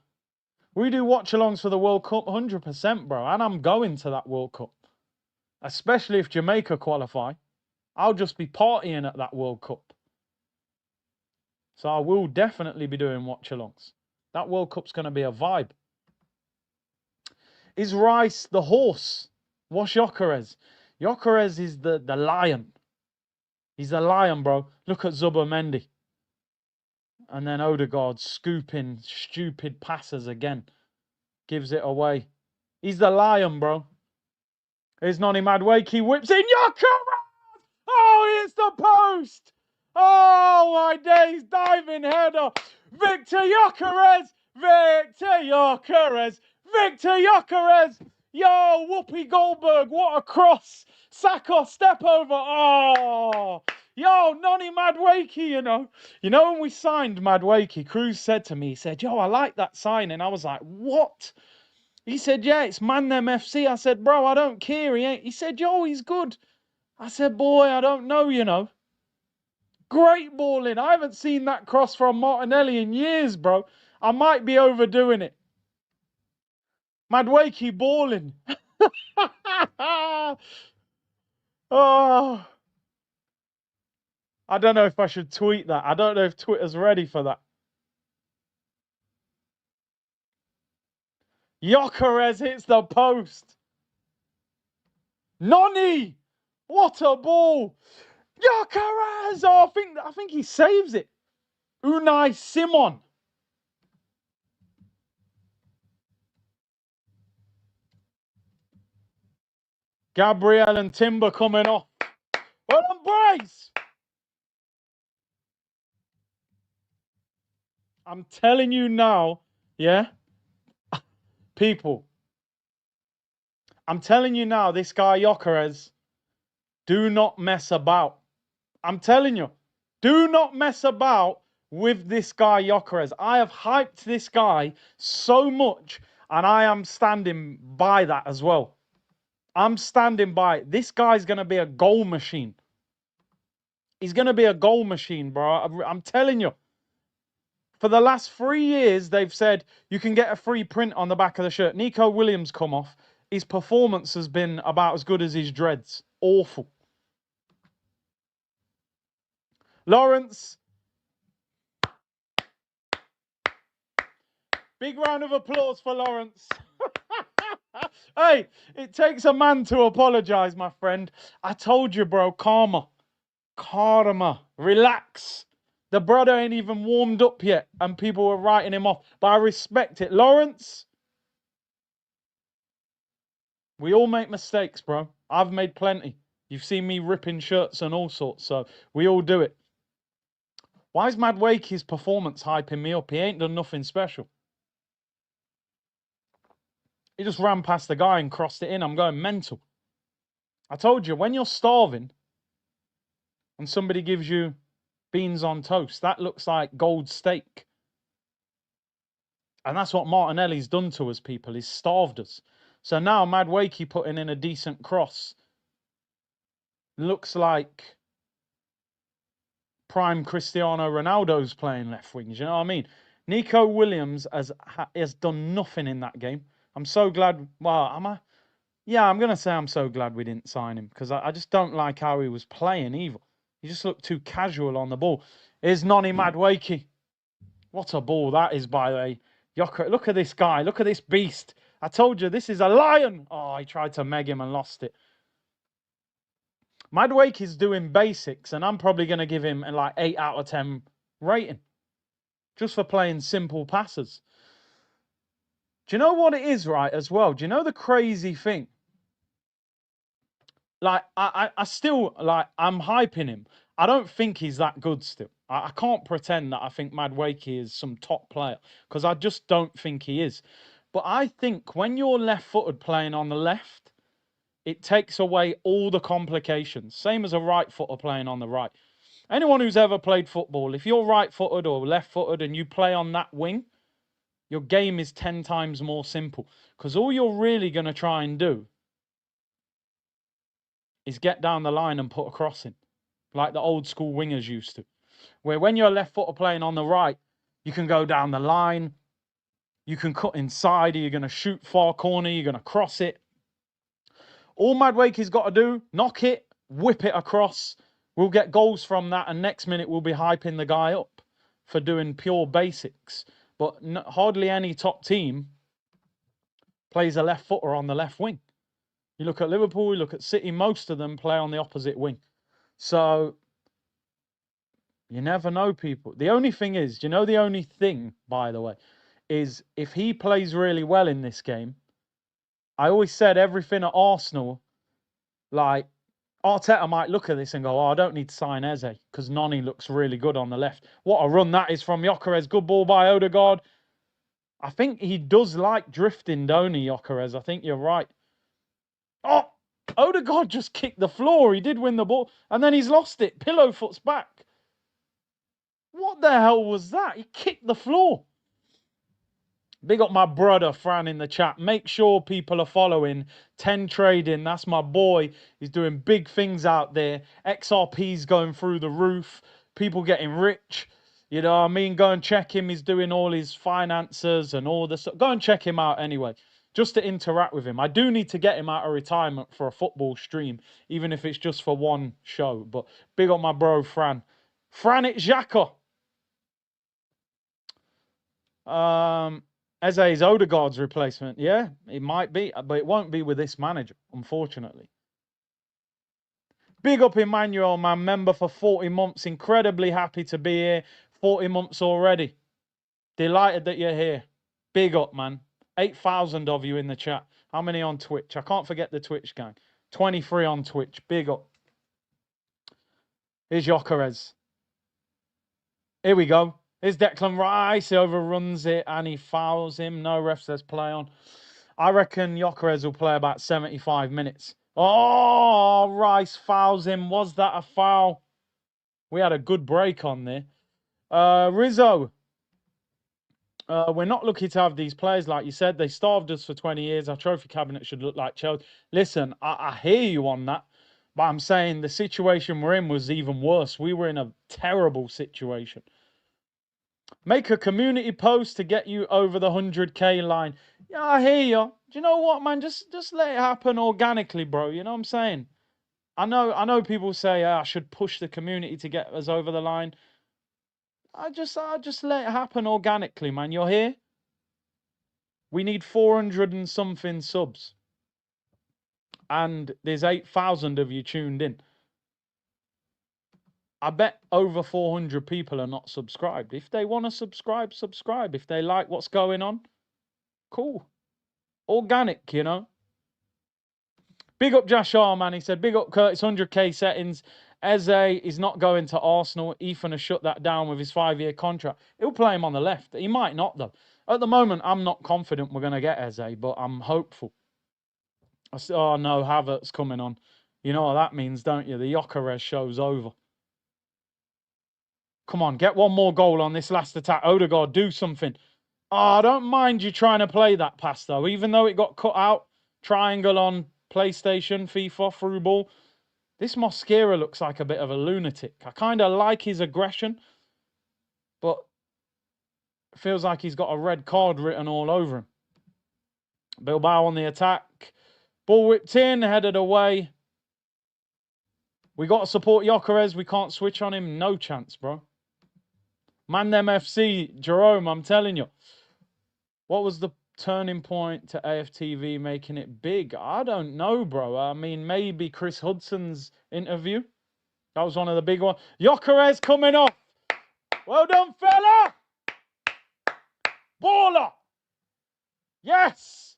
We do watch-alongs for the World Cup, 100%, bro. And I'm going to that World Cup. Especially if Jamaica qualify. I'll just be partying at that World Cup. So I will definitely be doing watch-alongs. That World Cup's going to be a vibe. Is Rice the horse? What's Gyökeres? Gyökeres is the lion. He's the lion, bro. Look at Zubomendi. And then Odegaard scooping stupid passes again. Gives it away. He's the lion, bro. Here's Nonny Madueke. Whips in. Gyökeres! Oh, it's the post! Oh, my days. Diving header. Victor Gyökeres! Victor Gyökeres! Victor Gyökeres! Yo, Whoopi Goldberg, what a cross. Saka, step over. Oh, yo, Nonny Madueke, you know. You know when we signed Madueke, Cruz said to me, he said, yo, I like that signing. I was like, what? He said, yeah, it's Man Them FC. I said, bro, I don't care. He ain't. He said, yo, he's good. I said, boy, I don't know, you know. Great balling. I haven't seen that cross from Martinelli in years, bro. I might be overdoing it. Madueke balling. Oh, I don't know if I should tweet that. I don't know if Twitter's ready for that. Gyökeres hits the post. Nonny! What a ball! Gyökeres! Oh, I think he saves it. Unai Simon. Gabriel and Timber coming off. Well done, Bryce! I'm telling you now, yeah? People. I'm telling you now, this guy Gyökeres, do not mess about. I'm telling you, do not mess about with this guy, Gyökeres. I have hyped this guy so much, and I am standing by that as well. I'm standing by it. This guy's going to be a goal machine. He's going to be a goal machine, bro. I'm telling you. For the last 3 years, they've said you can get a free print on the back of the shirt. Nico Williams come off. His performance has been about as good as his dreads. Awful. Lawrence. Big round of applause for Lawrence. Hey, it takes a man to apologize, my friend. I told you, bro. Karma. Karma. Relax. The brother ain't even warmed up yet, and people were writing him off. But I respect it. Lawrence, we all make mistakes, bro. I've made plenty. You've seen me ripping shirts and all sorts, so we all do it. Why is Madueke's performance hyping me up? He ain't done nothing special. He just ran past the guy and crossed it in. I'm going mental. I told you, when you're starving and somebody gives you beans on toast, that looks like gold steak. And that's what Martinelli's done to us, people. He's starved us. So now Madueke putting in a decent cross looks like prime Cristiano Ronaldo's playing left wing. Do you know what I mean? Nico Williams has done nothing in that game. I'm so glad. Well, am I? Yeah, I'm going to say I'm so glad we didn't sign him, because I just don't like how he was playing either. He just looked too casual on the ball. Here's Noni Madueke. What a ball that is, by the way. Look at this guy. Look at this beast. I told you, this is a lion. Oh, he tried to meg him and lost it. Madueke is doing basics, and I'm probably going to give him like 8 out of 10 rating. Just for playing simple passes. Do you know what it is, right, as well? Do you know the crazy thing? Like, I still, like, I'm hyping him. I don't think he's that good still. I can't pretend that I think Madueke is some top player, because I just don't think he is. But I think when you're left-footed playing on the left, it takes away all the complications. Same as a right-footer playing on the right. Anyone who's ever played football, if you're right-footed or left-footed and you play on that wing, your game is 10 times more simple. Because all you're really going to try and do is get down the line and put a cross in, like the old school wingers used to. Where when you're a left footer playing on the right, you can go down the line, you can cut inside, you're going to shoot far corner, you're going to cross it. All Madueke's got to do, knock it, whip it across. We'll get goals from that, and next minute we'll be hyping the guy up for doing pure basics. But hardly any top team plays a left footer on the left wing. You look at Liverpool, you look at City, most of them play on the opposite wing. So, you never know, people. The only thing is, do you know the only thing, by the way, is if he plays really well in this game, I always said everything at Arsenal, like, Arteta might look at this and go, oh, I don't need to sign Eze, because Noni looks really good on the left. What a run that is from Gyökeres. Good ball by Odegaard. I think he does like drifting, don't he, Gyökeres? I think you're right. Oh, Odegaard just kicked the floor. He did win the ball, and then he's lost it. Pillow foot's back. What the hell was that? He kicked the floor. Big up my brother, Fran, in the chat. Make sure people are following 10 Trading. That's my boy. He's doing big things out there. XRP's going through the roof. People getting rich. You know what I mean? Go and check him. He's doing all his finances and all this stuff. Go and check him out anyway, just to interact with him. I do need to get him out of retirement for a football stream, even if it's just for one show. But big up my bro, Fran. Fran, it's Xhaka. Eze is Odegaard's replacement. Yeah, it might be, but it won't be with this manager, unfortunately. Big up Emmanuel, man, member for 40 months. Incredibly happy to be here. 40 months already. Delighted that you're here. Big up, man. 8,000 of you in the chat. How many on Twitch? I can't forget the Twitch gang. 23 on Twitch. Big up. Here's Gyökeres. Here we go. Here's Declan Rice. He overruns it and he fouls him. No ref says play on. I reckon Gyökeres will play about 75 minutes. Oh, Rice fouls him. Was that a foul? We had a good break on there. Rizzo. We're not lucky to have these players, like you said. They starved us for 20 years. Our trophy cabinet should look like Chelsea. Listen, I hear you on that, but I'm saying the situation we're in was even worse. We were in a terrible situation. Make a community post to get you over the 100K line. Yeah, I hear you. Do you know what, man? Just let it happen organically, bro. You know what I'm saying? I know people say I should push the community to get us over the line. I just let it happen organically, man. You're here. We need 400 and something subs. And there's 8,000 of you tuned in. I bet over 400 people are not subscribed. If they want to subscribe, subscribe. If they like what's going on, cool. Organic, you know. Big up Jashar, man. He said, big up Curtis, 100K settings. Eze is not going to Arsenal. Ethan has shut that down with his 5-year contract. He'll play him on the left. He might not, though. At the moment, I'm not confident we're going to get Eze, but I'm hopeful. Oh, no, Havertz coming on. You know what that means, don't you? The Gyökeres show's over. Come on, get one more goal on this last attack. Odegaard, do something. Oh, I don't mind you trying to play that pass, though. Even though it got cut out. Triangle on PlayStation, FIFA, through ball. This Mosquera looks like a bit of a lunatic. I kind of like his aggression, but it feels like he's got a red card written all over him. Bilbao on the attack. Ball whipped in, headed away. We got to support Gyökeres. We can't switch on him. No chance, bro. Man them FC, Jerome, I'm telling you. What was the turning point to AFTV making it big? I don't know, bro. I mean, maybe Chris Hudson's interview. That was one of the big ones. Gyökeres coming off. Well done, fella. Baller. Yes.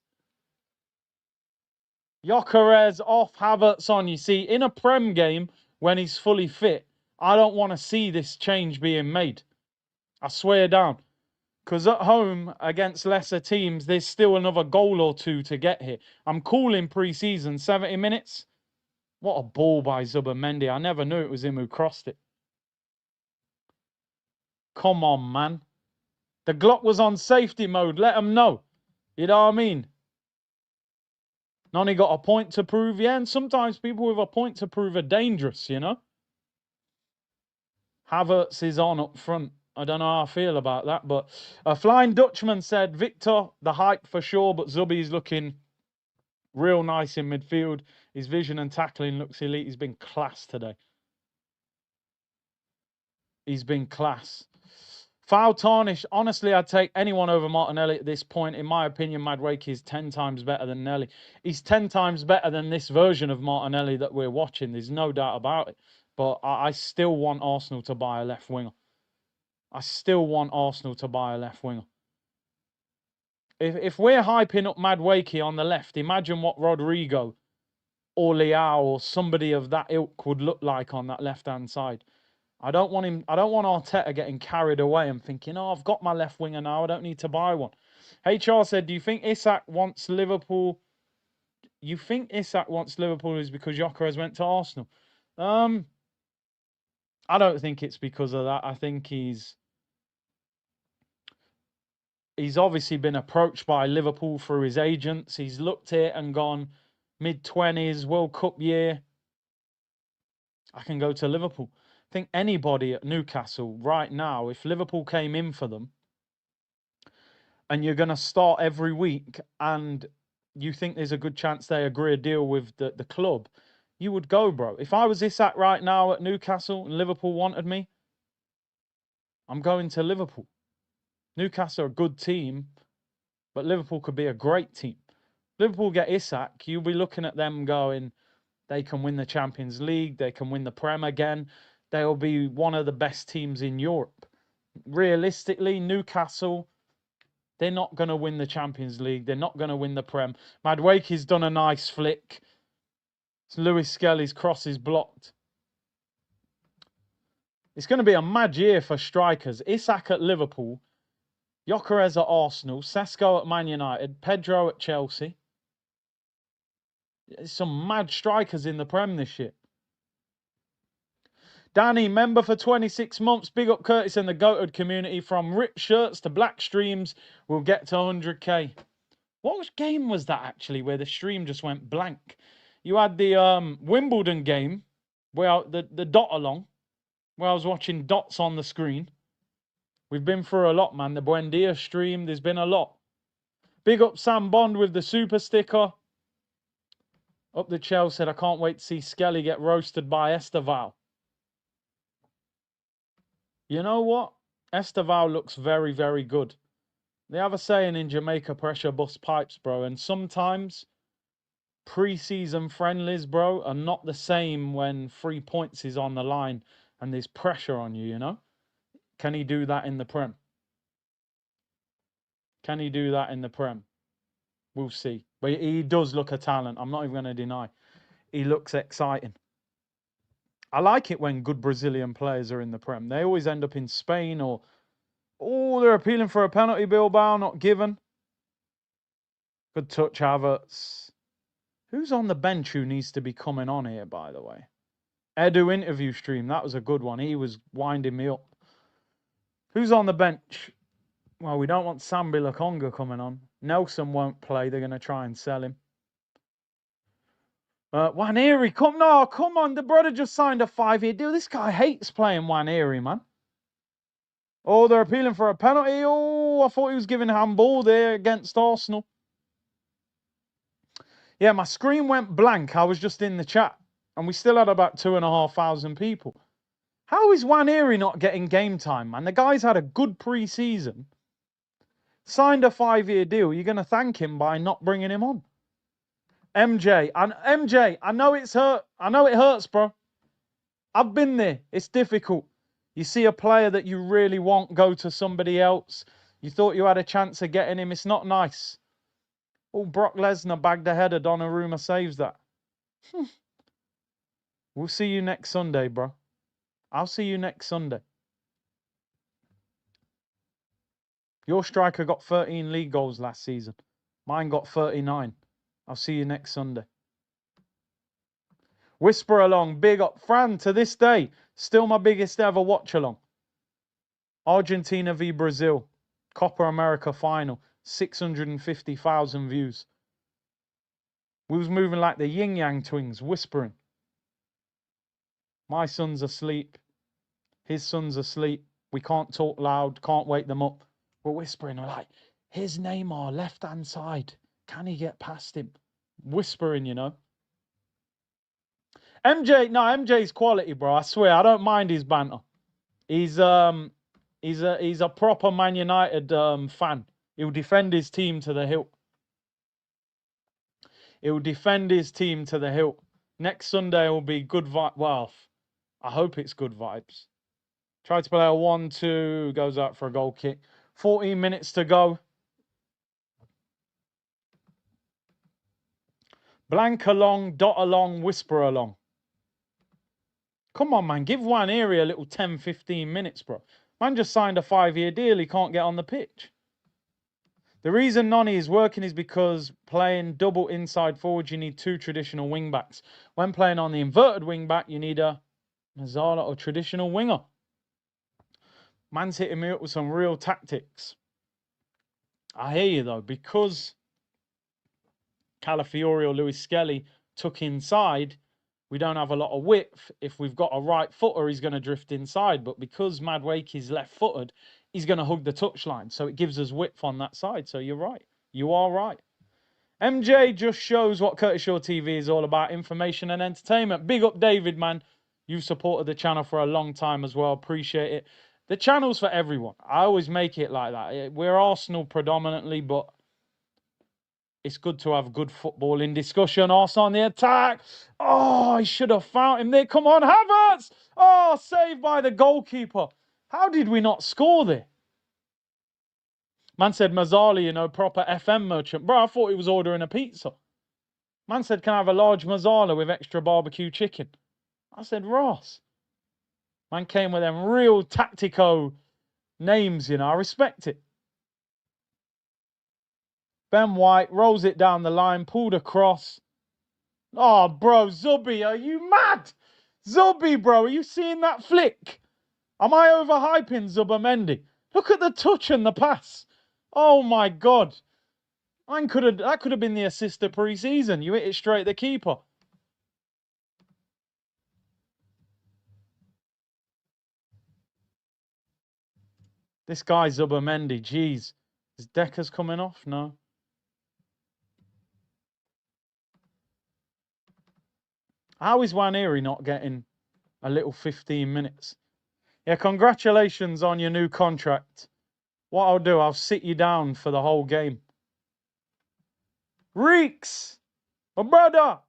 Gyökeres off, Havertz on. You see, in a Prem game, when he's fully fit, I don't want to see this change being made. I swear down. Because at home, against lesser teams, there's still another goal or two to get here. I'm cool in pre-season, 70 minutes. What a ball by Zubimendi. I never knew it was him who crossed it. Come on, man. The Glock was on safety mode. Let him know. You know what I mean? Noni got a point to prove, yeah. And sometimes people with a point to prove are dangerous, you know? Havertz is on up front. I don't know how I feel about that. But a Flying Dutchman said, Victor, the hype for sure, but Zubi's looking real nice in midfield. His vision and tackling looks elite. He's been class today. He's been class. Foul tarnish. Honestly, I'd take anyone over Martinelli at this point. In my opinion, Madueke is 10 times better than Nelly. He's 10 times better than this version of Martinelli that we're watching. There's no doubt about it. But I still want Arsenal to buy a left winger. I still want Arsenal to buy a left winger. If we're hyping up Madueke on the left, imagine what Rodrigo or Leao or somebody of that ilk would look like on that left-hand side. I don't want him. I don't want Arteta getting carried away and thinking, oh, I've got my left winger now. I don't need to buy one. HR said, do you think Isak wants Liverpool? You think Isak wants Liverpool is because Gyökeres went to Arsenal? I don't think it's because of that. I think he's obviously been approached by Liverpool through his agents. He's looked at it and gone, mid-20s, World Cup year. I can go to Liverpool. I think anybody at Newcastle right now, if Liverpool came in for them, and you're going to start every week, and you think there's a good chance they agree a deal with the club, you would go, bro. If I was Isak right now at Newcastle and Liverpool wanted me, I'm going to Liverpool. Newcastle are a good team, but Liverpool could be a great team. Liverpool get Isak, you'll be looking at them going, they can win the Champions League, they can win the Prem again, they'll be one of the best teams in Europe. Realistically, Newcastle, they're not going to win the Champions League, they're not going to win the Prem. Madueke's done a nice flick. Lewis Skelly's cross is blocked. It's going to be a mad year for strikers. Isak at Liverpool, Gyökeres at Arsenal, Sesko at Man United, Pedro at Chelsea. There's some mad strikers in the Prem this year. Danny, member for 26 months. Big up Curtis and the Goated community. From ripped shirts to black streams, we'll get to 100k. What game was that actually where the stream just went blank? You had the Wimbledon game where the dot along, where I was watching dots on the screen. We've been through a lot, man. The Buendia stream, there's been a lot. Big up Sam Bond with the super sticker. Up the Chell said, I can't wait to see Skelly get roasted by Esteval. You know what? Esteval looks very, very good. They have a saying in Jamaica, pressure bust pipes, bro. And sometimes pre-season friendlies, bro, are not the same when 3 points is on the line and there's pressure on you, you know? Can he do that in the Prem? Can he do that in the Prem? We'll see. But he does look a talent. I'm not even going to deny. He looks exciting. I like it when good Brazilian players are in the Prem. They always end up in Spain or... Oh, they're appealing for a penalty, Bilbao, not given. Good touch, Havertz. Who's on the bench who needs to be coming on here, by the way? Edu interview stream. That was a good one. He was winding me up. Who's on the bench? Well, we don't want Sambi Lakonga coming on. Nelson won't play. They're going to try and sell him. Waneri, come on. The brother just signed a 5-year deal. This guy hates playing Waneri, man. Oh, they're appealing for a penalty. Oh, I thought he was giving handball there against Arsenal. Yeah, my screen went blank. I was just in the chat. And we still had about 2,500 people. How is Waneri not getting game time, man? The guy's had a good pre-season. Signed a 5-year deal. You're going to thank him by not bringing him on. MJ, I know it's hurt. I know it hurts, bro. I've been there. It's difficult. You see a player that you really want go to somebody else. You thought you had a chance of getting him. It's not nice. Oh, Brock Lesnar bagged a header. Donnarumma saves that. We'll see you next Sunday, bro. I'll see you next Sunday. Your striker got 13 league goals last season. Mine got 39. I'll see you next Sunday. Whisper along, big up. Fran, to this day, still my biggest ever watch along. Argentina v Brazil. Copa America final. 650,000 views. We was moving like the yin yang twins, whispering. My son's asleep. His son's asleep. We can't talk loud, can't wake them up. We're whispering, we're like, here's Neymar, left-hand side. Can he get past him? Whispering, you know. MJ's quality, bro. I swear, I don't mind his banter. He's a proper Man United fan. He'll defend his team to the hilt. He'll defend his team to the hilt. Next Sunday will be good vibes. Well, I hope it's good vibes. Try to play a 1-2. Goes out for a goal kick. 14 minutes to go. Blank along, dot along, whisper along. Come on, man. Give one area a little 10, 15 minutes, bro. Man just signed a 5-year deal. He can't get on the pitch. The reason Noni is working is because playing double inside forward, you need 2 traditional wing backs. When playing on the inverted wing back, you need a Mazzala or traditional winger. Man's hitting me up with some real tactics. I hear you, though, because Calafiori or Luis Skelly took inside, we don't have a lot of width. If we've got a right footer, he's going to drift inside. But because Madueke is left-footed, he's going to hug the touchline. So it gives us width on that side. So you're right. You are right. MJ just shows what Curtis Shaw TV is all about. Information and entertainment. Big up, David, man. You've supported the channel for a long time as well. Appreciate it. The channel's for everyone. I always make it like that. We're Arsenal predominantly, but it's good to have good footballing discussion. Arsenal on the attack. Oh, he should have found him there. Come on, Havertz. Oh, saved by the goalkeeper. How did we not score there? Man said, Mazzali, you know, proper FM merchant. Bro, I thought he was ordering a pizza. Man said, can I have a large Mazzala with extra barbecue chicken? I said, Ross. Man came with them real tactico names, you know. I respect it. Ben White rolls it down the line, pulled across. Oh, bro, Zubi, are you mad? Zubi, bro, are you seeing that flick? Am I overhyping Zubimendi? Look at the touch and the pass. Oh my God. That could have been the assist of pre-season. You hit it straight at the keeper. This guy Zubimendi, jeez. Is Decker's coming off? No. How is Waneri not getting a little 15 minutes? Yeah, congratulations on your new contract. What I'll do, I'll sit you down for the whole game. Reeks! My brother!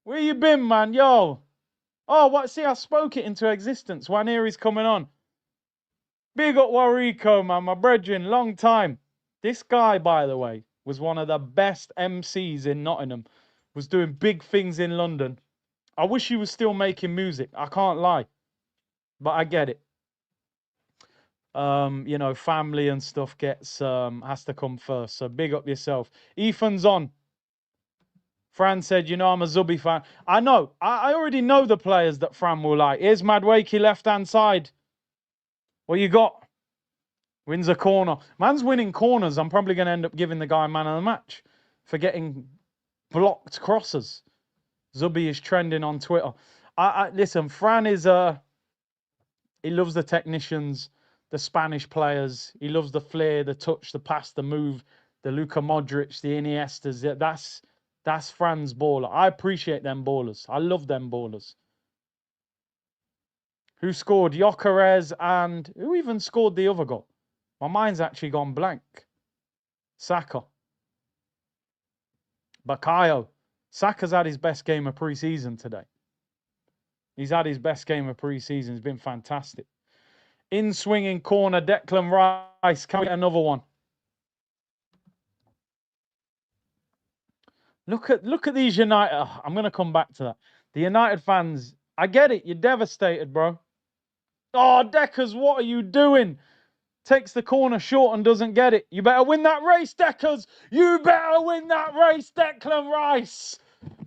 Where you been, man? Yo! Oh, what? See, I spoke it into existence. Waneri's coming on. Big up Wariko, man. My brethren, long time. This guy, by the way, was one of the best MCs in Nottingham. Was doing big things in London. I wish he was still making music. I can't lie. But I get it. You know, family and stuff has to come first. So big up yourself. Ethan's on. Fran said, you know, I'm a Zubi fan. I know. I already know the players that Fran will like. Here's Madwakey, left-hand side. What you got? Wins a corner. Man's winning corners. I'm probably going to end up giving the guy man of the match for getting blocked crosses. Zubi is trending on Twitter. Listen, Fran is... he loves the technicians, the Spanish players. He loves the flair, the touch, the pass, the move, the Luka Modric, the Iniestas. That's Fran's baller. I appreciate them ballers. I love them ballers. Who scored? Gyökeres and... Who even scored the other goal? My mind's actually gone blank. Saka. Bakayo. Saka's had his best game of pre-season today. He's had his best game of pre-season. It's been fantastic. In swinging corner, Declan Rice. Can we get another one? Look at these United. Oh, I'm going to come back to that. The United fans, I get it. You're devastated, bro. Oh, Deckers, what are you doing? Takes the corner short and doesn't get it. You better win that race, Deckers. You better win that race, Declan Rice.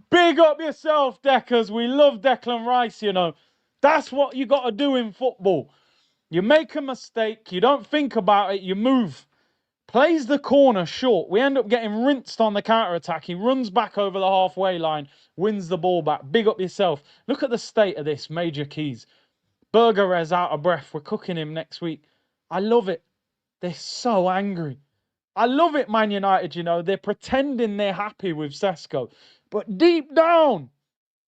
Big up yourself, Deckers. We love Declan Rice, you know. That's what you got to do in football. You make a mistake. You don't think about it. You move. Plays the corner short. We end up getting rinsed on the counter-attack. He runs back over the halfway line, wins the ball back. Big up yourself. Look at the state of this, Major Keys. Bergerez out of breath. We're cooking him next week. I love it. They're so angry. I love it, Man United, you know. They're pretending they're happy with Sesko. But deep down,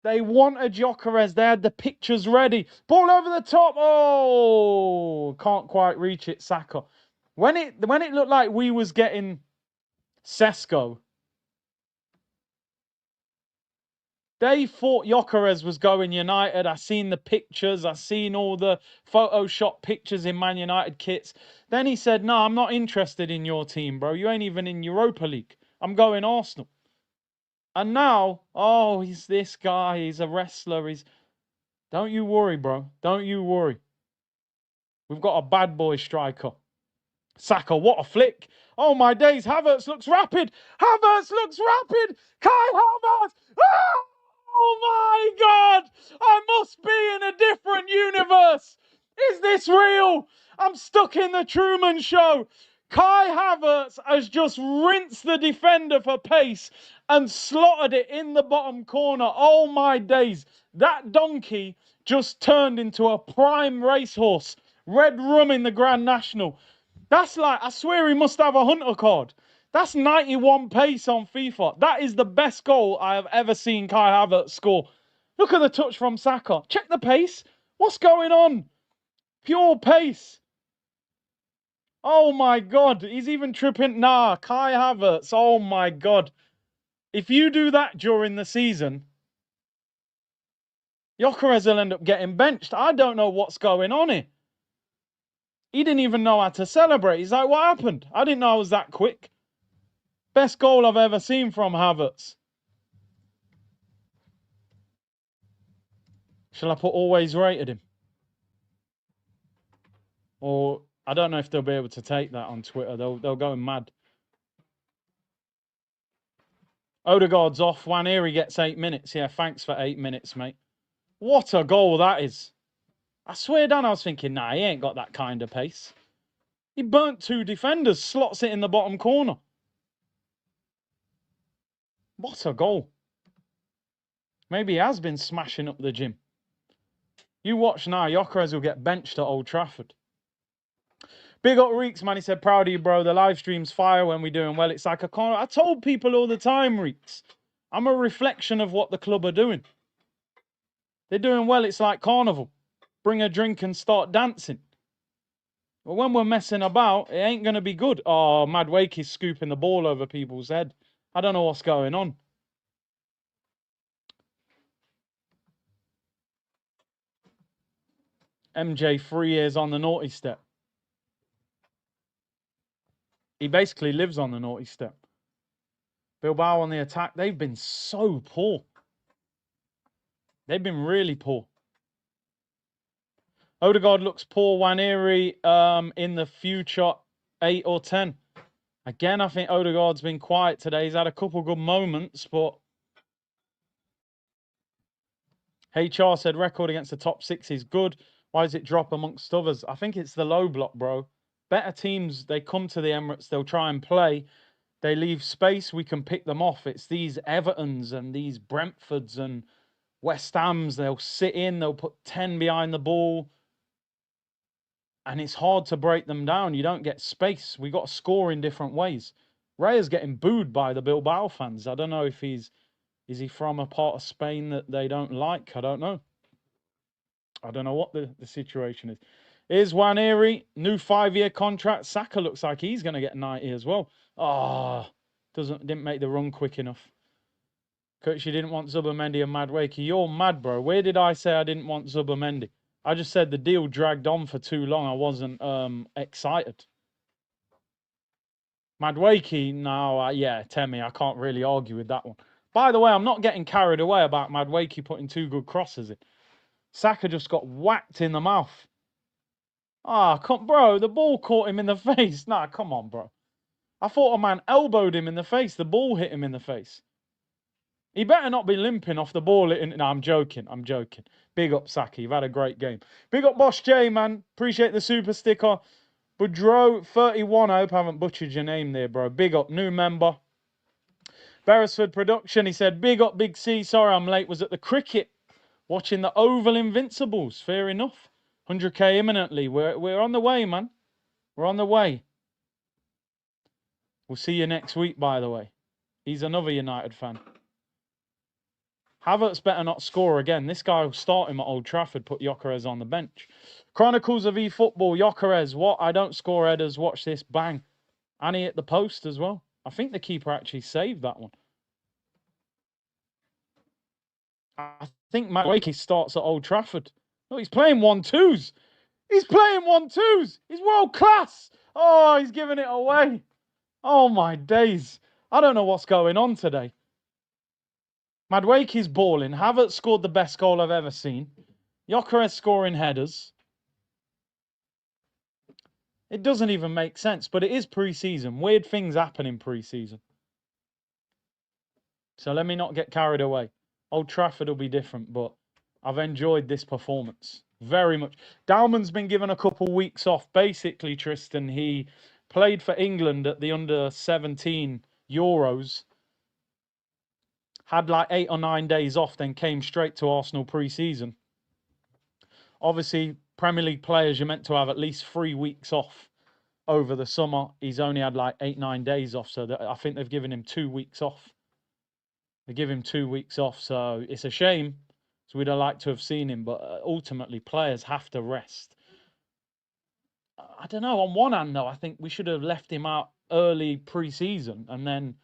they wanted Gyökeres. They had the pictures ready. Ball over the top. Oh, can't quite reach it, Saka. When it looked like we was getting Sesko, they thought Gyökeres was going United. I seen the pictures. I seen all the Photoshop pictures in Man United kits. Then he said, no, I'm not interested in your team, bro. You ain't even in Europa League. I'm going Arsenal. And now, oh, he's this guy. He's a wrestler. Don't you worry, bro. Don't you worry. We've got a bad boy striker. Saka, what a flick. Oh, my days. Havertz looks rapid. Havertz looks rapid. Kai Havertz. Oh, my God. I must be in a different universe. Is this real? I'm stuck in the Truman Show. Kai Havertz has just rinsed the defender for pace and slotted it in the bottom corner. Oh, my days. That donkey just turned into a prime racehorse. Red rum in the Grand National. That's like, I swear he must have a hunter card. That's 91 pace on FIFA. That is the best goal I have ever seen Kai Havertz score. Look at the touch from Saka. Check the pace. What's going on? Pure pace. Oh my God. He's even tripping. Nah, Kai Havertz. Oh my God. If you do that during the season, Gyökeres will end up getting benched. I don't know what's going on here. He didn't even know how to celebrate. He's like, what happened? I didn't know I was that quick. Best goal I've ever seen from Havertz. Shall I put always rated him? Or I don't know if they'll be able to take that on Twitter. They'll go mad. Odegaard's off. Waneri gets 8 minutes. Yeah, thanks for 8 minutes, mate. What a goal that is. I swear down, I was thinking, nah, he ain't got that kind of pace. He burnt 2 defenders, slots it in the bottom corner. What a goal. Maybe he has been smashing up the gym. You watch now, Gyökeres will get benched at Old Trafford. Big up Reeks, man. He said, proud of you, bro. The live stream's fire when we're doing well. It's like I told people all the time, Reeks. I'm a reflection of what the club are doing. They're doing well. It's like carnival. Bring a drink and start dancing. But when we're messing about, it ain't going to be good. Oh, Madwake is scooping the ball over people's head. I don't know what's going on. MJ 3 years on the naughty step. He basically lives on the naughty step. Bilbao on the attack. They've been so poor. They've been really poor. Odegaard looks poor. Waneri in the future 8 or 10. Again, I think Odegaard's been quiet today. He's had a couple good moments, but HR said record against the top 6 is good. Why does it drop amongst others? I think it's the low block, bro. Better teams, they come to the Emirates, they'll try and play. They leave space, we can pick them off. It's these Evertons and these Brentfords and West Hams. They'll sit in, they'll put 10 behind the ball. And it's hard to break them down. You don't get space. We got to score in different ways. Raya's getting booed by the Bilbao fans. I don't know if is he from a part of Spain that they don't like? I don't know. I don't know what the situation is. Here's Waneri, new 5-year contract. Saka looks like he's going to get 90 as well. Oh, didn't make the run quick enough. Coach, you didn't want Zubomendi and Madueke. You're mad, bro. Where did I say I didn't want Zubomendi? I just said the deal dragged on for too long. I wasn't excited. Madueke, no, yeah, Temi, I can't really argue with that one. By the way, I'm not getting carried away about Madueke putting 2 good crosses in. Saka just got whacked in the mouth. Ah, bro, the ball caught him in the face. Nah, come on, bro. I thought a man elbowed him in the face. The ball hit him in the face. He better not be limping off the ball. No, I'm joking. I'm joking. Big up, Saka. You've had a great game. Big up, Boss J, man. Appreciate the super sticker. Boudreau, 31. I hope I haven't butchered your name there, bro. Big up, new member. Beresford Production. He said, big up, Big C. Sorry I'm late. Was at the cricket. Watching the Oval Invincibles. Fair enough. 100k imminently. We're on the way, man. We're on the way. We'll see you next week, by the way. He's another United fan. Havertz better not score again. This guy will start him at Old Trafford, put Gyökeres on the bench. Chronicles of eFootball. Gyökeres. What? I don't score headers. Watch this. Bang. And he hit the post as well. I think the keeper actually saved that one. I think Madueke starts at Old Trafford. No, he's playing 1-2s. He's playing 1-2s. He's world class. Oh, he's giving it away. Oh, my days. I don't know what's going on today. Madueke's balling. Havertz scored the best goal I've ever seen. Gyökeres scoring headers. It doesn't even make sense, but it is pre-season. Weird things happen in pre-season. So let me not get carried away. Old Trafford will be different, but I've enjoyed this performance very much. Dalman's been given a couple weeks off. Basically, Tristan, he played for England at the under-17 Euros. Had like 8 or 9 days off, then came straight to Arsenal pre-season. Obviously, Premier League players, you're meant to have at least 3 weeks off over the summer. He's only had like 8-9 days off, so I think they've given him 2 weeks off. They give him 2 weeks off, so it's a shame. So we'd have liked to have seen him, but ultimately players have to rest. I don't know. On one hand, though, I think we should have left him out early pre-season, and then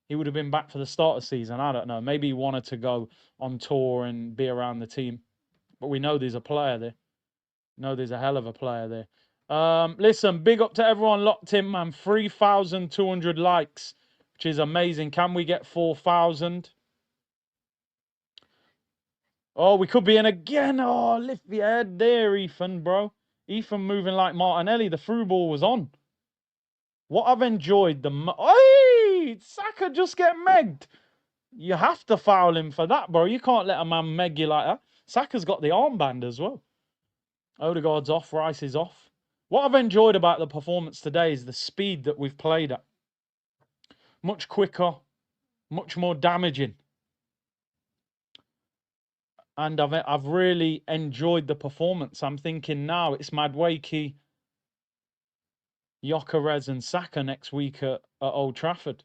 he would have been back for the start of the season. I don't know. Maybe he wanted to go on tour and be around the team. But we know there's a player there. No, there's a hell of a player there. Listen, big up to everyone locked in, man. 3,200 likes, which is amazing. Can we get 4,000? Oh, we could be in again. Oh, lift your head there, Ethan, bro. Ethan moving like Martinelli. The through ball was on. What I've enjoyed the... Hey! Saka just get megged. You have to foul him for that, bro. You can't let a man meg you like that. Saka's got the armband as well. Odegaard's off, Rice is off. What I've enjoyed about the performance today is the speed that we've played at. Much quicker, much more damaging. And I've really enjoyed the performance. I'm thinking now it's Madueke, Gyökeres and Saka next week at Old Trafford.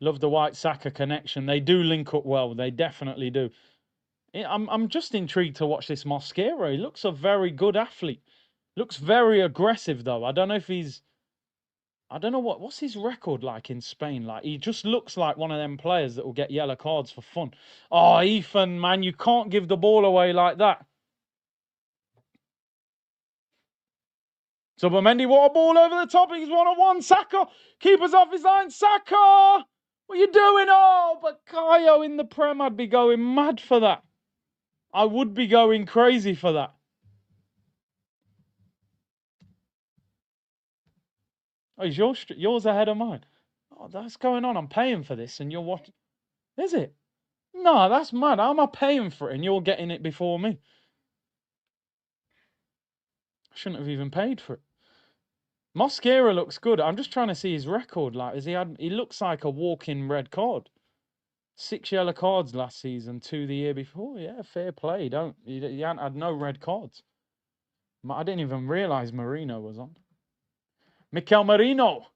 Love the White Saka connection. They do link up well. They definitely do. I'm just intrigued to watch this Mosquera. He looks a very good athlete. Looks very aggressive though. I don't know if he's. I don't know what's his record like in Spain. Like he just looks like one of them players that will get yellow cards for fun. Oh, Ethan, man, you can't give the ball away like that. Subamendi, what a ball over the top. He's 1-on-1. Saka, keeper's off his line. Saka, what are you doing? Oh, but Kayo in the Prem, I'd be going mad for that. I would be going crazy for that. Oh, is yours ahead of mine? Oh, that's going on. I'm paying for this, and you're watching. Is it? No, that's mad. How am I paying for it, and you're getting it before me? I shouldn't have even paid for it. Mosquera looks good. I'm just trying to see his record. Like, he looks like a walking red card. 6 yellow cards last season, 2 the year before. Yeah, fair play. You hadn't had no red cards. I didn't even realise Marino was on. Mikel Marino.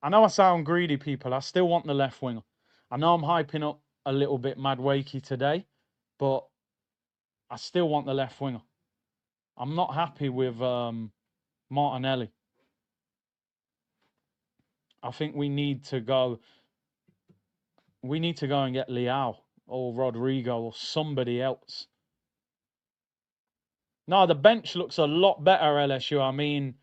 I know I sound greedy, people. I still want the left winger. I know I'm hyping up a little bit Madueke today, but I still want the left winger. I'm not happy with Martinelli. I think we need to go and get Leao or Rodrigo or somebody else. No, the bench looks a lot better, LSU. I mean,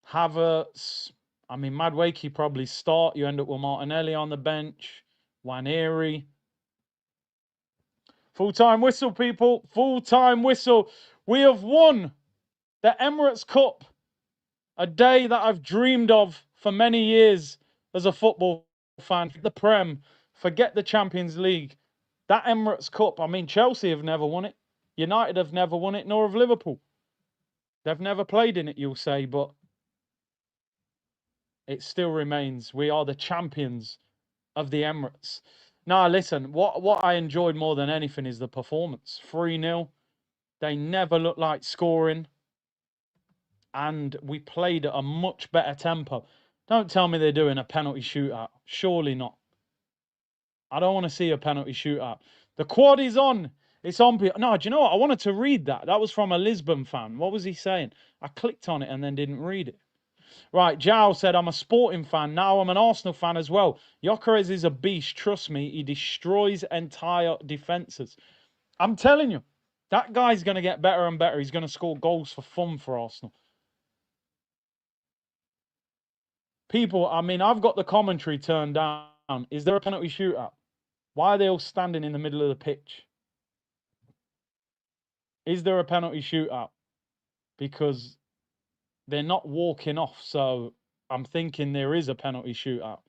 Havertz. I mean, Madueke probably start. You end up with Martinelli on the bench. Waneri. Full-time whistle, people. Full-time whistle. We have won the Emirates Cup. A day that I've dreamed of for many years as a football fan. The Prem. Forget the Champions League. That Emirates Cup, I mean, Chelsea have never won it. United have never won it, nor have Liverpool. They've never played in it, you'll say, but it still remains. We are the champions of the Emirates. Now, listen, what I enjoyed more than anything is the performance. 3-0. They never looked like scoring. And we played at a much better tempo. Don't tell me they're doing a penalty shootout. Surely not. I don't want to see a penalty shootout. The quad is on. It's on. No, do you know what? I wanted to read that. That was from a Lisbon fan. What was he saying? I clicked on it and then didn't read it. Right, Jao said, I'm a Sporting fan. Now I'm an Arsenal fan as well. Gyökeres is a beast. Trust me, he destroys entire defences. I'm telling you, that guy's going to get better and better. He's going to score goals for fun for Arsenal. People, I mean, I've got the commentary turned down. Is there a penalty shootout? Why are they all standing in the middle of the pitch? Is there a penalty shootout? Because they're not walking off, so I'm thinking there is a penalty shootout.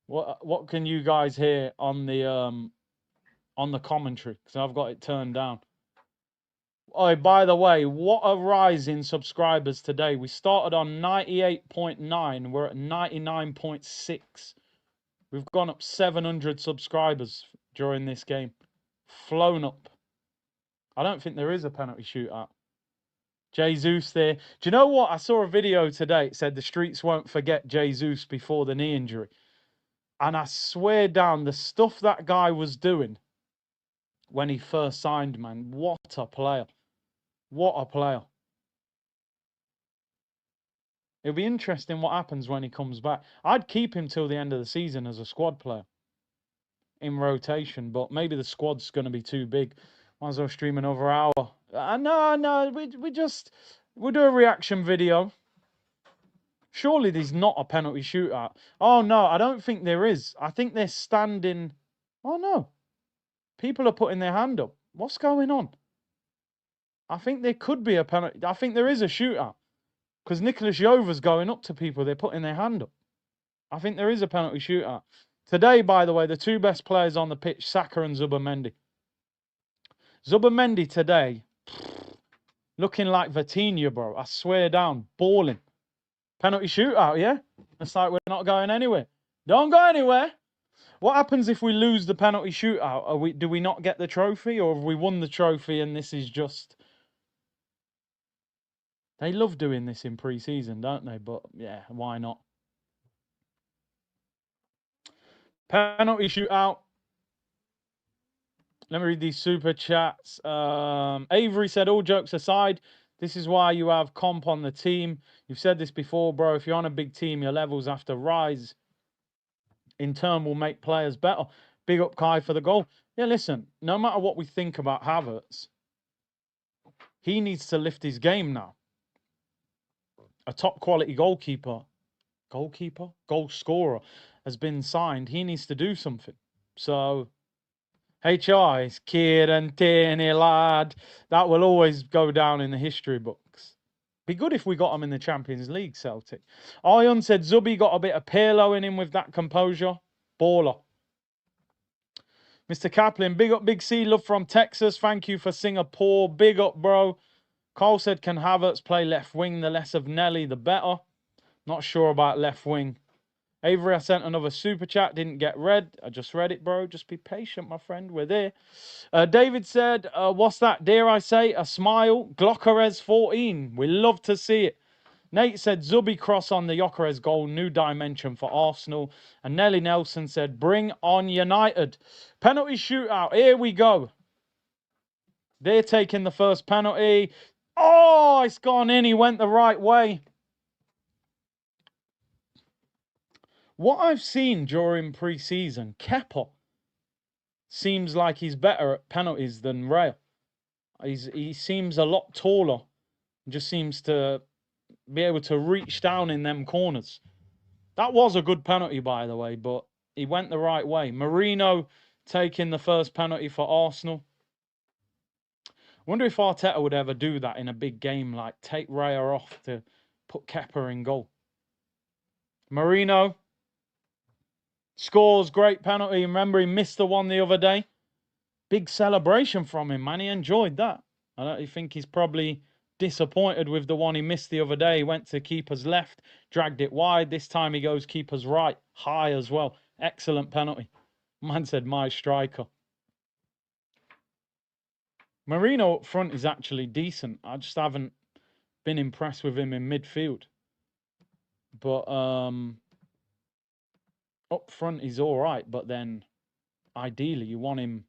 What can you guys hear on the commentary? Because I've got it turned down. Oh, by the way, what a rise in subscribers today. We started on 98.9. We're at 99.6. We've gone up 700 subscribers during this game. Flown up. I don't think there is a penalty shootout. Jesus there. Do you know what? I saw a video today. It said the streets won't forget Jesus before the knee injury. And I swear down, the stuff that guy was doing when he first signed, man, what a player. What a player. It'll be interesting what happens when he comes back. I'd keep him till the end of the season as a squad player in rotation, but maybe the squad's going to be too big. Might as well stream another hour. No, we'll do a reaction video. Surely there's not a penalty shootout. Oh, no, I don't think there is. I think they're standing. Oh, no. People are putting their hand up. What's going on? I think there could be a penalty. I think there is a shootout. Because Nicholas Jover's going up to people. They're putting their hand up. I think there is a penalty shootout. Today, by the way, the two best players on the pitch, Saka and Zubimendi. Zubimendi today, looking like Vitinha, bro. I swear down, balling. Penalty shootout, yeah? It's like we're not going anywhere. Don't go anywhere. What happens if we lose the penalty shootout? Do we not get the trophy, or have we won the trophy and this is just... They love doing this in pre-season, don't they? But yeah, why not? Penalty shootout. Let me read these super chats. Avery said, all jokes aside, this is why you have comp on the team. You've said this before, bro. If you're on a big team, your levels have to rise. In turn, will make players better. Big up Kai for the goal. Yeah, listen, no matter what we think about Havertz, he needs to lift his game now. A top quality goal scorer has been signed. He needs to do something. So... HR is Kieran Tierney, lad. That will always go down in the history books. Be good if we got him in the Champions League, Celtic. Ion said Zubi got a bit of Pirlo in him with that composure. Baller. Mr. Kaplan, big up Big C, love from Texas. Thank you for Singapore. Big up, bro. Carl said, can Havertz play left wing? The less of Nelly, the better. Not sure about left wing. Avery, I sent another super chat, didn't get read. I just read it, bro. Just be patient, my friend. We're there. David said, what's that? Dare I say, a smile? Glockerez 14. We love to see it. Nate said, Zubi cross on the Gyökeres goal, new dimension for Arsenal. And Nelly Nelson said, bring on United. Penalty shootout. Here we go. They're taking the first penalty. Oh, it's gone in. He went the right way. What I've seen during pre-season, Kepa seems like he's better at penalties than Rayo. He seems a lot taller. Just seems to be able to reach down in them corners. That was a good penalty, by the way, but he went the right way. Marino taking the first penalty for Arsenal. Wonder if Arteta would ever do that in a big game, like take Raya off to put Kepa in goal. Marino scores, great penalty. Remember, he missed the one the other day. Big celebration from him, man. He enjoyed that. I don't think he's probably disappointed with the one he missed the other day. He went to keeper's left, dragged it wide. This time he goes keeper's right, high as well. Excellent penalty. Man said, my striker. Marino up front is actually decent. I just haven't been impressed with him in midfield. But up front he's all right. But then ideally you want him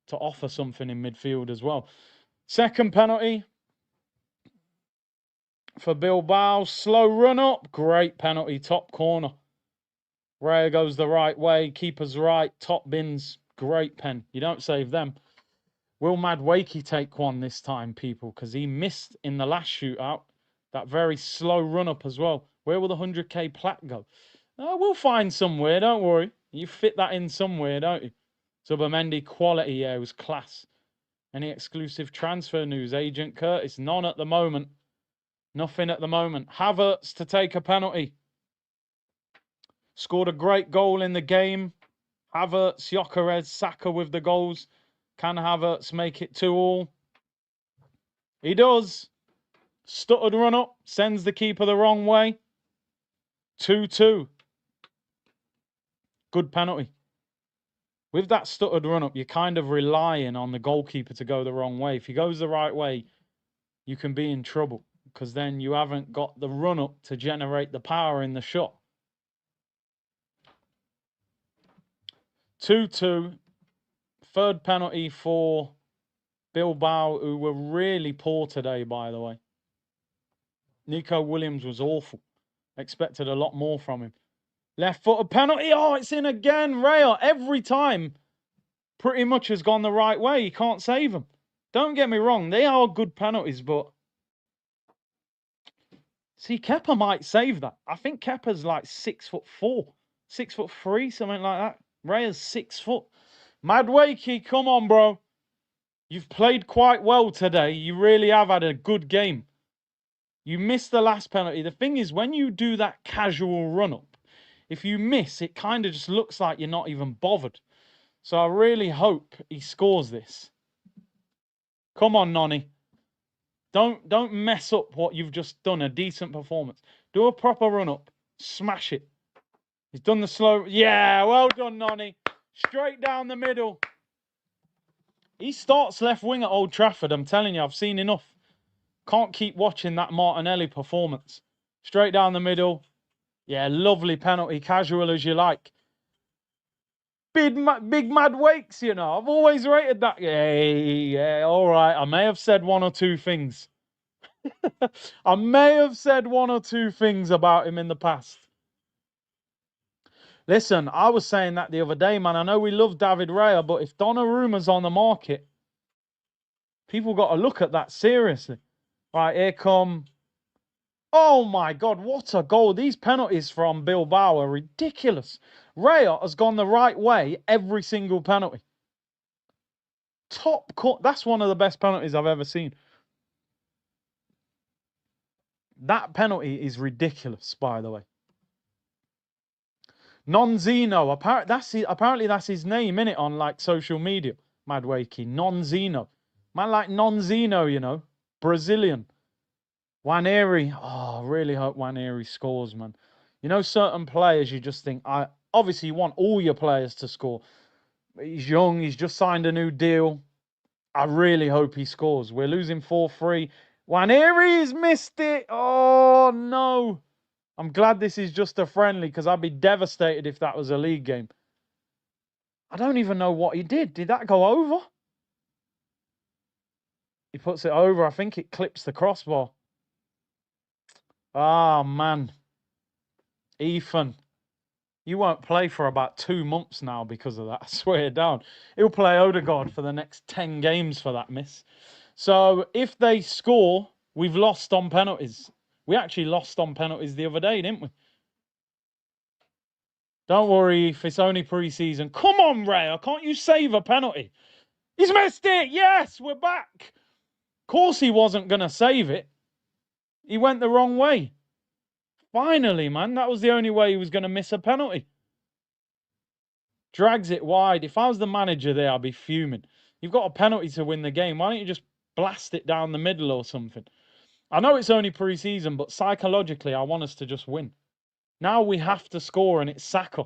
to offer something in midfield as well. Second penalty for Bilbao. Slow run up. Great penalty. Top corner. Raya goes the right way. Keeper's right. Top bins. Great pen. You don't save them. Will Madueke take one this time, people? Because he missed in the last shootout. That very slow run up as well. Where will the 100k plaque go? We'll find somewhere. Don't worry. You fit that in somewhere, don't you? Zubimendi quality. Yeah, it was class. Any exclusive transfer news? Agent Curtis? None at the moment. Nothing at the moment. Havertz to take a penalty. Scored a great goal in the game. Havertz, Gyökeres, Saka with the goals. Can Havertz make it 2-2? He does. Stuttered run up. Sends the keeper the wrong way. 2-2. Good penalty. With that stuttered run up, you're kind of relying on the goalkeeper to go the wrong way. If he goes the right way, you can be in trouble. Because then you haven't got the run up to generate the power in the shot. 2-2. Third penalty for Bilbao, who were really poor today, by the way. Nico Williams was awful. Expected a lot more from him. Left-footed penalty. Oh, it's in again. Raya, every time, pretty much has gone the right way. You can't save them. Don't get me wrong. They are good penalties, but... See, Kepa might save that. I think Kepa's like 6'4", 6'3", something like that. Raya's 6 foot. Madueke, come on, bro. You've played quite well today. You really have had a good game. You miss the last penalty. The thing is, when you do that casual run-up, if you miss, it kind of just looks like you're not even bothered. So I really hope he scores this. Come on, Nonny. Don't mess up what you've just done, a decent performance. Do a proper run-up. Smash it. He's done the slow... Yeah, well done, Nonny. Straight down the middle. He starts left wing at Old Trafford. I'm telling you, I've seen enough. Can't keep watching that Martinelli performance. Straight down the middle. Yeah, lovely penalty. Casual as you like. Big mad wakes, you know. I've always rated that. Yeah, all right. I may have said one or two things. I may have said one or two things about him in the past. Listen, I was saying that the other day, man. I know we love David Raya, but if Donnarumma's on the market, people got to look at that seriously. Right, here come... Oh my God, what a goal. These penalties from Bilbao are ridiculous. Raya has gone the right way every single penalty. Top cut. That's one of the best penalties I've ever seen. That penalty is ridiculous, by the way. Nonzino. Apparently that's his name, innit, on like social media. Madwakey. Nonzino. Man like Nonzino, you know. Brazilian. Waneri. Oh, I really hope Waneri scores, man. You know, certain players you just think, obviously you want all your players to score. He's young, he's just signed a new deal. I really hope he scores. We're losing 4-3. Waneri's missed it. Oh, no. I'm glad this is just a friendly because I'd be devastated if that was a league game. I don't even know what he did. Did that go over? He puts it over. I think it clips the crossbar. Ah, man. Ethan. You won't play for about 2 months now because of that. I swear down. He'll play Odegaard for the next 10 games for that miss. So if they score, we've lost on penalties. We actually lost on penalties the other day, didn't we? Don't worry if it's only pre-season. Come on, Raya. Can't you save a penalty? He's missed it. Yes, we're back. Of course he wasn't going to save it. He went the wrong way. Finally, man. That was the only way he was going to miss a penalty. Drags it wide. If I was the manager there, I'd be fuming. You've got a penalty to win the game. Why don't you just blast it down the middle or something? I know it's only pre-season, but psychologically, I want us to just win. Now we have to score, and it's Saka.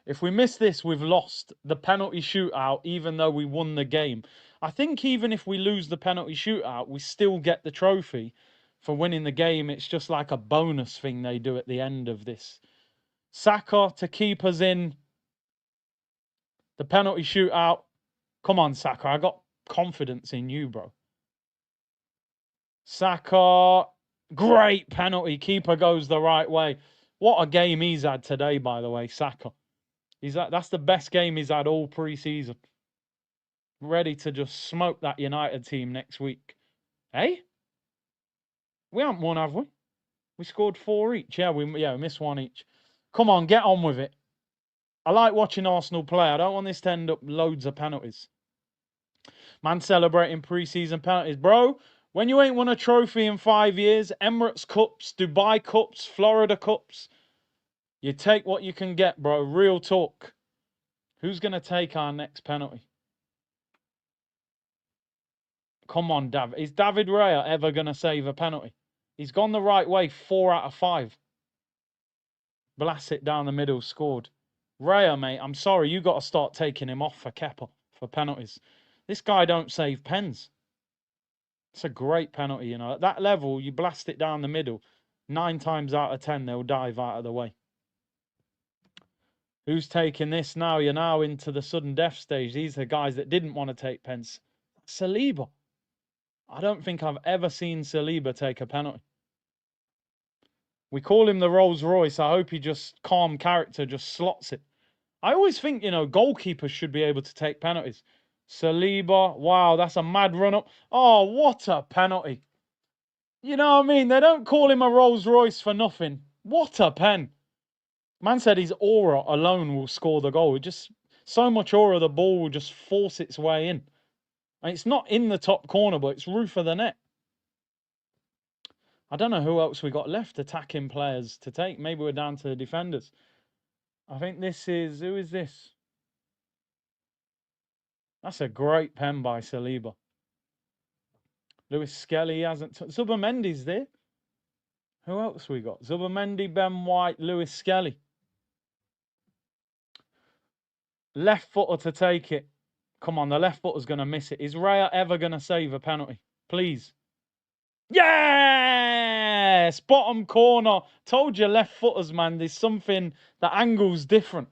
If we miss this, we've lost the penalty shootout, even though we won the game. I think even if we lose the penalty shootout, we still get the trophy for winning the game. It's just like a bonus thing they do at the end of this. Saka to keep us in the penalty shootout. Come on, Saka. I got confidence in you, bro. Saka. Great penalty. Keeper goes the right way. What a game he's had today, by the way, Saka. That's the best game he's had all pre-season. Ready to just smoke that United team next week. Hey? We haven't won, have we? We scored 4 each. Yeah, we missed 1 each. Come on, get on with it. I like watching Arsenal play. I don't want this to end up loads of penalties. Man celebrating pre-season penalties. Bro, when you ain't won a trophy in 5 years, Emirates Cups, Dubai Cups, Florida Cups, you take what you can get, bro. Real talk. Who's going to take our next penalty? Come on, David. Is David Raya ever going to save a penalty? He's gone the right way 4 out of 5. Blast it down the middle, scored. Raya, mate, I'm sorry. You got to start taking him off for Kepa for penalties. This guy don't save pens. It's a great penalty, you know. At that level, you blast it down the middle. 9 times out of 10, they'll dive out of the way. Who's taking this now? You're now into the sudden death stage. These are guys that didn't want to take pens. Saliba. I don't think I've ever seen Saliba take a penalty. We call him the Rolls Royce. I hope he just, calm character, just slots it. I always think, you know, goalkeepers should be able to take penalties. Saliba. Wow, that's a mad run-up. Oh, what a penalty. You know what I mean? They don't call him a Rolls Royce for nothing. What a pen. Man said his aura alone will score the goal. Just so much aura, the ball will just force its way in. And it's not in the top corner, but it's roof of the net. I don't know who else we got left attacking players to take. Maybe we're down to the defenders. I think this is... Who is this? That's a great pen by Saliba. Lewis Skelly hasn't... Zubamendi's there. Who else we got? Zubamendi, Ben White, Lewis Skelly. Left footer to take it. Come on, the left footer's going to miss it. Is Raya ever going to save a penalty? Please. Yes! Bottom corner. Told you left footers, man. There's something, the angle's different.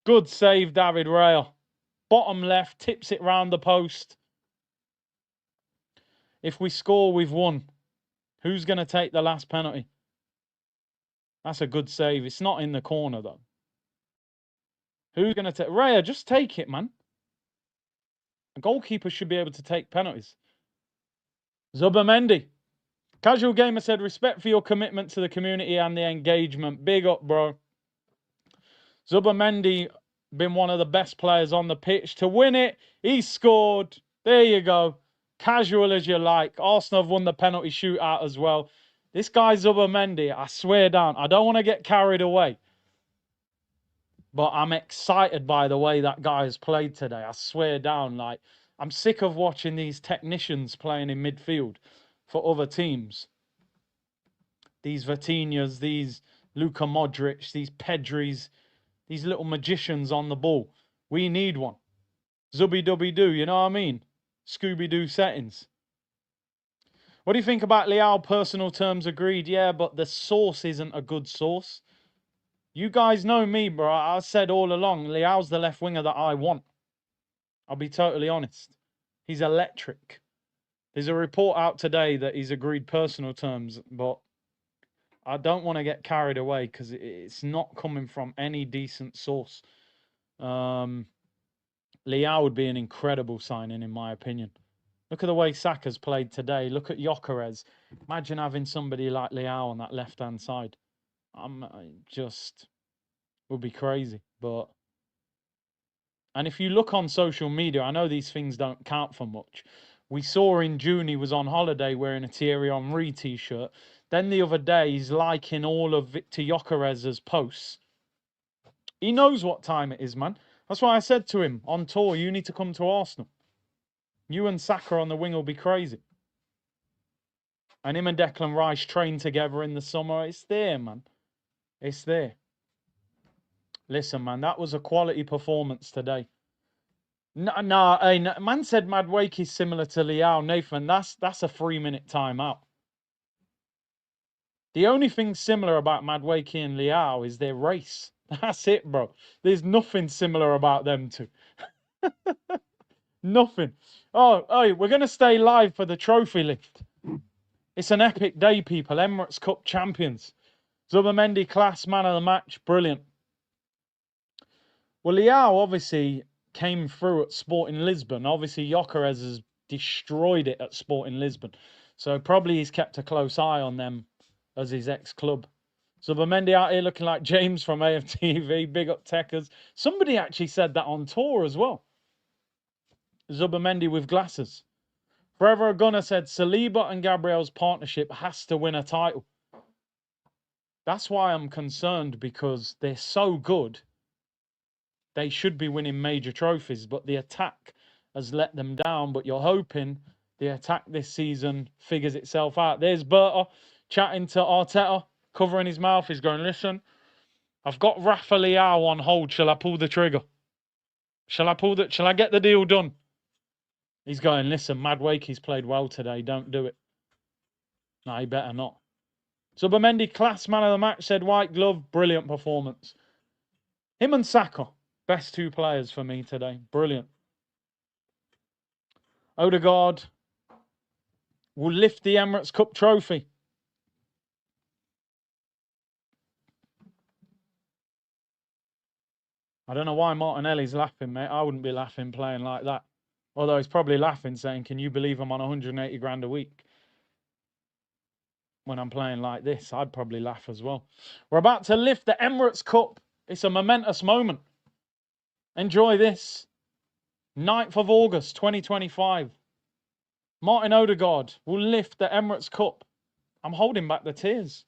Good save, David Raya. Bottom left, tips it round the post. If we score, we've won. Who's going to take the last penalty? That's a good save. It's not in the corner, though. Who's going to take... Raya, just take it, man. A goalkeeper should be able to take penalties. Zubamendi. Casual Gamer said, respect for your commitment to the community and the engagement. Big up, bro. Zubamendi, been one of the best players on the pitch. To win it, he scored. There you go. Casual as you like. Arsenal have won the penalty shootout as well. This guy Zubamendi, I swear down, I don't want to get carried away. But I'm excited by the way that guy has played today. I swear down, like, I'm sick of watching these technicians playing in midfield for other teams. These Vitinhas, these Luka Modric, these Pedris, these little magicians on the ball. We need one. Zubby-dubby-doo, you know what I mean? Scooby-Doo settings. What do you think about Leao? Personal terms agreed. Yeah, but the source isn't a good source. You guys know me, bro. I said all along, Leao's the left winger that I want. I'll be totally honest. He's electric. There's a report out today that he's agreed personal terms, but I don't want to get carried away because it's not coming from any decent source. Leao would be an incredible signing, in my opinion. Look at the way Saka's played today. Look at Gyökeres. Imagine having somebody like Leao on that left-hand side. Just would be crazy. But and if you look on social media, I know these things don't count for much. We saw in June he was on holiday wearing a Thierry Henry t-shirt. Then the other day he's liking all of Victor Gyökeres's posts. He knows what time it is, man. That's why I said to him on tour, you need to come to Arsenal. You and Saka on the wing will be crazy. And him and Declan Rice train together in the summer. It's there, man. It's there. Listen, man, that was a quality performance today. No, man said Madueke is similar to Leao. Nathan, that's a 3-minute timeout. The only thing similar about Madueke and Leao is their race. That's it, bro. There's nothing similar about them two. Nothing. Oh, we're going to stay live for the trophy lift. It's an epic day, people. Emirates Cup champions. Zubamendi, class man of the match. Brilliant. Well, Leao obviously came through at Sporting Lisbon. Obviously, Gyökeres has destroyed it at Sporting Lisbon. So probably he's kept a close eye on them as his ex-club. Zubamendi out here looking like James from AFTV. Big up Techers. Somebody actually said that on tour as well. Zubamendi with glasses. Forever a Gunner said Saliba and Gabriel's partnership has to win a title. That's why I'm concerned, because they're so good. They should be winning major trophies, but the attack has let them down. But you're hoping the attack this season figures itself out. There's Berta chatting to Arteta, covering his mouth. He's going, listen, I've got Rafa Leao on hold. Shall I pull the trigger? Shall I get the deal done? He's going, listen, Madueke's played well today. Don't do it. No, he better not. Zubamendi, class man of the match, said white glove. Brilliant performance. Him and Saka, best two players for me today. Brilliant. Odegaard will lift the Emirates Cup trophy. I don't know why Martinelli's laughing, mate. I wouldn't be laughing playing like that. Although he's probably laughing saying, can you believe I'm on 180 grand a week? When I'm playing like this, I'd probably laugh as well. We're about to lift the Emirates Cup. It's a momentous moment. Enjoy this. 9th of August, 2025. Martin Odegaard will lift the Emirates Cup. I'm holding back the tears.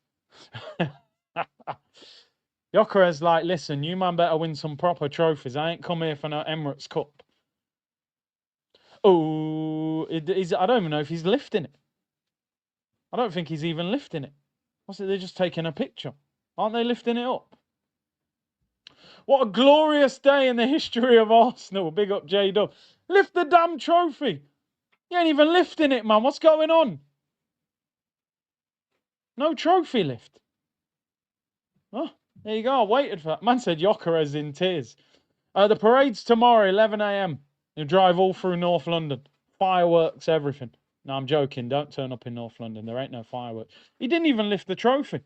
Gyökeres like, listen, you man better win some proper trophies. I ain't come here for no Emirates Cup. Oh, I don't even know if he's lifting it. I don't think he's even lifting it. What's it? They're just taking a picture. Aren't they lifting it up? What a glorious day in the history of Arsenal. Big up J-Dub. Lift the damn trophy. You ain't even lifting it, man. What's going on? No trophy lift. Oh, there you go. I waited for that. Man said Gyökeres in tears. The parade's tomorrow, 11 a.m. You drive all through North London. Fireworks, everything. No, I'm joking. Don't turn up in North London. There ain't no fireworks. He didn't even lift the trophy.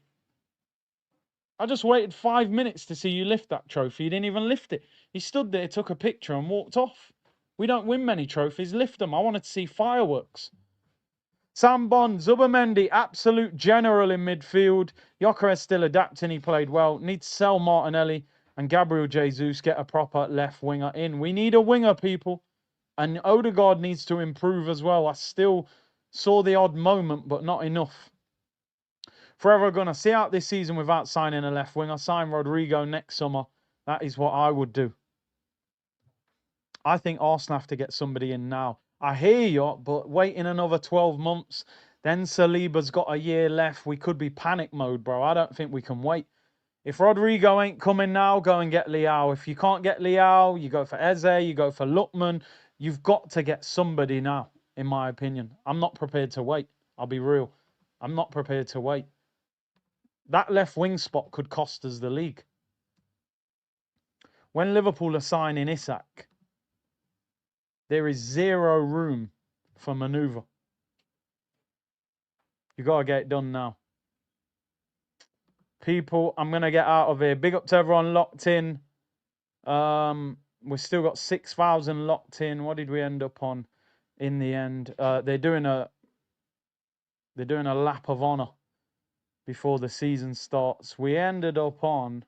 I just waited 5 minutes to see you lift that trophy. He didn't even lift it. He stood there, took a picture and walked off. We don't win many trophies. Lift them. I wanted to see fireworks. Sam Bond, Zubimendi, absolute general in midfield. Gyökeres still adapting. He played well. Need to sell Martinelli and Gabriel Jesus, get a proper left winger in. We need a winger, people. And Odegaard needs to improve as well. I still saw the odd moment, but not enough. Forever going to see out this season without signing a left winger. Sign Rodrigo next summer. That is what I would do. I think Arsenal have to get somebody in now. I hear you, but waiting another 12 months, then Saliba's got a year left. We could be panic mode, bro. I don't think we can wait. If Rodrigo ain't coming now, go and get Leao. If you can't get Leao, you go for Eze, you go for Lookman. You've got to get somebody now, in my opinion. I'm not prepared to wait. I'll be real. I'm not prepared to wait. That left wing spot could cost us the league. When Liverpool are signing Isak, there is zero room for manoeuvre. You got to get it done now. People, I'm going to get out of here. Big up to everyone locked in. We've still got 6,000 locked in. What did we end up on in the end? They're doing a lap of honor before the season starts. We ended up on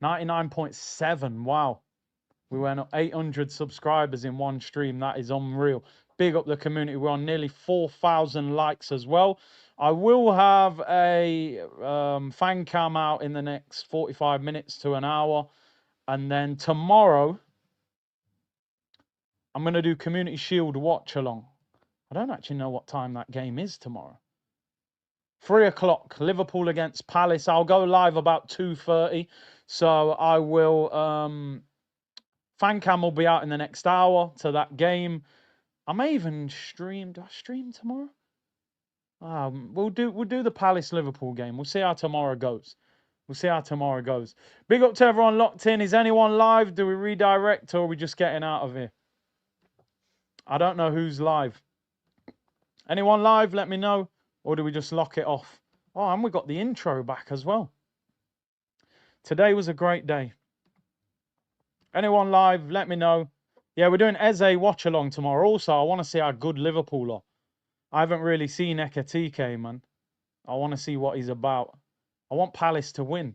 99.7. Wow. We went up 800 subscribers in one stream. That is unreal. Big up the community. We're on nearly 4,000 likes as well. I will have a fan cam out in the next 45 minutes to an hour. And then tomorrow, I'm going to do Community Shield Watchalong. I don't actually know what time that game is tomorrow. 3 o'clock, Liverpool against Palace. I'll go live about 2:30. So I will... fan cam will be out in the next hour to that game. I may even stream. Do I stream tomorrow? We'll do the Palace Liverpool game. We'll see how tomorrow goes. We'll see how tomorrow goes. Big up to everyone locked in. Is anyone live? Do we redirect or are we just getting out of here? I don't know who's live. Anyone live? Let me know. Or do we just lock it off? Oh, and we got the intro back as well. Today was a great day. Anyone live? Let me know. Yeah, we're doing Eze Watchalong tomorrow. Also, I want to see how good Liverpool are. I haven't really seen Ekatike, man. I want to see what he's about. I want Palace to win.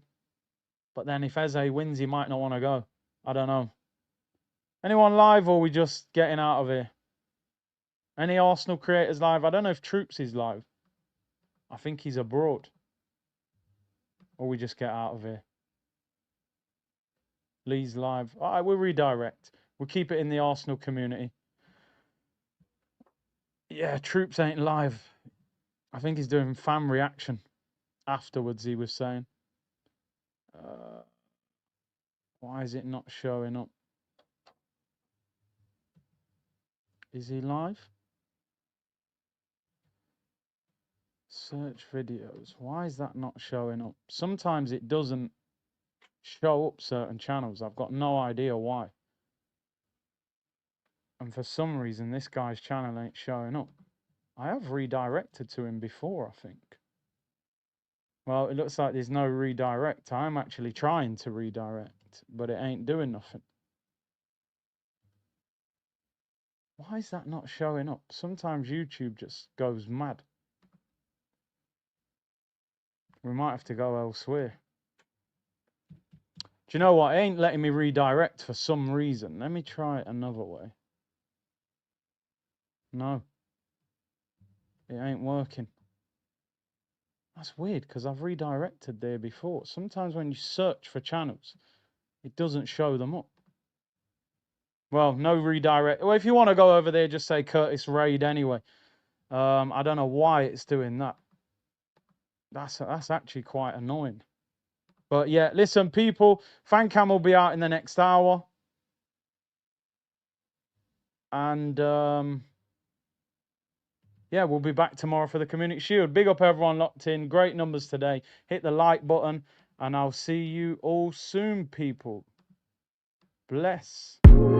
But then if Eze wins, he might not want to go. I don't know. Anyone live or are we just getting out of here? Any Arsenal creators live? I don't know if Troops is live. I think he's abroad. Or we just get out of here. Lee's live. All right, we'll redirect. We'll keep it in the Arsenal community. Yeah, Troops ain't live. I think he's doing fan reaction afterwards, he was saying. Why is it not showing up? Is he live? Search videos. Why is that not showing up? Sometimes it doesn't show up certain channels. I've got no idea why. And for some reason, this guy's channel ain't showing up. I have redirected to him before, I think. Well, it looks like there's no redirect. I'm actually trying to redirect, but it ain't doing nothing. Why is that not showing up? Sometimes YouTube just goes mad. We might have to go elsewhere. Do you know what? It ain't letting me redirect for some reason. Let me try it another way. No, it ain't working. That's weird because I've redirected there before. Sometimes when you search for channels, it doesn't show them up. Well, no redirect. Well, if you want to go over there, just say Curtis Raid anyway. I don't know why it's doing that. That's actually quite annoying. But yeah, listen, people, FanCam will be out in the next hour. And yeah, we'll be back tomorrow for the Community Shield. Big up everyone locked in. Great numbers today. Hit the like button, and I'll see you all soon, people. Bless.